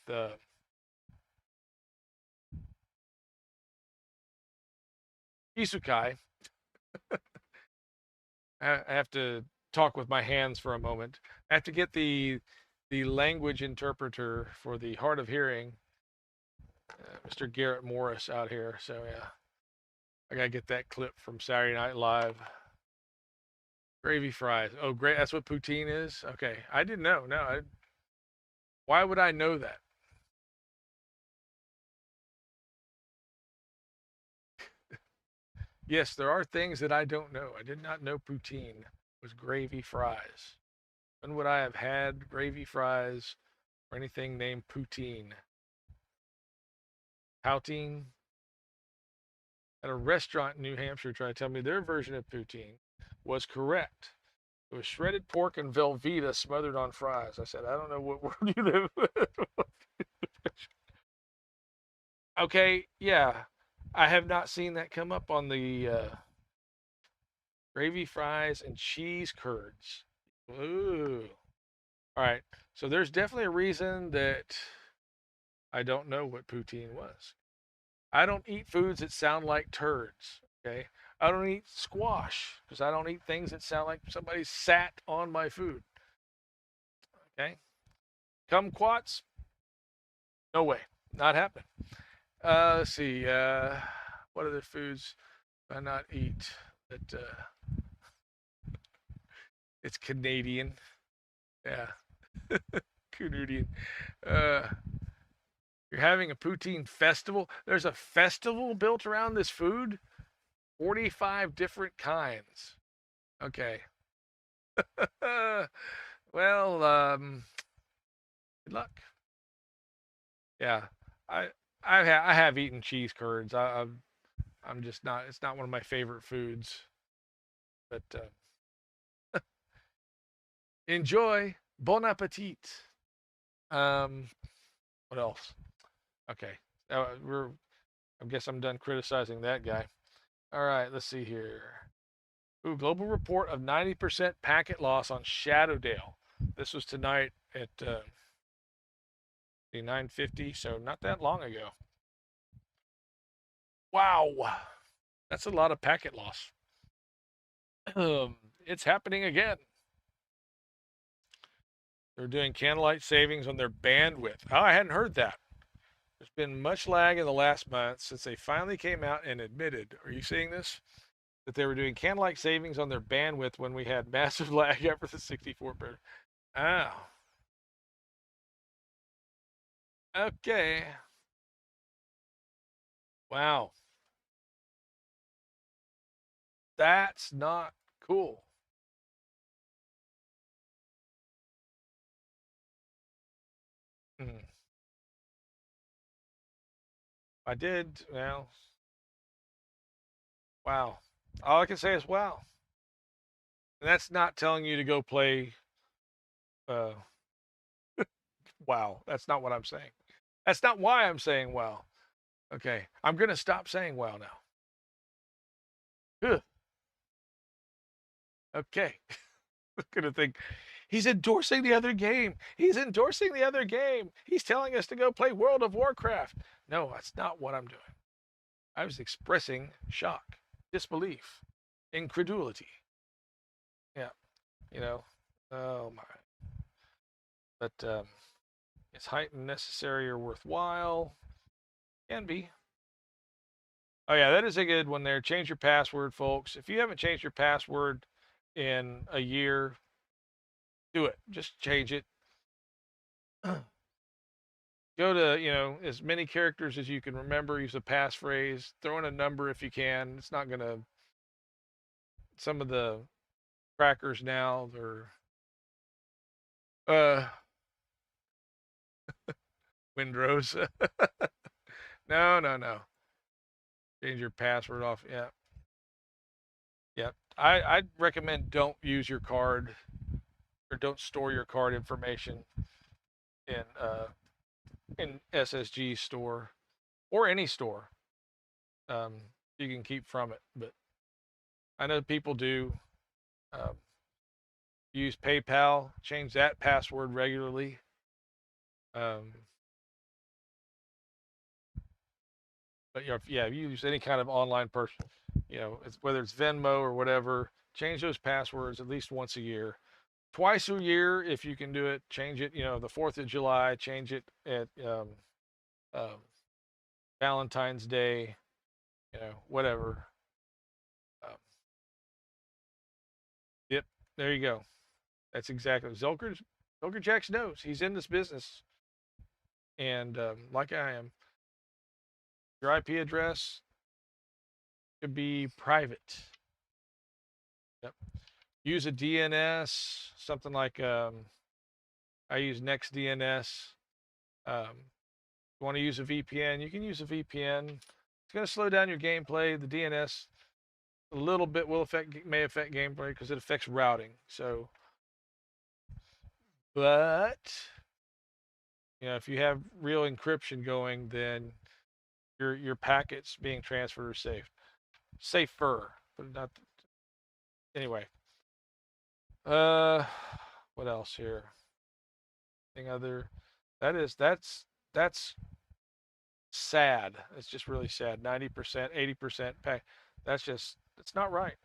Isukai. I have to talk with my hands for a moment. I have to get the language interpreter for the hard of hearing, Mr. Garrett Morris out here. So yeah, I gotta get that clip from Saturday Night Live. Gravy fries. Oh, great! That's what poutine is. Okay, I didn't know. No, why would I know that? Yes, there are things that I don't know. I did not know poutine was gravy fries. When would I have had gravy fries or anything named poutine? Poutine? At a restaurant in New Hampshire tried to tell me their version of poutine was correct. It was shredded pork and Velveeta smothered on fries. I said, I don't know what world you live with. Okay, yeah. I have not seen that come up on the gravy fries and cheese curds. Ooh. All right. So there's definitely a reason that I don't know what poutine was. I don't eat foods that sound like turds. Okay. I don't eat squash because I don't eat things that sound like somebody sat on my food. Okay. Kumquats? No way. Not happening. Let's see. What other foods do I not eat that it's Canadian? Yeah. Canadian. You're having a poutine festival? There's a festival built around this food? 45 different kinds. Okay. Well, good luck. Yeah. I have eaten cheese curds. I'm just not, it's not one of my favorite foods. But enjoy. Bon appetit. What else? Okay. I guess I'm done criticizing that guy. All right, let's see here. Ooh, global report of 90% packet loss on Shadowdale. This was tonight at the 9:50, so not that long ago. Wow, that's a lot of packet loss. It's happening again. They're doing candlelight savings on their bandwidth. Oh, I hadn't heard that. There's been much lag in the last month since they finally came out and admitted, are you seeing this? That they were doing candlelight savings on their bandwidth when we had massive lag after the 64 bit. Oh. Okay. Wow. That's not cool. I did, well, wow. All I can say is wow. And that's not telling you to go play, wow. That's not what I'm saying. That's not why I'm saying wow. Okay. I'm going to stop saying wow now. Ugh. Okay. I'm going to think, he's endorsing the other game. He's endorsing the other game. He's telling us to go play World of Warcraft. No, that's not what I'm doing. I was expressing shock, disbelief, incredulity. Yeah, you know, oh my. But is heightened necessary or worthwhile? Can be. Oh yeah, that is a good one there. Change your password, folks. If you haven't changed your password in a year, do it. Just change it. Go to, as many characters as you can remember. Use a passphrase. Throw in a number if you can. It's not going to. Some of the crackers now, they're Windrows. No. Change your password off. Yeah. Yep. I'd recommend don't use your card or don't store your card information in SSG store or any store. You can keep from it, but I know people do. Use PayPal, change that password regularly. But yeah, if you use any kind of online person, whether it's Venmo or whatever, change those passwords at least once a year. Twice a year, if you can do it, change it. The 4th of July, change it at um, Valentine's Day, whatever. Yep, there you go. That's exactly Zulker Jacks knows. He's in this business, and like I am, your IP address could be private. Yep. Use a DNS, something like I use NextDNS. You want to use a VPN, you can use a VPN. It's going to slow down your gameplay. The DNS a little bit may affect gameplay because it affects routing. So, but if you have real encryption going, then your packets being transferred are safer, but not. Anyway, what else here? Anything other? That's sad. It's just really sad. 90%, 80% pack. It's not right.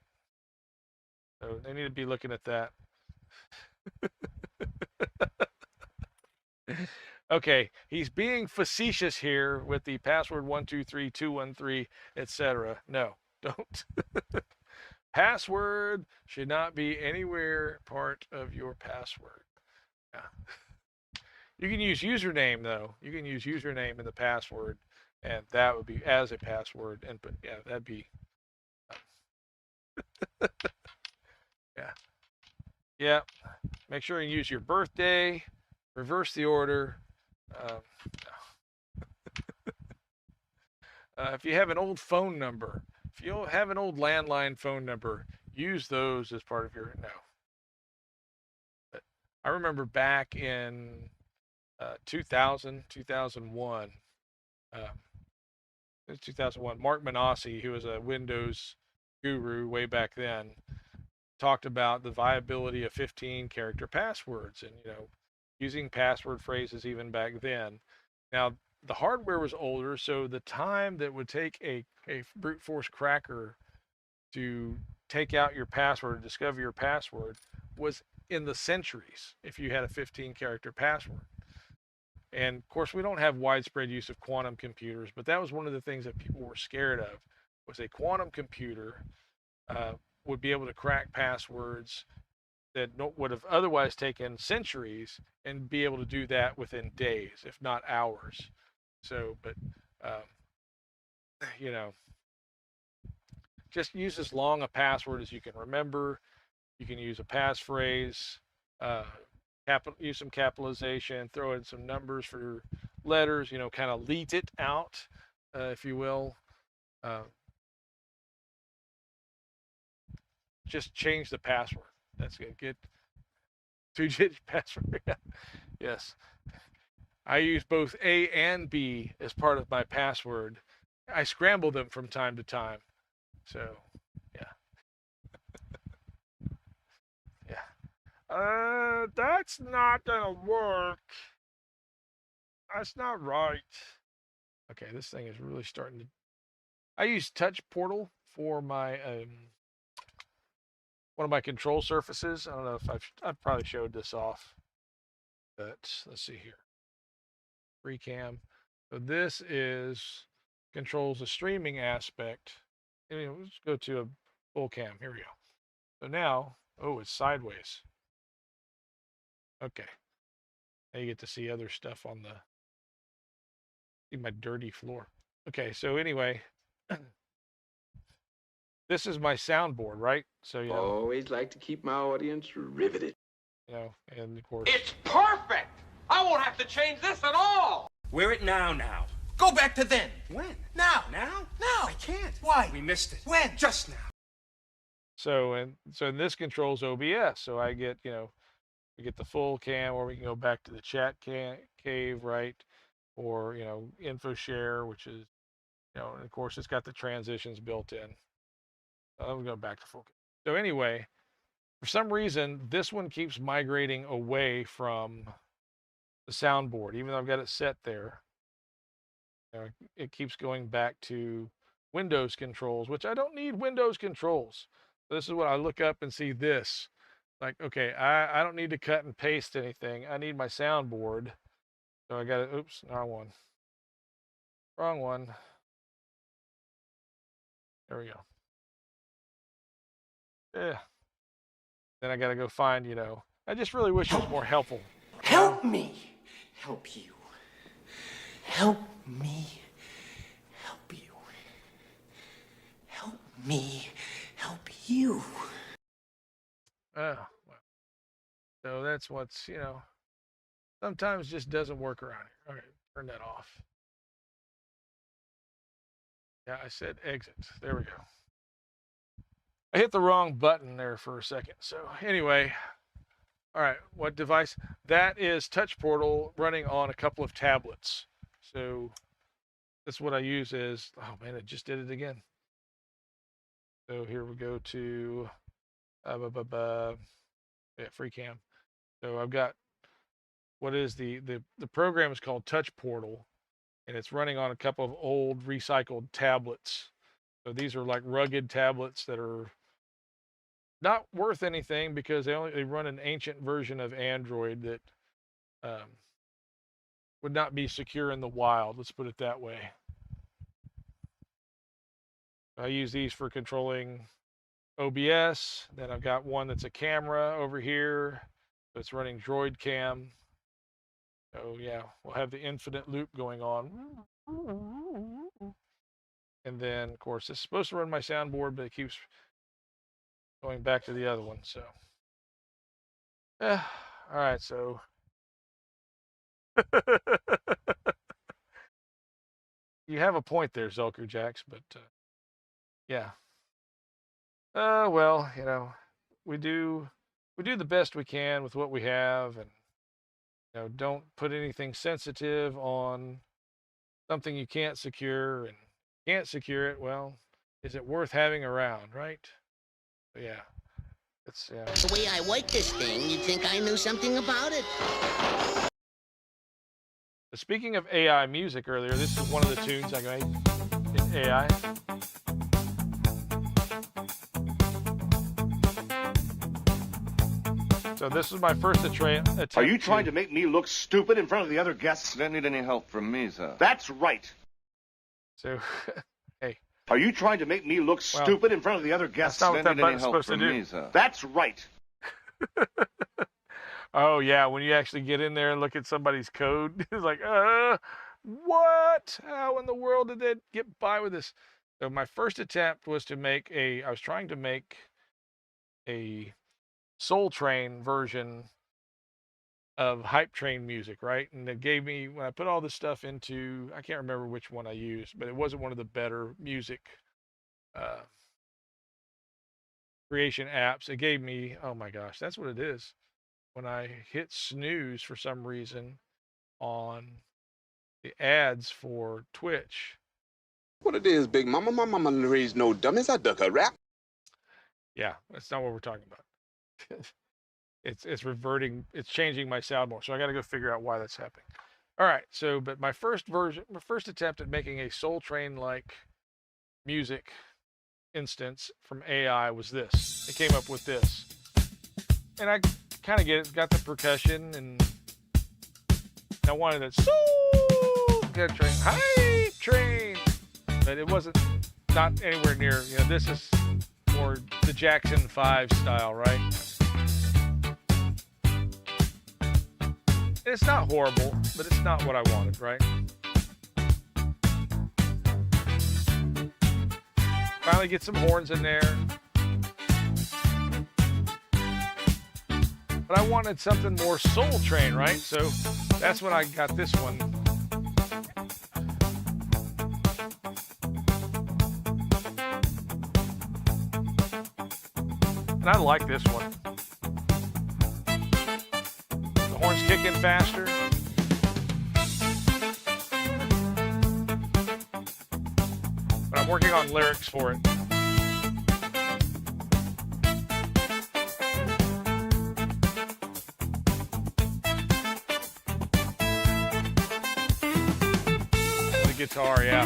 So they need to be looking at that. Okay, he's being facetious here with the password 123213, etc. No, don't. Password should not be anywhere part of your password. Yeah. You can use username though. You can use username in the password, and that would be as a password. And but yeah, that'd be. Yeah. Yeah. Make sure you use your birthday. Reverse the order. If you have an old phone number, if you have an old landline phone number, use those as part of your But I remember back in 2000, 2001, it was 2001, Mark Manassi, who was a Windows guru way back then, talked about the viability of 15-character passwords and, using password phrases even back then. Now, the hardware was older, so the time that would take a brute force cracker to take out your password, discover your password, was in the centuries if you had a 15-character password. And of course, we don't have widespread use of quantum computers, but that was one of the things that people were scared of, was a quantum computer would be able to crack passwords that would have otherwise taken centuries and be able to do that within days, if not hours. So, but, just use as long a password as you can remember. You can use a passphrase, use some capitalization, throw in some numbers for letters, kind of lead it out, if you will. Just change the password. That's good. Get 2-digit password. Yes. I use both A and B as part of my password. I scramble them from time to time. So, yeah. Yeah. That's not gonna work. That's not right. Okay, this thing is really starting to. I use Touch Portal for my one of my control surfaces. I don't know if I've probably showed this off, but let's see here. Free cam. So this controls the streaming aspect. Let's go to a full cam. Here we go. So now, it's sideways. Okay. Now you get to see other stuff on see my dirty floor. Okay, so anyway, this is my soundboard, right? So always like to keep my audience riveted. And of course, it's perfect. I won't have to change this at all. Wear it now. Go back to then. When? Now. Now? Now. I can't. Why? We missed it. When? Just now. So this controls OBS. So I get, we get the full cam, or we can go back to the chat cave, right? Or, info share, which is, and of course it's got the transitions built in. I'm going back to full cam. So anyway, for some reason, this one keeps migrating away from the soundboard, even though I've got it set there. it keeps going back to Windows controls, which I don't need Windows controls. So this is what I look up and see this. Like, okay, I don't need to cut and paste anything. I need my soundboard. So I got it. Oops, wrong one. Wrong one. There we go. Yeah. Then I got to go find, I just really wish it was more helpful. Help me help you. Help me help you. Help me help you. Oh, well. So that's what's, sometimes just doesn't work around here. Okay, turn that off. Yeah, I said exit. There we go. I hit the wrong button there for a second. So anyway, all right, what device? That is Touch Portal running on a couple of tablets. So that's what I use is, oh man, it just did it again. So here we go to free cam. So I've got what is the program is called Touch Portal, and it's running on a couple of old recycled tablets. So these are like rugged tablets that are not worth anything because they run an ancient version of Android that would not be secure in the wild. Let's put it that way. I use these for controlling OBS. Then I've got one that's a camera over here. So it's running Droid Cam. So yeah, we'll have the infinite loop going on. And then, of course, it's supposed to run my soundboard, but it keeps going back to the other one. So, all right, so. You have a point there, Zulker Jax, but yeah. Well, we do the best we can with what we have, and don't put anything sensitive on something you can't secure, and can't secure it. Well, is it worth having around, right? But yeah, it's yeah. The way I work this thing, you'd think I knew something about it. Speaking of AI music earlier, this is one of the tunes I made in AI. So this is my first attempt. Are you trying to make me look stupid in front of the other guests? Don't need any help from me, sir. That's right. So, hey. Are you trying to make me look stupid in front of the other guests? That's not what that button's supposed to do. Me, sir. That's right. Oh, yeah, when you actually get in there and look at somebody's code, it's like, what? How in the world did they get by with this? So my first attempt was to make I was trying to make a Soul Train version of Hype Train music, right? And it gave me, when I put all this stuff into, I can't remember which one I used, but it wasn't one of the better music creation apps. It gave me, oh my gosh, that's what it is. When I hit snooze for some reason on the ads for Twitch. What it is, Big Mama? My mama raised no dummies. I duck a rap. Yeah, that's not what we're talking about. It's reverting, it's changing my soundboard. So I got to go figure out why that's happening. All right, so, but my first attempt at making a Soul Train-like music instance from AI was this. It came up with this. And I kind of get it, got the percussion, and I wanted a Soul Train, Hype Train, but it wasn't, not anywhere near, this is more the Jackson 5 style, right? It's not horrible, but it's not what I wanted, right? Finally get some horns in there. But I wanted something more Soul Train, right? So that's when I got this one. And I like this one. The horns kick in faster. But I'm working on lyrics for it. guitar, yeah.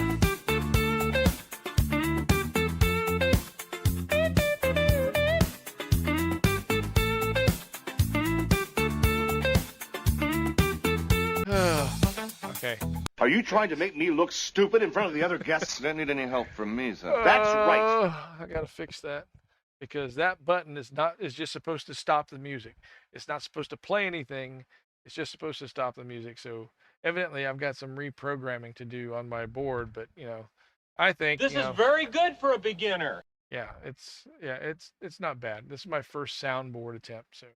Okay. Are you trying to make me look stupid in front of the other guests? Don't need any help from me, sir. That's right. I gotta fix that because that button is just supposed to stop the music. It's not supposed to play anything. It's just supposed to stop the music. So evidently, I've got some reprogramming to do on my board. But I think This is very good for a beginner. Yeah, it's not bad. This is my first soundboard attempt. So,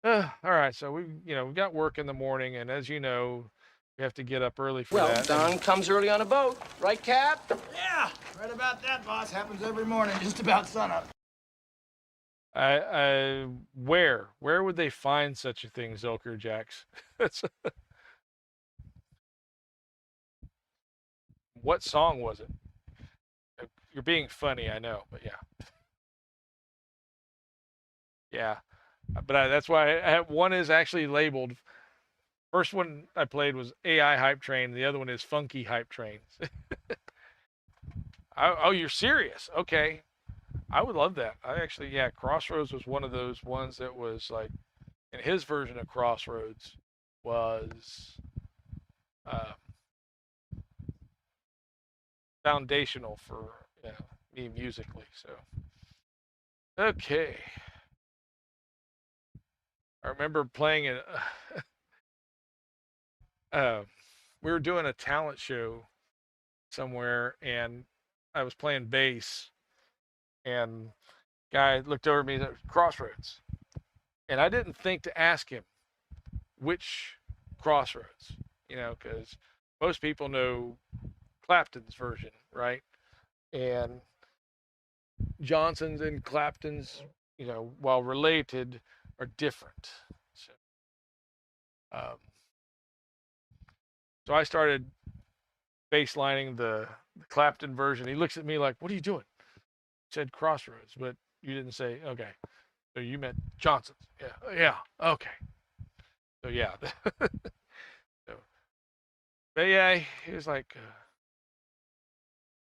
all right. So we've got work in the morning, and as you know, we have to get up early for that. Don comes early on a boat, right, Cap? Yeah, right about that, boss. Happens every morning, just about sunup. Where would they find such a thing, Zilker Jax? What song was it? You're being funny, I know, but yeah. Yeah, but that's why I have one is actually labeled. First one I played was AI Hype Train. The other one is Funky Hype Train. Oh, you're serious? Okay. I would love that. Crossroads was one of those ones that was like, and his version of Crossroads was foundational for me musically. So, okay. I remember playing it. We were doing a talent show somewhere, and I was playing bass, and guy looked over at me and said, Crossroads. And I didn't think to ask him which Crossroads, because most people know Clapton's version, right? And Johnson's and Clapton's, while related, are different. So I started basslining the Clapton version. He looks at me like, what are you doing? I said Crossroads, but you didn't say, okay. So you meant Johnson's. Yeah, okay. So yeah. But yeah, he was like,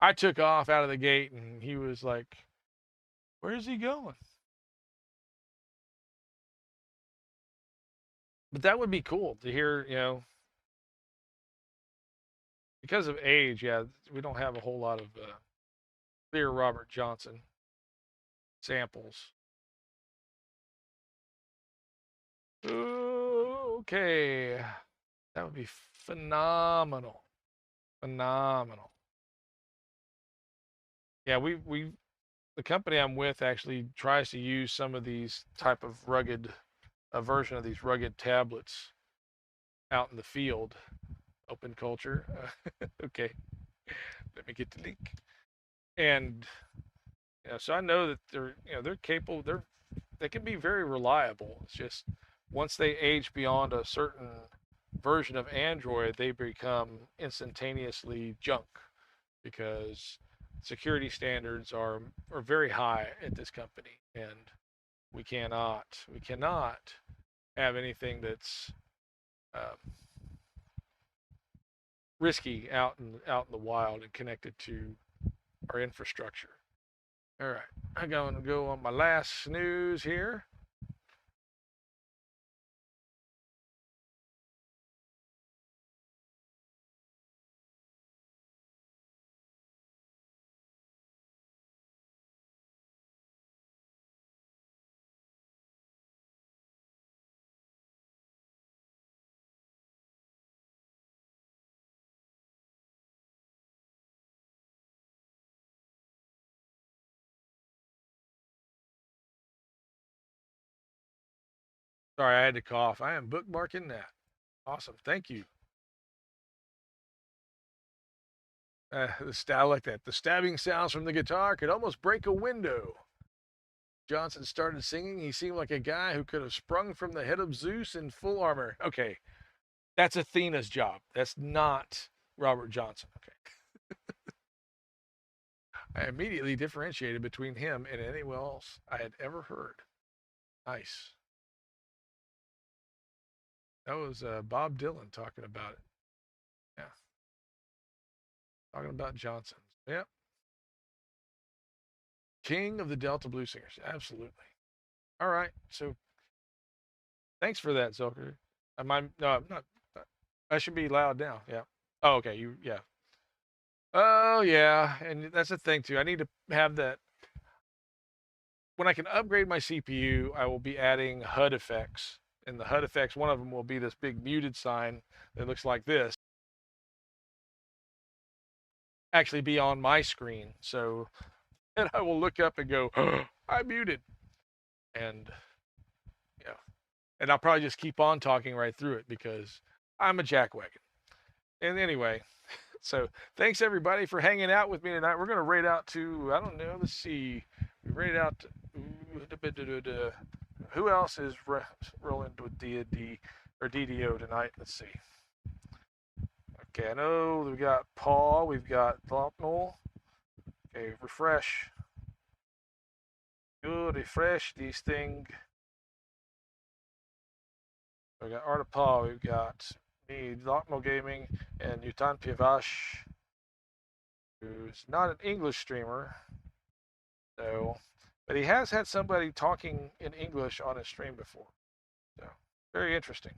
I took off out of the gate, and he was like, where's he going? But that would be cool to hear, because of age, we don't have a whole lot of clear Robert Johnson samples. Okay. That would be phenomenal. Phenomenal. Yeah, the company I'm with actually tries to use some of these type of rugged, a version of these rugged tablets out in the field. Open culture. Okay. Let me get the link. And so I know that they're capable, they can be very reliable. It's just once they age beyond a certain version of Android, they become instantaneously junk because security standards are very high at this company, and we cannot have anything that's risky out in the wild and connected to our infrastructure. All right, I'm going to go on my last snooze here. Sorry, I had to cough. I am bookmarking that. Awesome. Thank you. I like that. The stabbing sounds from the guitar could almost break a window. Johnson started singing. He seemed like a guy who could have sprung from the head of Zeus in full armor. Okay. That's Athena's job. That's not Robert Johnson. Okay. I immediately differentiated between him and anyone else I had ever heard. Nice. That was Bob Dylan talking about it. Talking about Johnson's. Yep. King of the Delta Blues Singers. Absolutely. All right. So thanks for that, Zelker. No, I'm not. I should be loud now. Yeah. Oh, okay. Yeah. Oh, yeah. And that's the thing, too. I need to have that. When I can upgrade my CPU, I will be adding HUD effects. And the HUD effects, one of them will be this big muted sign that looks like this. Actually be on my screen. So and I will look up and go, oh, I'm muted. And, yeah. And I'll probably just keep on talking right through it because I'm a jackwagon. And anyway, so thanks everybody for hanging out with me tonight. We're going to raid out to, I don't know, let's see. We raid out to, who else is rolling with DDO tonight? Let's see. Okay, I know we've got Paul, we've got Thopnol. Okay, refresh. Good, refresh these things. We got Art of Paul, we've got me, Thopnol Gaming, and Yutan Pivash, who's not an English streamer, so, but he has had somebody talking in English on his stream before. So, very interesting.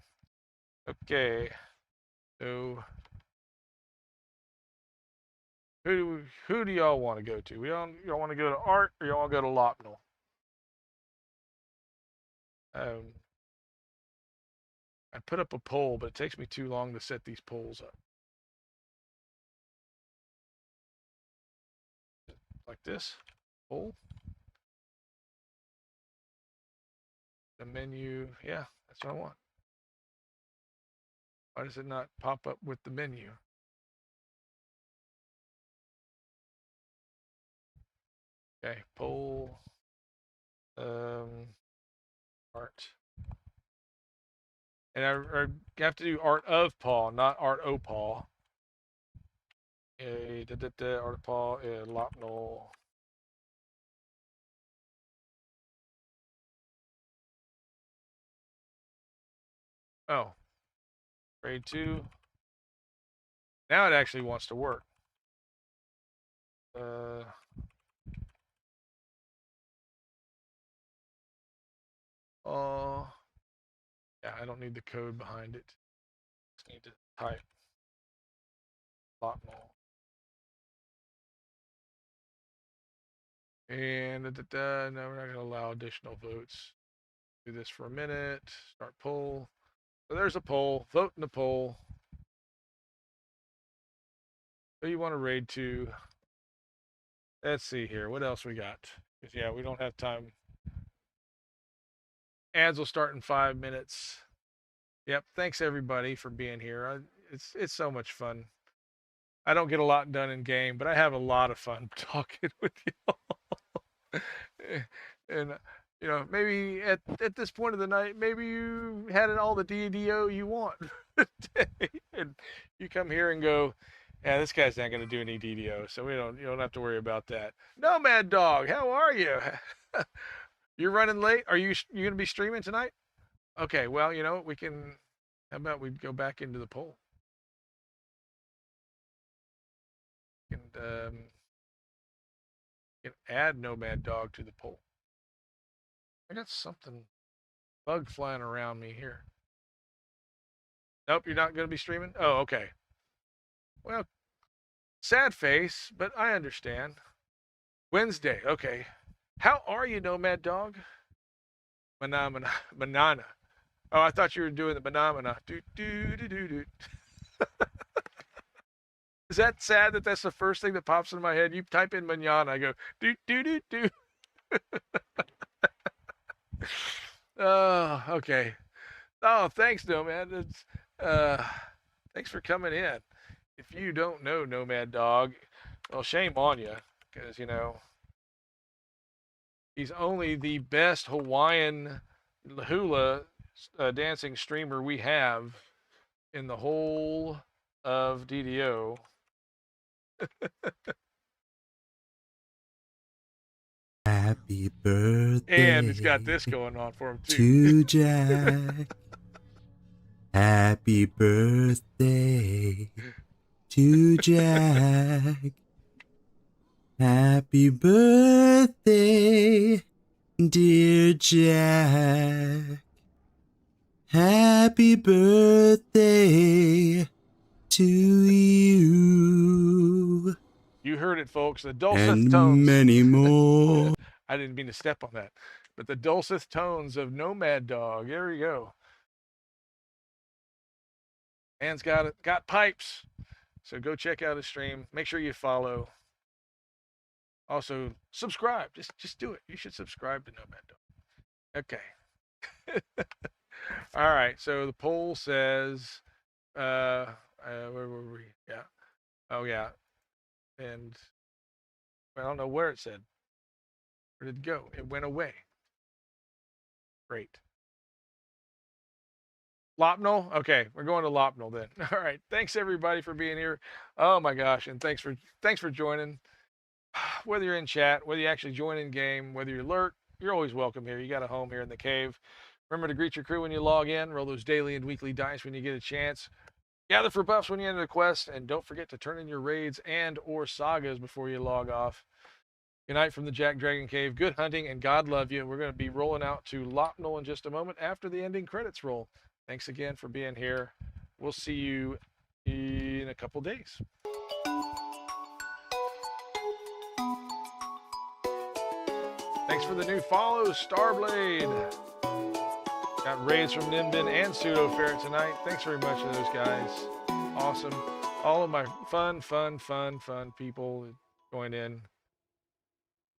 Okay, so who do y'all want to go to? Y'all want to go to Art or y'all want to go to Lopnell? I put up a poll, but it takes me too long to set these polls up. Like this, poll. The menu, yeah, that's what I want. Why does it not pop up with the menu? Okay, poll, art. And I have to do Art of Paul, not Art O Paul. Art of Paul, Lopnol. Oh, grade 2. Now it actually wants to work. Yeah, I don't need the code behind it. Just need to type Lopnol. And no, we're not going to allow additional votes. Do this for a minute. Start poll. So there's a poll. Vote in the poll. Who you want to raid to? Let's see here. What else we got? Because yeah, we don't have time. Ads will start in 5 minutes. Yep. Thanks everybody for being here. It's so much fun. I don't get a lot done in game, but I have a lot of fun talking with you. And you know, maybe at this point of the night, maybe you had all the DDO you want today, and you come here and go, yeah, this guy's not going to do any DDO, so you don't have to worry about that. Nomad Dog, how are you? You're running late. Are you going to be streaming tonight? Okay, well, you know, we can. How about we go back into the poll? And you can add Nomad Dog to the poll. I got something bug flying around me here. Nope, you're not going to be streaming? Oh, okay. Well, sad face, but I understand. Wednesday, okay. How are you, Nomad Dog? Manana. Oh, I thought you were doing the banana. Do. Is that sad that that's the first thing that pops into my head? You type in manana, I go do. Oh, okay. Oh, thanks, Nomad. Thanks for coming in. If you don't know Nomad Dog, well, shame on you, because you know he's only the best Hawaiian hula dancing streamer we have in the whole of DDO. Happy birthday. And it's got this going on for him To too. Jack. Happy birthday to Jack. Happy birthday, dear Jack. Happy birthday to you. You heard it, folks. The dulcet And tones. many more. I didn't mean to step on that. But the dulcet tones of Nomad Dog. There we go. Man's got pipes. So go check out his stream. Make sure you follow. Also, subscribe. Just do it. You should subscribe to Nomad Dog. Okay. All right. So the poll says, where were we? Yeah. Oh, yeah. And I don't know where it said. Where did it go? It went away. Great. Lopnell? Okay, we're going to Lopnell then. All right. Thanks everybody for being here. Oh my gosh, and thanks for joining. Whether you're in chat, whether you actually join in game, whether you lurk, you're always welcome here. You got a home here in the cave. Remember to greet your crew when you log in. Roll those daily and weekly dice when you get a chance. Gather for buffs when you enter the quest, and don't forget to turn in your raids and or sagas before you log off. Good night from the Jack Dragon Cave. Good hunting, and God love you. We're going to be rolling out to Lopnell in just a moment after the ending credits roll. Thanks again for being here. We'll see you in a couple days. Thanks for the new follows, Starblade. Got raids from Nimbin and Pseudo Ferret tonight. Thanks very much to those guys. Awesome. All of my fun people join in.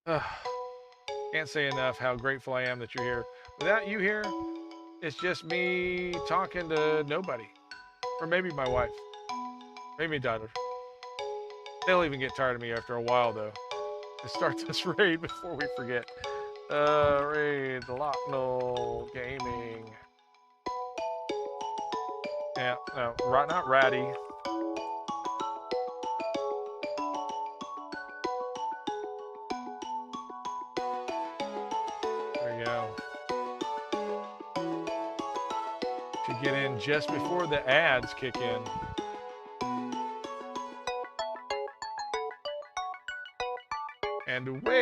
Can't say enough how grateful I am that you're here. Without you here, it's just me talking to nobody. Or maybe my wife. Maybe my daughter. They'll even get tired of me after a while, though. Let's start this raid before we forget. Raid Lopnell Gaming. Yeah, no, not Ratty. There you go. To get in just before the ads kick in. And away